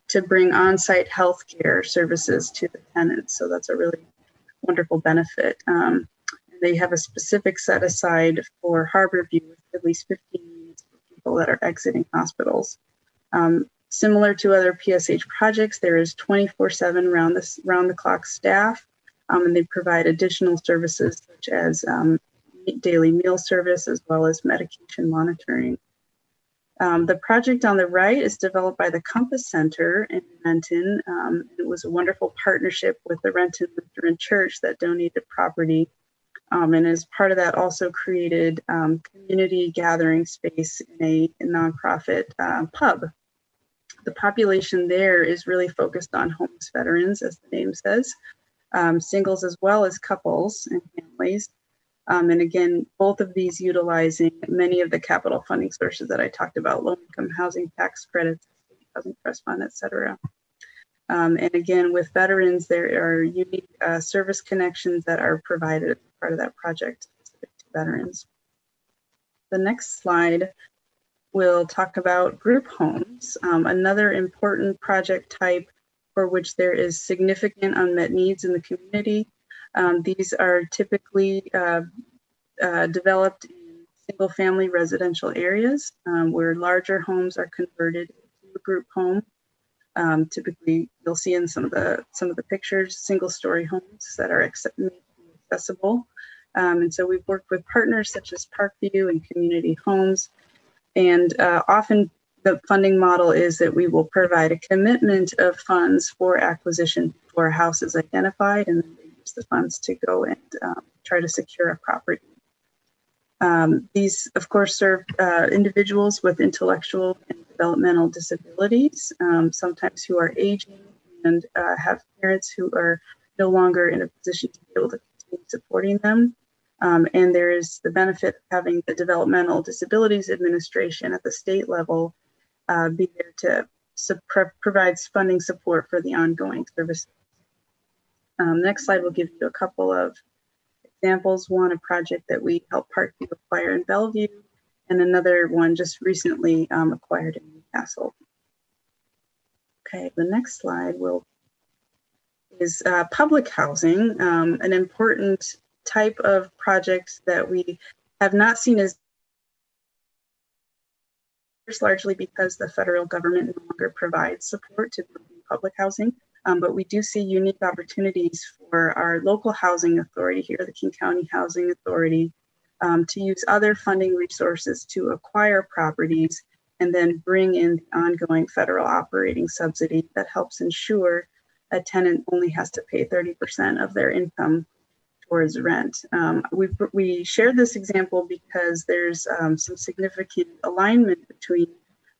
to bring on-site healthcare services to the tenants. So that's a really wonderful benefit. They have a specific set aside for Harborview with at least 15 units for people that are exiting hospitals. Similar to other PSH projects, there is 24/7 round the clock staff, and they provide additional services such as daily meal service as well as medication monitoring. The project on the right is developed by the Compass Center in Renton. It was a wonderful partnership with the Renton Lutheran Church that donated property. And as part of that also created community gathering space in a nonprofit pub. The population there is really focused on homeless veterans, as the name says, singles as well as couples and families. And again, both of these utilizing many of the capital funding sources that I talked about, low-income housing tax credits, housing trust fund, et cetera. And again, with veterans, there are unique service connections that are provided as part of that project specific to veterans. The next slide will talk about group homes, another important project type for which there is significant unmet needs in the community. These are typically developed in single-family residential areas where larger homes are converted into a group home. Typically, you'll see in some of the pictures, single-story homes that are accessible. And so we've worked with partners such as Parkview and Community Homes. And often the funding model is that we will provide a commitment of funds for acquisition before a house is identified, and then they use the funds to go and try to secure a property. These, of course, serve individuals with intellectual and developmental disabilities, sometimes who are aging and have parents who are no longer in a position to be able to continue supporting them. And there is the benefit of having the Developmental Disabilities Administration at the state level be there to provide funding support for the ongoing services. Next slide will give you a couple of examples. One, a project that we helped Parkview acquire in Bellevue, and another one just recently acquired in Newcastle. Okay, the next slide is public housing, an important type of project that we have not seen as largely because the federal government no longer provides support to public housing. But we do see unique opportunities for our local housing authority here, the King County Housing Authority, to use other funding resources to acquire properties and then bring in the ongoing federal operating subsidy that helps ensure a tenant only has to pay 30% of their income towards rent. We shared this example because there's some significant alignment between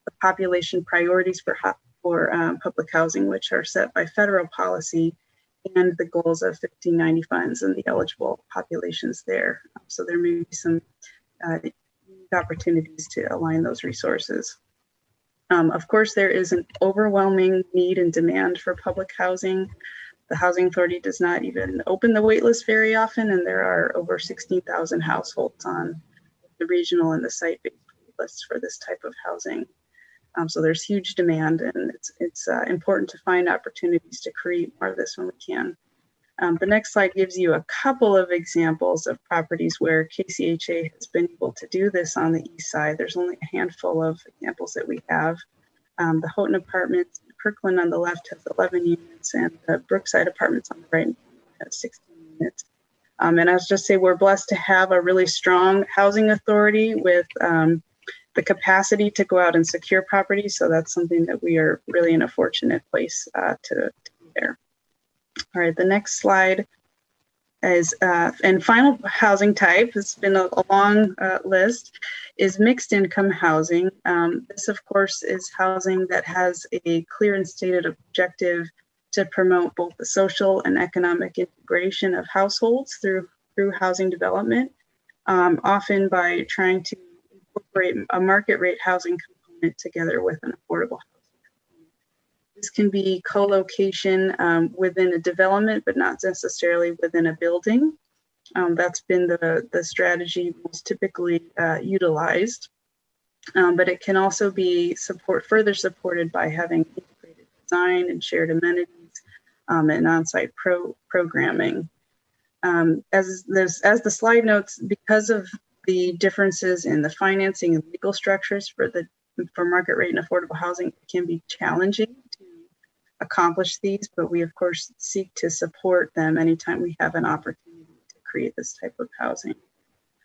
the population priorities for public housing, which are set by federal policy, and the goals of 1590 funds and the eligible populations there. So there may be some opportunities to align those resources. Of course, there is an overwhelming need and demand for public housing. The Housing Authority does not even open the waitlist very often, and there are over 16,000 households on the regional and the site-based lists for this type of housing. So there's huge demand, and it's important to find opportunities to create more of this when we can. The next slide gives you a couple of examples of properties where KCHA has been able to do this on the east side. There's only a handful of examples that we have. The Houghton Apartments, Kirkland on the left has 11 units, and the Brookside Apartments on the right has 16 units. And I was just say we're blessed to have a really strong housing authority with the capacity to go out and secure properties. So that's something that we are really in a fortunate place to be there. All right, the next slide is, and final housing type, it's been a long list, is mixed income housing. This, of course, is housing that has a clear and stated objective to promote both the social and economic integration of households through housing development, often by trying to incorporate a market rate housing component together with an affordable housing. This can be co-location within a development, but not necessarily within a building. That's been the strategy most typically utilized, but it can also be further supported by having integrated design and shared amenities and on-site programming. As the slide notes, because of the differences in the financing and legal structures for market rate and affordable housing, it can be challenging to accomplish these, but we of course seek to support them anytime we have an opportunity to create this type of housing.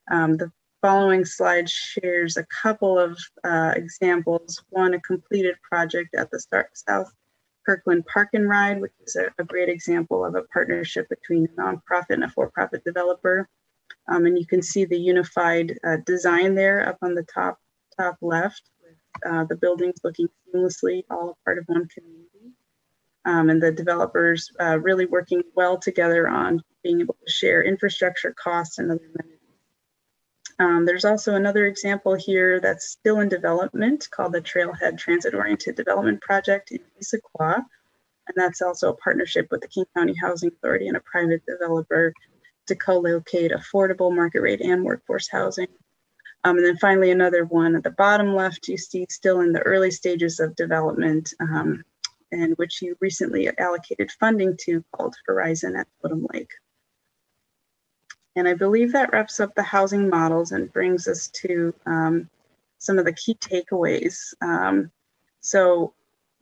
The following slide shares a couple of examples. One, a completed project at the South Kirkland Park and Ride, which is a great example of a partnership between a nonprofit and a for-profit developer. And you can see the unified design there up on the top left, with the buildings looking seamlessly, all a part of one community. And the developers really working well together on being able to share infrastructure costs and other amenities. There's also another example here that's still in development called the Trailhead Transit-Oriented Development Project in Issaquah. And that's also a partnership with the King County Housing Authority and a private developer to co-locate affordable market rate and workforce housing. And then finally, another one at the bottom left, you see still in the early stages of development, and which you recently allocated funding to, called Horizon at Totem Lake. And I believe that wraps up the housing models and brings us to some of the key takeaways. So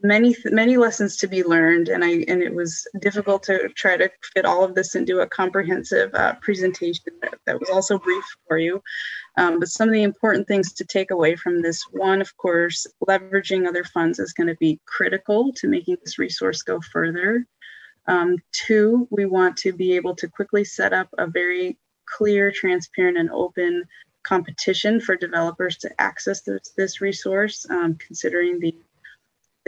many lessons to be learned, and it was difficult to try to fit all of this into a comprehensive presentation that was also brief for you. But some of the important things to take away from this: one, of course, leveraging other funds is going to be critical to making this resource go further. Two, we want to be able to quickly set up a very clear, transparent, and open competition for developers to access this resource, considering the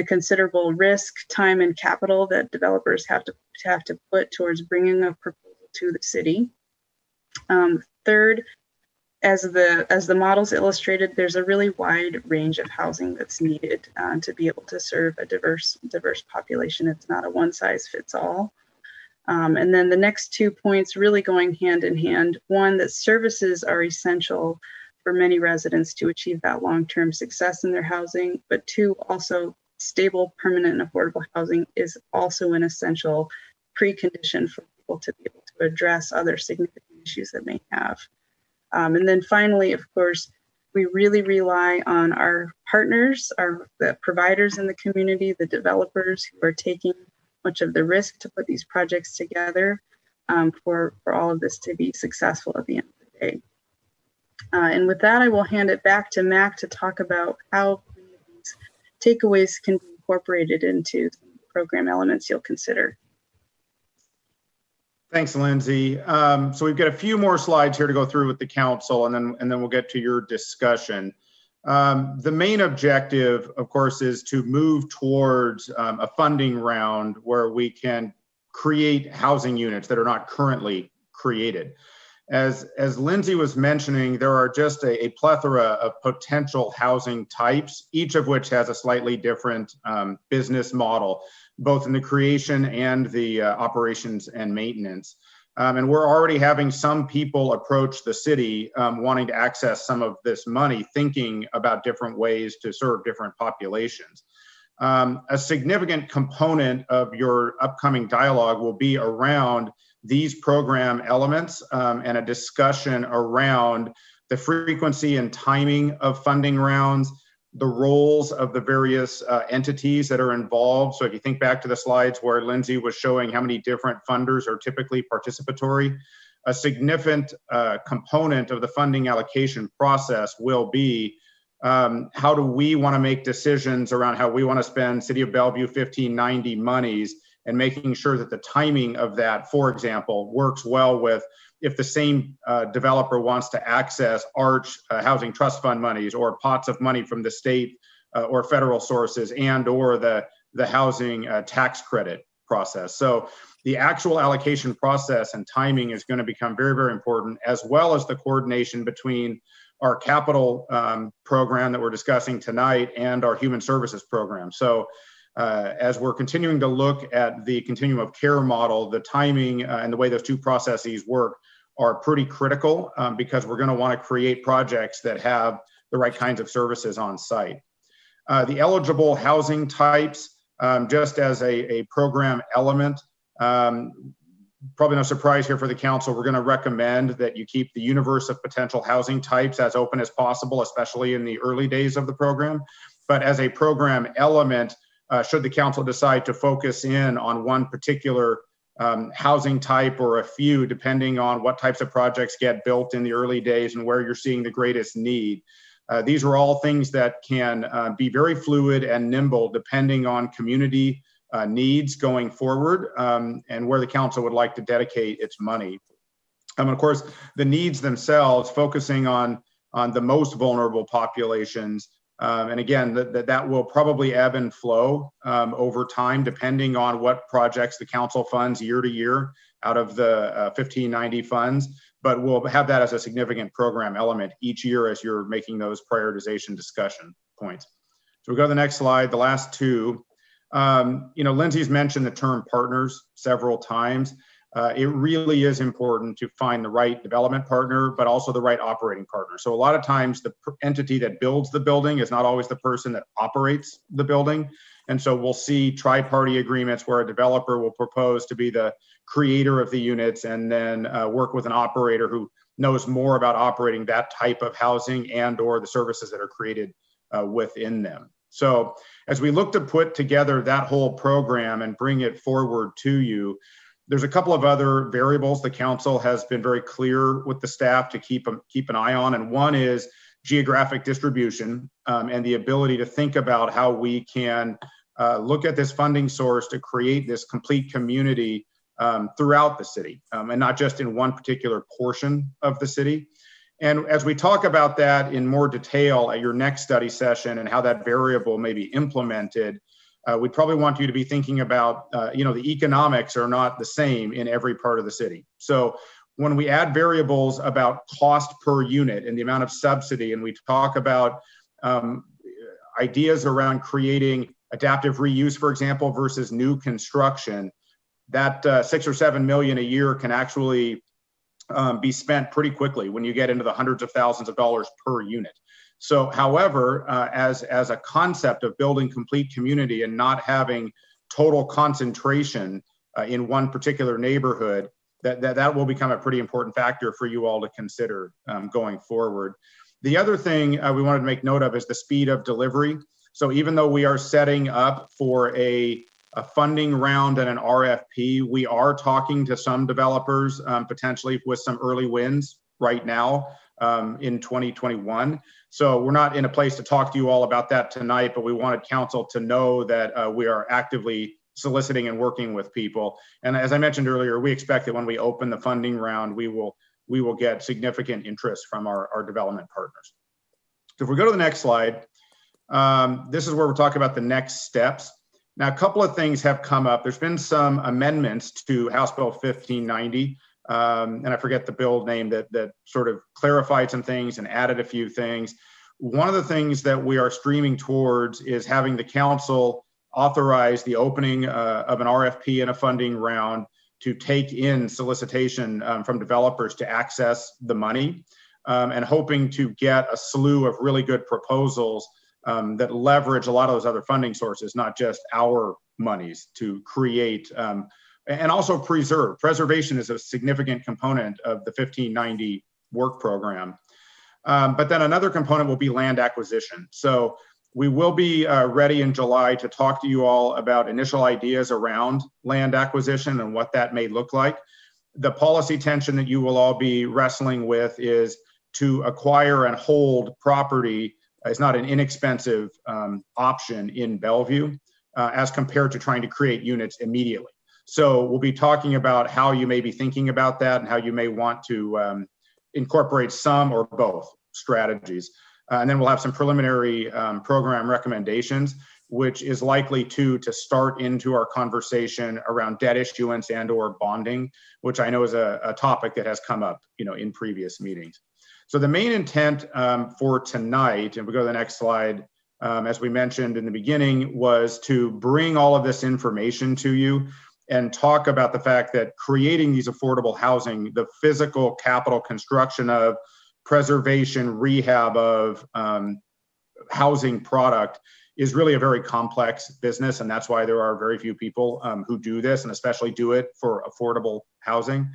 considerable risk, time, and capital that developers have to put towards bringing a proposal to the city. Third, as the models illustrated, there's a really wide range of housing that's needed to be able to serve a diverse population. It's not a one size fits all. And then the next 2 points really going hand in hand. One, that services are essential for many residents to achieve that long-term success in their housing, but two, also stable, permanent, and affordable housing is also an essential precondition for people to be able to address other significant issues that they have. And then finally, of course, we really rely on our partners, the providers in the community, the developers who are taking much of the risk to put these projects together for all of this to be successful at the end of the day. And with that, I will hand it back to Mac to talk about how these takeaways can be incorporated into some program elements you'll consider. Thanks, Lindsay. So we've got a few more slides here to go through with the council, and then we'll get to your discussion. The main objective, of course, is to move towards a funding round where we can create housing units that are not currently created. As Lindsay was mentioning, there are just a plethora of potential housing types, each of which has a slightly different business model, both in the creation and the operations and maintenance. And we're already having some people approach the city wanting to access some of this money, thinking about different ways to serve different populations. A significant component of your upcoming dialogue will be around these program elements and a discussion around the frequency and timing of funding rounds, the roles of the various entities that are involved. So if you think back to the slides where Lindsay was showing how many different funders are typically participatory, a significant component of the funding allocation process will be how do we want to make decisions around how we want to spend City of Bellevue 1590 monies, and making sure that the timing of that, for example, works well with if the same developer wants to access Arch Housing Trust Fund monies or pots of money from the state or federal sources, and or the housing tax credit process. So the actual allocation process and timing is going to become very, very important, as well as the coordination between our capital program that we're discussing tonight and our human services program. So as we're continuing to look at the continuum of care model, the timing and the way those two processes work are pretty critical because we're going to want to create projects that have the right kinds of services on site. The eligible housing types, just as a program element, probably no surprise here for the council, we're going to recommend that you keep the universe of potential housing types as open as possible, especially in the early days of the program. But as a program element, should the council decide to focus in on one particular housing type or a few, depending on what types of projects get built in the early days and where you're seeing the greatest need. These are all things that can be very fluid and nimble depending on community needs going forward and where the council would like to dedicate its money. Of course, the needs themselves, focusing on the most vulnerable populations. And again, that will probably ebb and flow over time, depending on what projects the council funds year to year out of the 1590 funds. But we'll have that as a significant program element each year as you're making those prioritization discussion points. So we go to the next slide, the last two. Lindsay's mentioned the term partners several times. It really is important to find the right development partner, but also the right operating partner. So a lot of times the entity that builds the building is not always the person that operates the building. And so we'll see tri-party agreements where a developer will propose to be the creator of the units and then work with an operator who knows more about operating that type of housing and or the services that are created within them. So as we look to put together that whole program and bring it forward to you, there's a couple of other variables the council has been very clear with the staff to keep an eye on. And one is geographic distribution and the ability to think about how we can look at this funding source to create this complete community throughout the city and not just in one particular portion of the city. And as we talk about that in more detail at your next study session and how that variable may be implemented, we probably want you to be thinking about, the economics are not the same in every part of the city. So when we add variables about cost per unit and the amount of subsidy, and we talk about ideas around creating adaptive reuse, for example, versus new construction, that $6 or $7 million a year can actually be spent pretty quickly when you get into the hundreds of thousands of dollars per unit. So, however, as a concept of building complete community and not having total concentration in one particular neighborhood, that will become a pretty important factor for you all to consider going forward. The other thing we wanted to make note of is the speed of delivery. So even though we are setting up for a funding round and an RFP, we are talking to some developers potentially with some early wins right now in 2021. So we're not in a place to talk to you all about that tonight, but we wanted council to know that we are actively soliciting and working with people. And as I mentioned earlier, we expect that when we open the funding round, we will get significant interest from our development partners. So if we go to the next slide, this is where we're talking about the next steps. Now, a couple of things have come up. There's been some amendments to House Bill 1590, and I forget the bill name that sort of clarified some things and added a few things. One of the things that we are streaming towards is having the council authorize the opening of an RFP and a funding round to take in solicitation from developers to access the money, and hoping to get a slew of really good proposals that leverage a lot of those other funding sources, not just our monies, to create and also preserve. Preservation is a significant component of the 1590 work program. But then another component will be land acquisition. So we will be ready in July to talk to you all about initial ideas around land acquisition and what that may look like. The policy tension that you will all be wrestling with is to acquire and hold property is not an inexpensive option in Bellevue as compared to trying to create units immediately. So we'll be talking about how you may be thinking about that and how you may want to incorporate some or both strategies. And then we'll have some preliminary program recommendations, which is likely to start into our conversation around debt issuance and or bonding, which I know is a topic that has come up, in previous meetings. So the main intent for tonight, and we go to the next slide, as we mentioned in the beginning, was to bring all of this information to you and talk about the fact that creating these affordable housing, the physical capital construction of, preservation, rehab of housing product is really a very complex business. And that's why there are very few people who do this, and especially do it for affordable housing.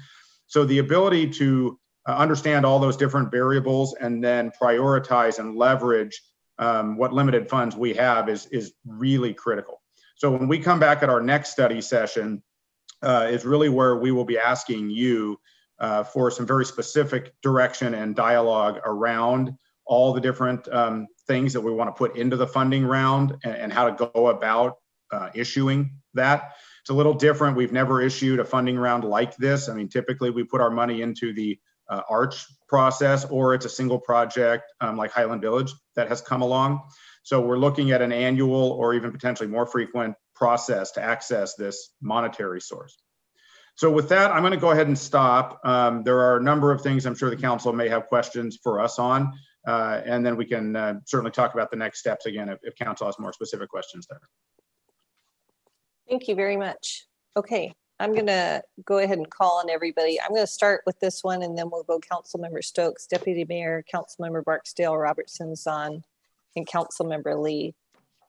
So the ability to understand all those different variables and then prioritize and leverage what limited funds we have is really critical. So when we come back at our next study session is really where we will be asking you for some very specific direction and dialogue around all the different things that we want to put into the funding round and how to go about issuing that. It's a little different. We've never issued a funding round like this. I mean, typically we put our money into the ARCH process, or it's a single project like Highland Village that has come along. So we're looking at an annual or even potentially more frequent process to access this monetary source. So with that, I'm going to go ahead and stop. There are a number of things I'm sure the council may have questions for us on, and then we can certainly talk about the next steps again if council has more specific questions there. Thank you very much. Okay, I'm going to go ahead and call on everybody. I'm going to start with this one, and then we'll go Councilmember Stokes, Deputy Mayor, Councilmember Barksdale, Robertson, Zahn, and Councilmember Lee.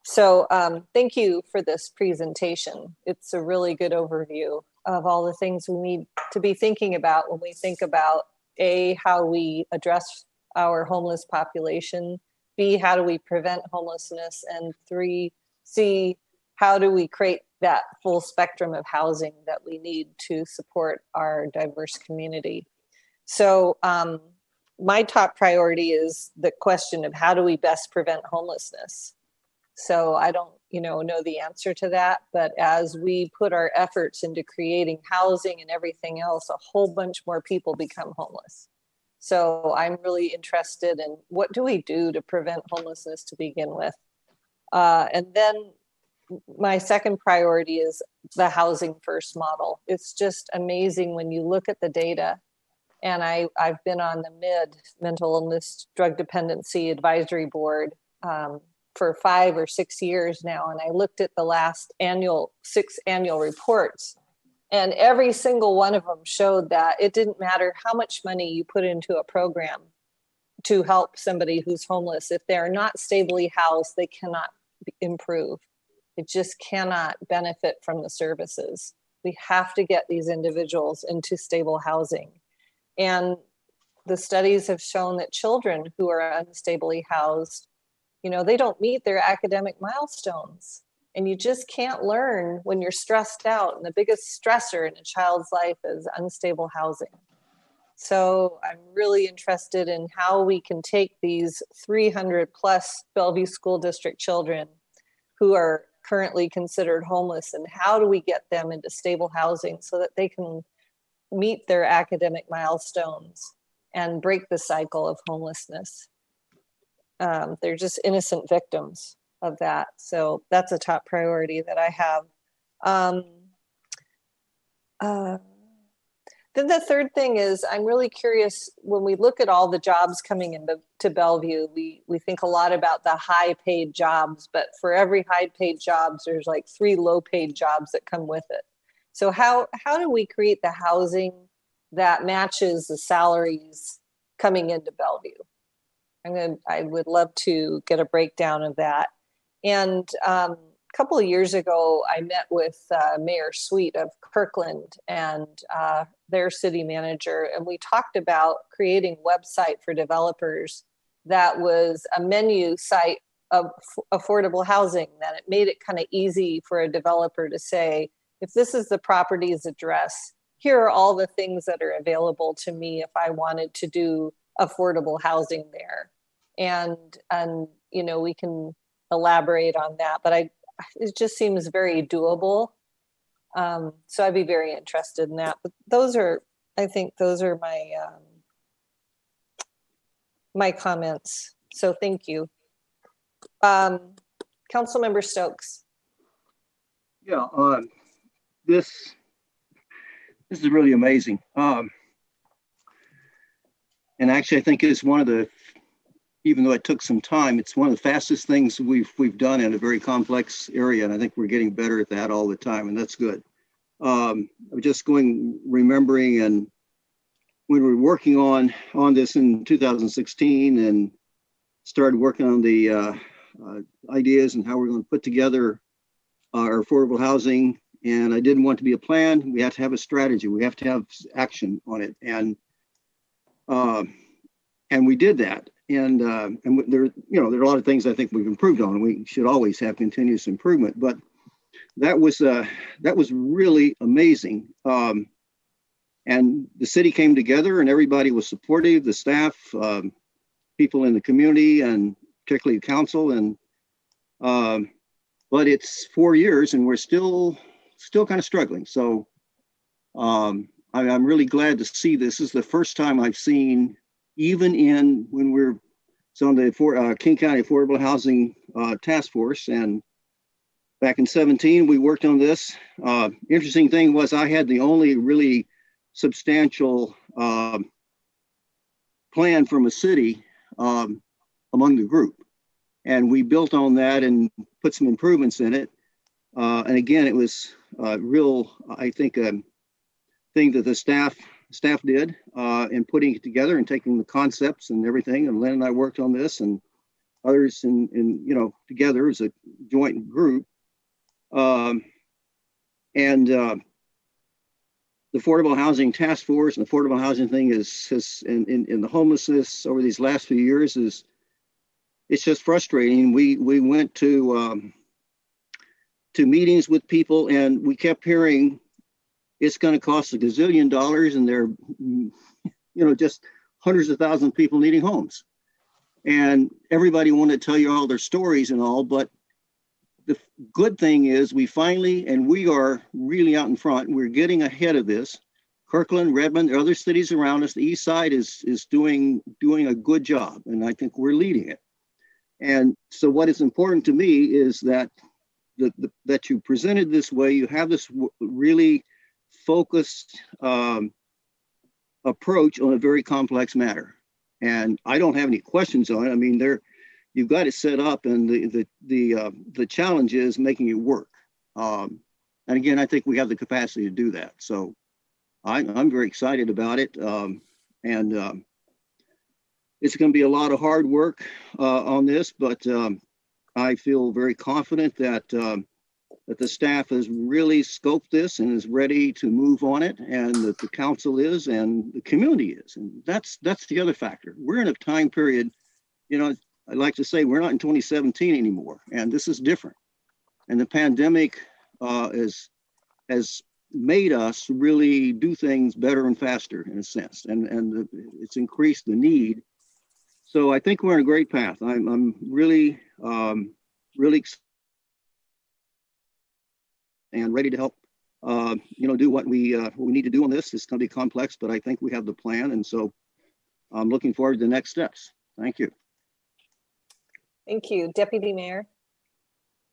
So thank you for this presentation. It's a really good overview of all the things we need to be thinking about when we think about A, how we address our homeless population, B, how do we prevent homelessness, and 3, C, how do we create that full spectrum of housing that we need to support our diverse community. So my top priority is the question of how do we best prevent homelessness? So I don't, know the answer to that, but as we put our efforts into creating housing and everything else, a whole bunch more people become homeless. So I'm really interested in what do we do to prevent homelessness to begin with? And then my second priority is the housing first model. It's just amazing when you look at the data. And I've been on the MID, Mental Illness Drug Dependency Advisory Board, for 5 or 6 years now. And I looked at the last 6 annual reports, and every single one of them showed that it didn't matter how much money you put into a program to help somebody who's homeless. If they're not stably housed, they cannot improve. It just cannot benefit from the services. We have to get these individuals into stable housing. And the studies have shown that children who are unstably housed, they don't meet their academic milestones. And you just can't learn when you're stressed out. And the biggest stressor in a child's life is unstable housing. So I'm really interested in how we can take these 300 plus Bellevue School District children who are currently considered homeless, and how do we get them into stable housing so that they can meet their academic milestones and break the cycle of homelessness. They're just innocent victims. of that. So that's a top priority that I have. Then the third thing is, I'm really curious, when we look at all the jobs coming into Bellevue, we think a lot about the high paid jobs, but for every high paid jobs, there's like 3 low paid jobs that come with it. So how do we create the housing that matches the salaries coming into Bellevue? I would love to get a breakdown of that. And a couple of years ago, I met with Mayor Sweet of Kirkland and their city manager, and we talked about creating a website for developers that was a menu site of affordable housing, that it made it kind of easy for a developer to say, if this is the property's address, here are all the things that are available to me if I wanted to do affordable housing there. And you know, we can elaborate on that, but it just seems very doable. So I'd be very interested in that. But I think those are my my comments. So thank you. Councilmember Stokes. Yeah, this is really amazing. And actually, I think it's one of the, even though it took some time, it's one of the fastest things we've done in a very complex area, and I think we're getting better at that all the time, and that's good. I'm just remembering, and when we were working on this in 2016 and started working on the ideas and how we're going to put together our affordable housing, and I didn't want to be a plan. We have to have a strategy. We have to have action on it, and we did that. And there are a lot of things I think we've improved on. We should always have continuous improvement, but that was really amazing. And the city came together, and everybody was supportive. The staff, people in the community, and particularly council. And but it's 4 years, and we're still kind of struggling. So I'm really glad to see this. This is the first time I've seen, even when we're on the King County Affordable Housing Task Force, and back in 2017 we worked on this. Interesting thing was I had the only really substantial plan from a city among the group, and we built on that and put some improvements in it. And again, it was real, I think, thing that the staff did in putting it together and taking the concepts and everything. And Lynn and I worked on this, and others together as a joint group. The Affordable Housing Task Force and the Affordable Housing thing has in the homelessness over these last few years it's just frustrating. We went to meetings with people, and we kept hearing it's going to cost $1 gazillion, and there are, just hundreds of thousands of people needing homes. And everybody wanted to tell you all their stories and all, but the good thing is we finally, and we are really out in front, we're getting ahead of this. Kirkland, Redmond, other cities around us, the East Side is doing a good job, and I think we're leading it. And so what is important to me is that that you presented this way, you have this really focused approach on a very complex matter. And I don't have any questions on it. I mean, you've got it set up, and the challenge is making it work. And again, I think we have the capacity to do that. So I'm very excited about it. And it's going to be a lot of hard work on this, but I feel very confident that the staff has really scoped this and is ready to move on it, and that the council is, and the community is. And that's the other factor. We're in a time period, I'd like to say we're not in 2017 anymore, and this is different. And the pandemic has made us really do things better and faster, in a sense, and it's increased the need. So I think we're on a great path. I'm really excited and ready to help, do what we need to do on this. It's going to be complex, but I think we have the plan, and so I'm looking forward to the next steps. Thank you. Thank you, Deputy Mayor.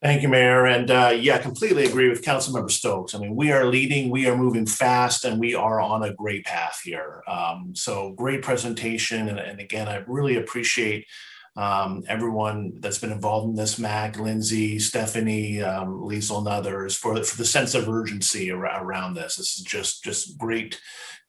Thank you, Mayor. And yeah, completely agree with Councilmember Stokes. I mean, we are leading, we are moving fast, and we are on a great path here. So great presentation. And again, I really appreciate everyone that's been involved in this, Mac, Lindsay, Stephanie, Liesel, and others for the sense of urgency around this. This is just great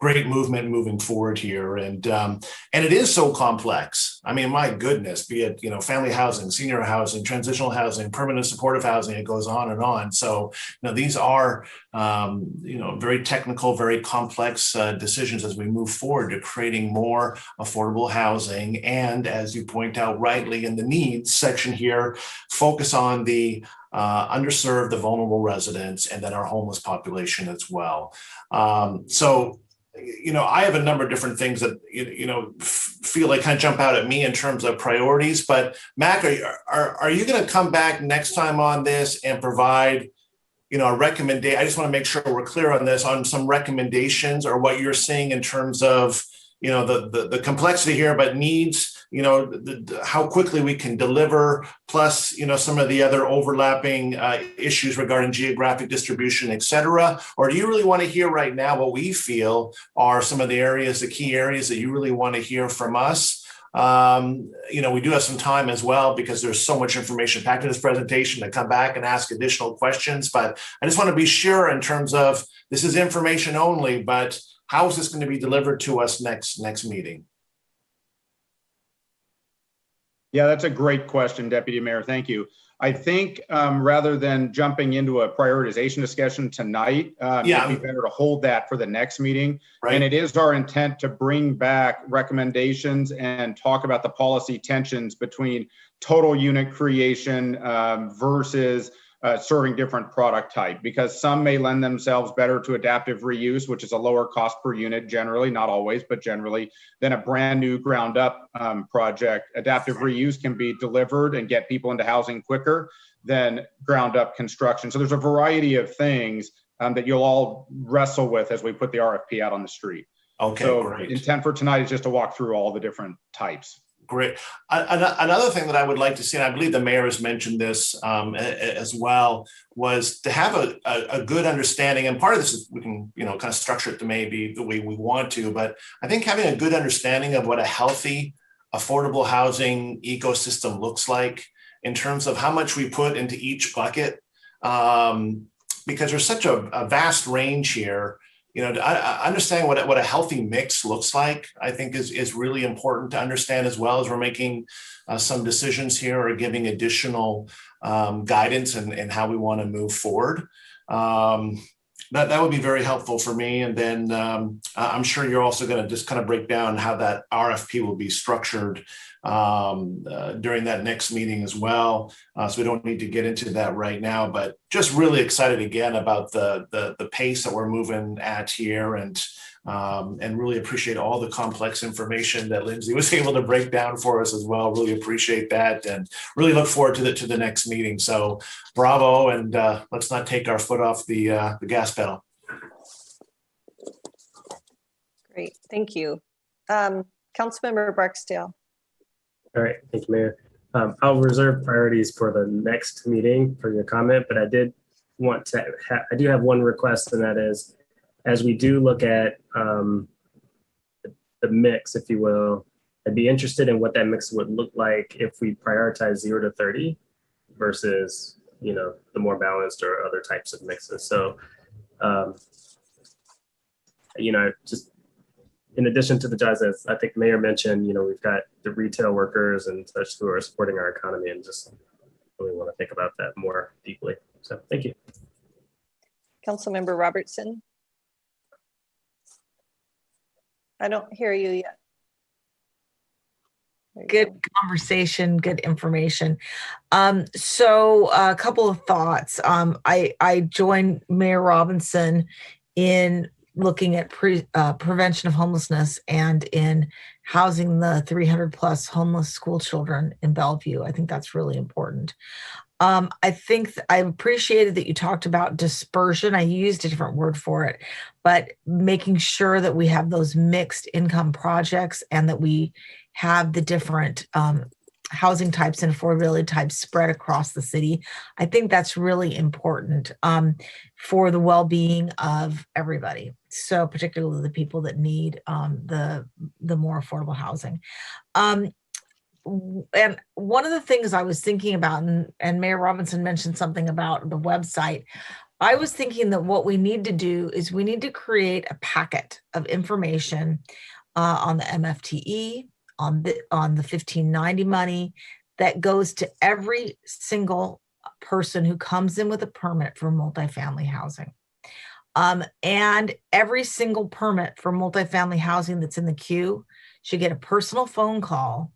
movement moving forward here. And it is so complex. I mean, my goodness, be it, family housing, senior housing, transitional housing, permanent supportive housing, it goes on and on. So, these are, very technical, very complex decisions as we move forward to creating more affordable housing. And as you point out rightly in the needs section here, focus on the underserved, the vulnerable residents, and then our homeless population as well. I have a number of different things that, feel like kind of jump out at me in terms of priorities, but Mac, are you going to come back next time on this and provide, a recommendation? I just want to make sure we're clear on this, on some recommendations or what you're seeing in terms of, the complexity here, but needs, how quickly we can deliver, plus, some of the other overlapping issues regarding geographic distribution, et cetera? Or do you really want to hear right now what we feel are some of the areas, the key areas that you really want to hear from us? We do have some time as well because there's so much information packed in this presentation to come back and ask additional questions. But I just want to be sure in terms of this is information only, but how is this going to be delivered to us next meeting? Yeah, that's a great question, Deputy Mayor. Thank you. I think rather than jumping into a prioritization discussion tonight, it'd be better to hold that for the next meeting. Right. And it is our intent to bring back recommendations and talk about the policy tensions between total unit creation versus serving different product type, because some may lend themselves better to adaptive reuse, which is a lower cost per unit generally, not always, but generally, than a brand new ground up project. Adaptive reuse can be delivered and get people into housing quicker than ground up construction. So there's a variety of things that you'll all wrestle with as we put the RFP out on the street. Okay, so great. Intent for tonight is just to walk through all the different types. Great. Another thing that I would like to see, and I believe the mayor has mentioned this as well, was to have a good understanding. And part of this is we can, kind of structure it to maybe the way we want to, but I think having a good understanding of what a healthy, affordable housing ecosystem looks like in terms of how much we put into each bucket, because there's such a vast range here. Understanding what a healthy mix looks like, I think is really important to understand, as well as we're making some decisions here or giving additional guidance and how we want to move forward. That would be very helpful for me. And then I'm sure you're also going to just kind of break down how that RFP will be structured during that next meeting as well. So we don't need to get into that right now, but just really excited again about the pace that we're moving at here, and really appreciate all the complex information that Lindsay was able to break down for us as well. Really appreciate that, and really look forward to the next meeting. So bravo, and let's not take our foot off the gas pedal. Great, thank you. Councilmember Barksdale. All right, thank you, Mayor. I'll reserve priorities for the next meeting for your comment, but I did want to, I do have one request, and that is, as we do look at the mix, if you will, I'd be interested in what that mix would look like if we prioritize 0 to 30 versus, the more balanced or other types of mixes. So, just in addition to the jobs that I think Mayor mentioned, we've got the retail workers and such who are supporting our economy, and just really want to think about that more deeply. So thank you. Councilmember Robertson. I don't hear you yet. Good conversation, good information. So a couple of thoughts. I joined Mayor Robinson in looking at prevention of homelessness and in housing the 300 plus homeless school children in Bellevue. I think that's really important. I think I appreciated that you talked about dispersion. I used a different word for it, but making sure that we have those mixed income projects and that we have the different housing types and affordability types spread across the city. I think that's really important for the well-being of everybody. So particularly the people that need the more affordable housing. And one of the things I was thinking about, and Mayor Robinson mentioned something about the website, I was thinking that what we need to do is we need to create a packet of information on the MFTE, on the 1590 money that goes to every single person who comes in with a permit for multifamily housing. And every single permit for multifamily housing that's in the queue should get a personal phone call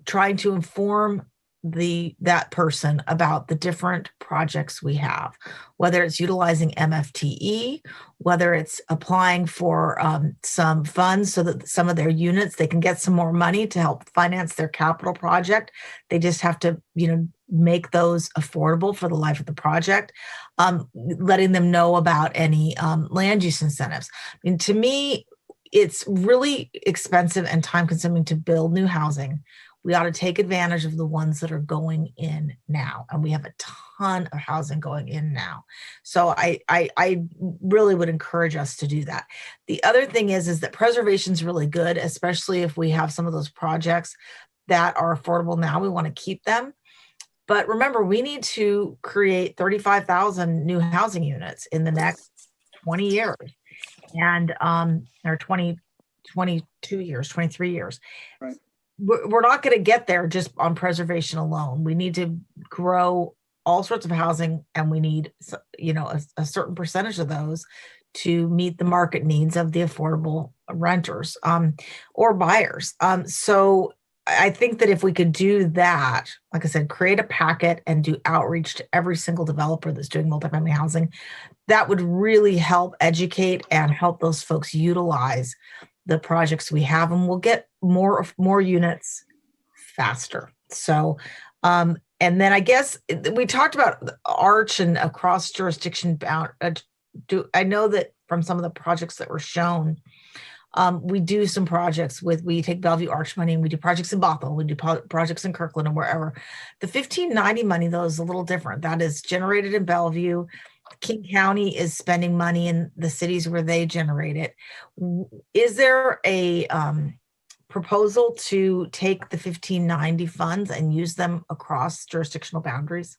trying to inform that person about the different projects we have, whether it's utilizing MFTE, whether it's applying for some funds so that some of their units, they can get some more money to help finance their capital project. They just have to, make those affordable for the life of the project, letting them know about any land use incentives. I mean, to me, it's really expensive and time consuming to build new housing. We ought to take advantage of the ones that are going in now. And we have a ton of housing going in now. So I really would encourage us to do that. The other thing is that preservation is really good, especially if we have some of those projects that are affordable now. We want to keep them. But remember, we need to create 35,000 new housing units in the next 20 years. And or 22 years, 23 years. Right. We're not going to get there just on preservation alone. We need to grow all sorts of housing, and we need, a certain percentage of those to meet the market needs of the affordable renters or buyers. So I think that if we could do that, like I said, create a packet and do outreach to every single developer that's doing multifamily housing, that would really help educate and help those folks utilize the projects we have, and we'll get more units faster. So, and then I guess we talked about ARCH and across jurisdiction bound. I know that from some of the projects that were shown, we do some projects we take Bellevue ARCH money, and we do projects in Bothell, we do projects in Kirkland and wherever. The 1590 money, though, is a little different. That is generated in Bellevue. King County is spending money in the cities where they generate it. Is there a proposal to take the 1590 funds and use them across jurisdictional boundaries?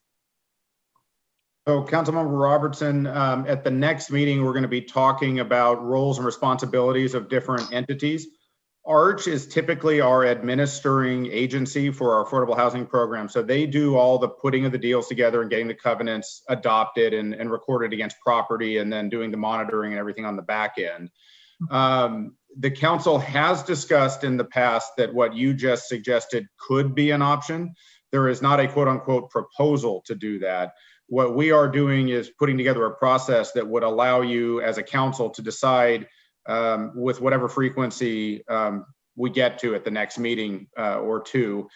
So Councilmember Robertson, at the next meeting, we're going to be talking about roles and responsibilities of different entities. ARCH is typically our administering agency for our affordable housing program. So they do all the putting of the deals together and getting the covenants adopted and recorded against property, and then doing the monitoring and everything on the back end. The council has discussed in the past that what you just suggested could be an option. There is not a quote unquote proposal to do that. What we are doing is putting together a process that would allow you as a council to decide with whatever frequency we get to at the next meeting or two,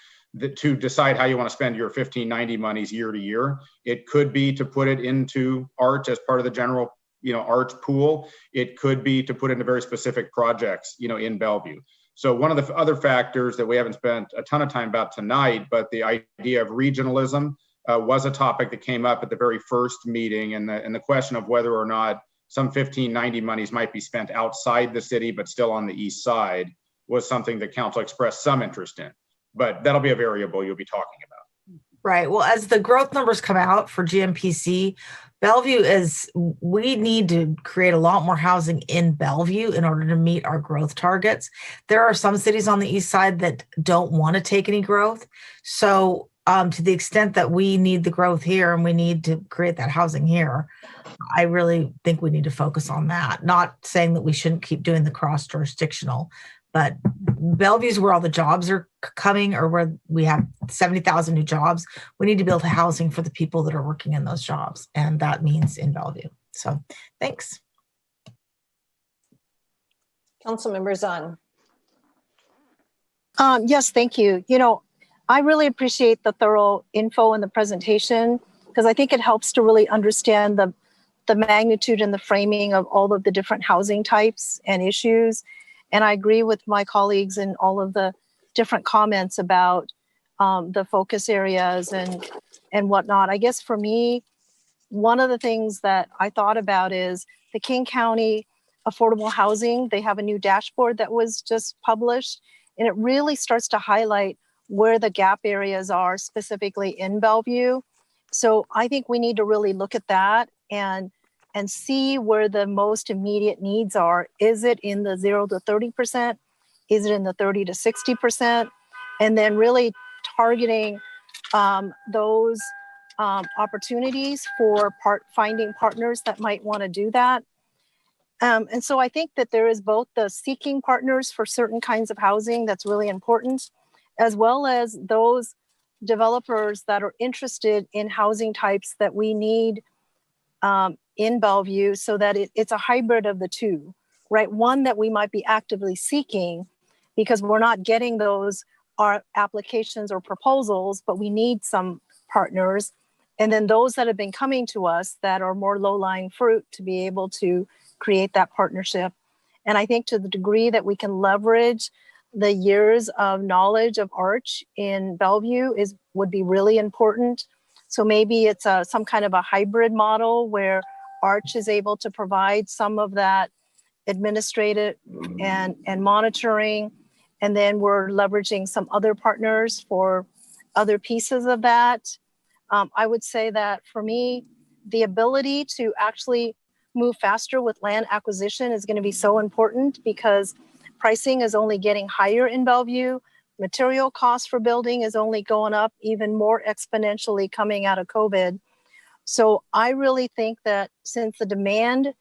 to decide how you want to spend your 1590 monies year to year. It could be to put it into ARCH as part of the general, ARCH pool. It could be to put into very specific projects, in Bellevue. So one of the other factors that we haven't spent a ton of time about tonight, but the idea of regionalism was a topic that came up at the very first meeting, and the question of whether or not some 1590 monies might be spent outside the city, but still on the east side, was something that council expressed some interest in. But that'll be a variable you'll be talking about. Right. Well, as the growth numbers come out for GMPC, Bellevue we need to create a lot more housing in Bellevue in order to meet our growth targets. There are some cities on the east side that don't want to take any growth. So to the extent that we need the growth here and we need to create that housing here, I really think we need to focus on that. Not saying that we shouldn't keep doing the cross-jurisdictional, but Bellevue's where all the jobs are coming, or where we have 70,000 new jobs. We need to build housing for the people that are working in those jobs, and that means in Bellevue. So thanks. Councilmember Zahn. Yes, thank you. I really appreciate the thorough info in the presentation, because I think it helps to really understand the magnitude and the framing of all of the different housing types and issues. And I agree with my colleagues in all of the different comments about the focus areas and whatnot. I guess for me, one of the things that I thought about is the King County Affordable Housing. They have a new dashboard that was just published, and it really starts to highlight where the gap areas are specifically in Bellevue. So I think we need to really look at that and see where the most immediate needs are. Is it in the 0 to 30%? Is it in the 30 to 60%? And then really targeting those opportunities for finding partners that might want to do that. And so I think that there is both the seeking partners for certain kinds of housing that's really important, as well as those developers that are interested in housing types that we need in Bellevue, so that it's a hybrid of the two, right? One that we might be actively seeking because we're not getting those applications or proposals, but we need some partners. And then those that have been coming to us that are more low-lying fruit to be able to create that partnership. And I think to the degree that we can leverage the years of knowledge of Arch in Bellevue would be really important. So maybe it's some kind of a hybrid model where Arch is able to provide some of that administrative and monitoring, and then we're leveraging some other partners for other pieces of that. I would say that for me, the ability to actually move faster with land acquisition is going to be so important because pricing is only getting higher in Bellevue. Material costs for building is only going up even more exponentially coming out of COVID. So I really think that since the demand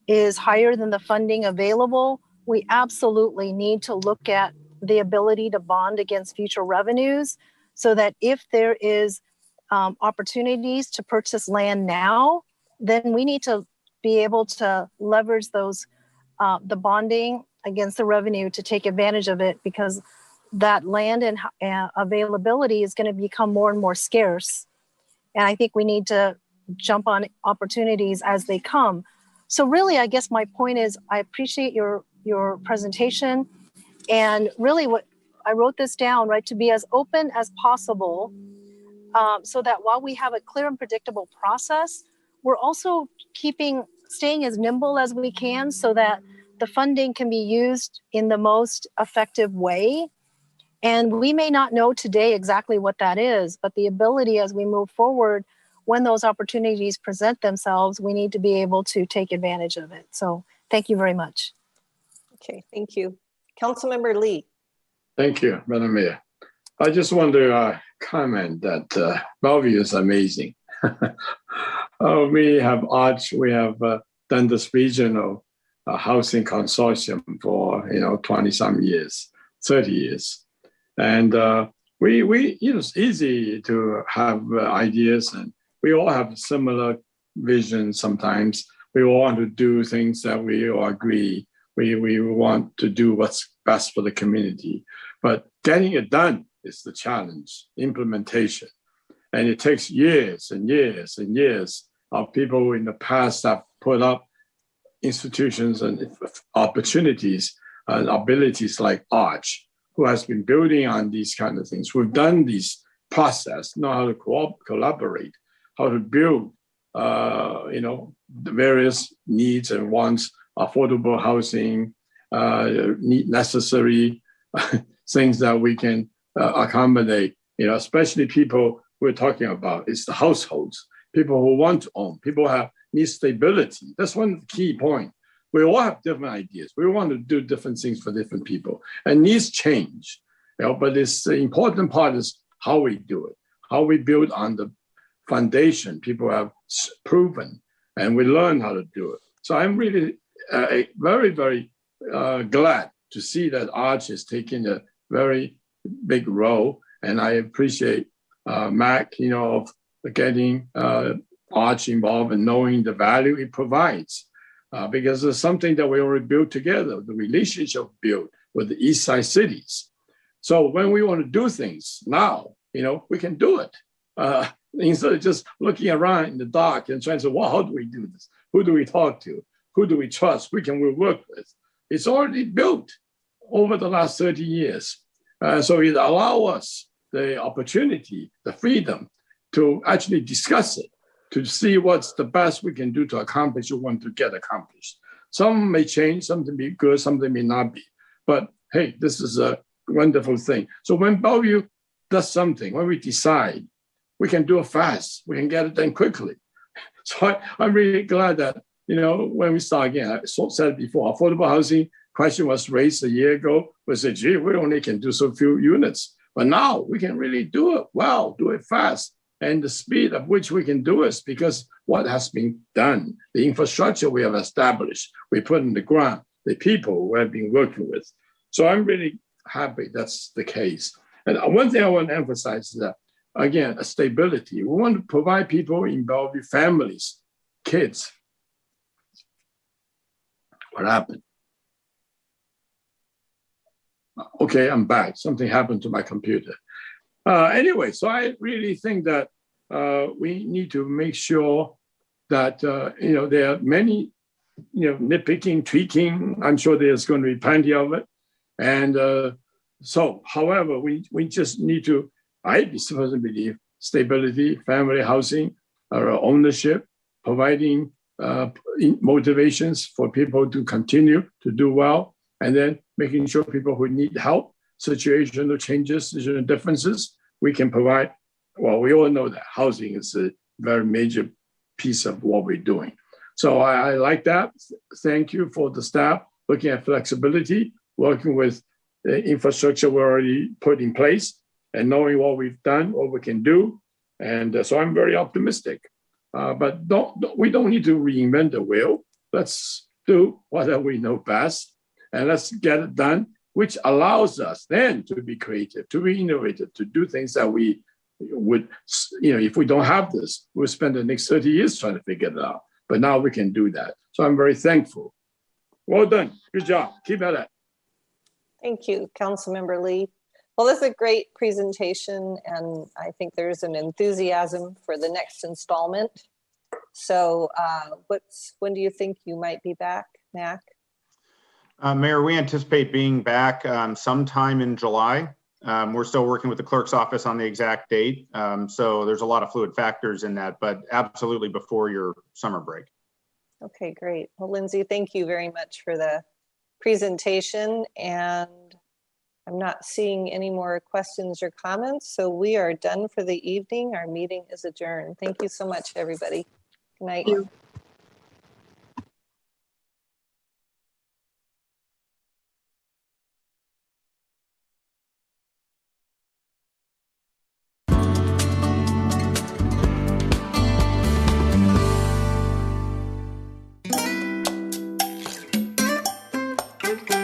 is higher than the funding available, we absolutely need to look at the ability to bond against future revenues so that if there is opportunities to purchase land now, then we need to be able to leverage those, the bonding against the revenue to take advantage of it, because that land and availability is going to become more and more scarce. And I think we need to jump on opportunities as they come. So really, I guess my point is I appreciate your presentation, and really what I wrote this down, right, to be as open as possible so that while we have a clear and predictable process, we're also staying as nimble as we can so that the funding can be used in the most effective way. And we may not know today exactly what that is, but the ability as we move forward, when those opportunities present themselves, we need to be able to take advantage of it. So thank you very much. Okay, thank you. Councilmember Lee. Thank you, Madam Mayor. I just want to comment that Bellevue is amazing. We have Arch, we have done this regional housing consortium for 20-some years, 30 years. And it's easy to have ideas, and we all have similar visions sometimes. We all want to do things that we all agree. We want to do what's best for the community. But getting it done is the challenge, implementation. And it takes years and years and years of people in the past have put up institutions and opportunities and abilities like Arch, who has been building on these kind of things. We've done this process, know how to collaborate, how to build, the various needs and wants, affordable housing, necessary things that we can accommodate, especially people we're talking about, it's the households, people who want to own, people need stability. That's one key point. We all have different ideas. We want to do different things for different people, and needs change. But the important part is how we do it, how we build on the foundation people have proven, and we learn how to do it. So I'm really very, very glad to see that Arch is taking a very big role, and I appreciate Mac, of getting Arch involved and knowing the value it provides, because it's something that we already built together, the relationship built with the East Side cities. So when we want to do things now, we can do it. Instead of just looking around in the dark and trying to say, well, how do we do this? Who do we talk to? Who do we trust? Who can we work with? It's already built over the last 30 years. So it allows us the opportunity, the freedom to actually discuss it, to see what's the best we can do to accomplish what we want to get accomplished. Some may change, something may be good, something may not be. But hey, this is a wonderful thing. So when Bellevue does something, when we decide, we can do it fast, we can get it done quickly. So I'm really glad that, when we start again, I said it before, affordable housing question was raised a year ago. We said, gee, we only can do so few units. But now we can really do it well, do it fast. And the speed at which we can do it is because what has been done, the infrastructure we have established, we put in the ground, the people we have been working with. So I'm really happy that's the case. And one thing I want to emphasize is that, again, a stability. We want to provide people in Bellevue, families, kids. What happened? Okay, I'm back. Something happened to my computer. Anyway, so I really think that we need to make sure that, there are many, nitpicking, tweaking. I'm sure there's going to be plenty of it. And however, we just need to, I personally believe, stability, family housing, ownership, providing motivations for people to continue to do well, and then making sure people who need help, situational changes, situational differences, we can provide. Well, we all know that housing is a very major piece of what we're doing. So I like that. Thank you for the staff looking at flexibility, working with the infrastructure we already put in place, and knowing what we've done, what we can do. And so I'm very optimistic. But we don't need to reinvent the wheel. Let's do whatever we know best, and let's get it done, which allows us then to be creative, to be innovative, to do things that we would, if we don't have this, we'll spend the next 30 years trying to figure it out. But now we can do that. So I'm very thankful. Well done. Good job. Keep at it. Thank you, Councilmember Lee. Well, this is a great presentation, and I think there's an enthusiasm for the next installment. So when do you think you might be back, Mac? Mayor, we anticipate being back sometime in July. We're still working with the clerk's office on the exact date. So there's a lot of fluid factors in that, but absolutely before your summer break. Okay, great. Well, Lindsay, thank you very much for the presentation, and I'm not seeing any more questions or comments, so we are done for the evening. Our meeting is adjourned. Thank you so much, everybody. Good night. Thank you. Thank you.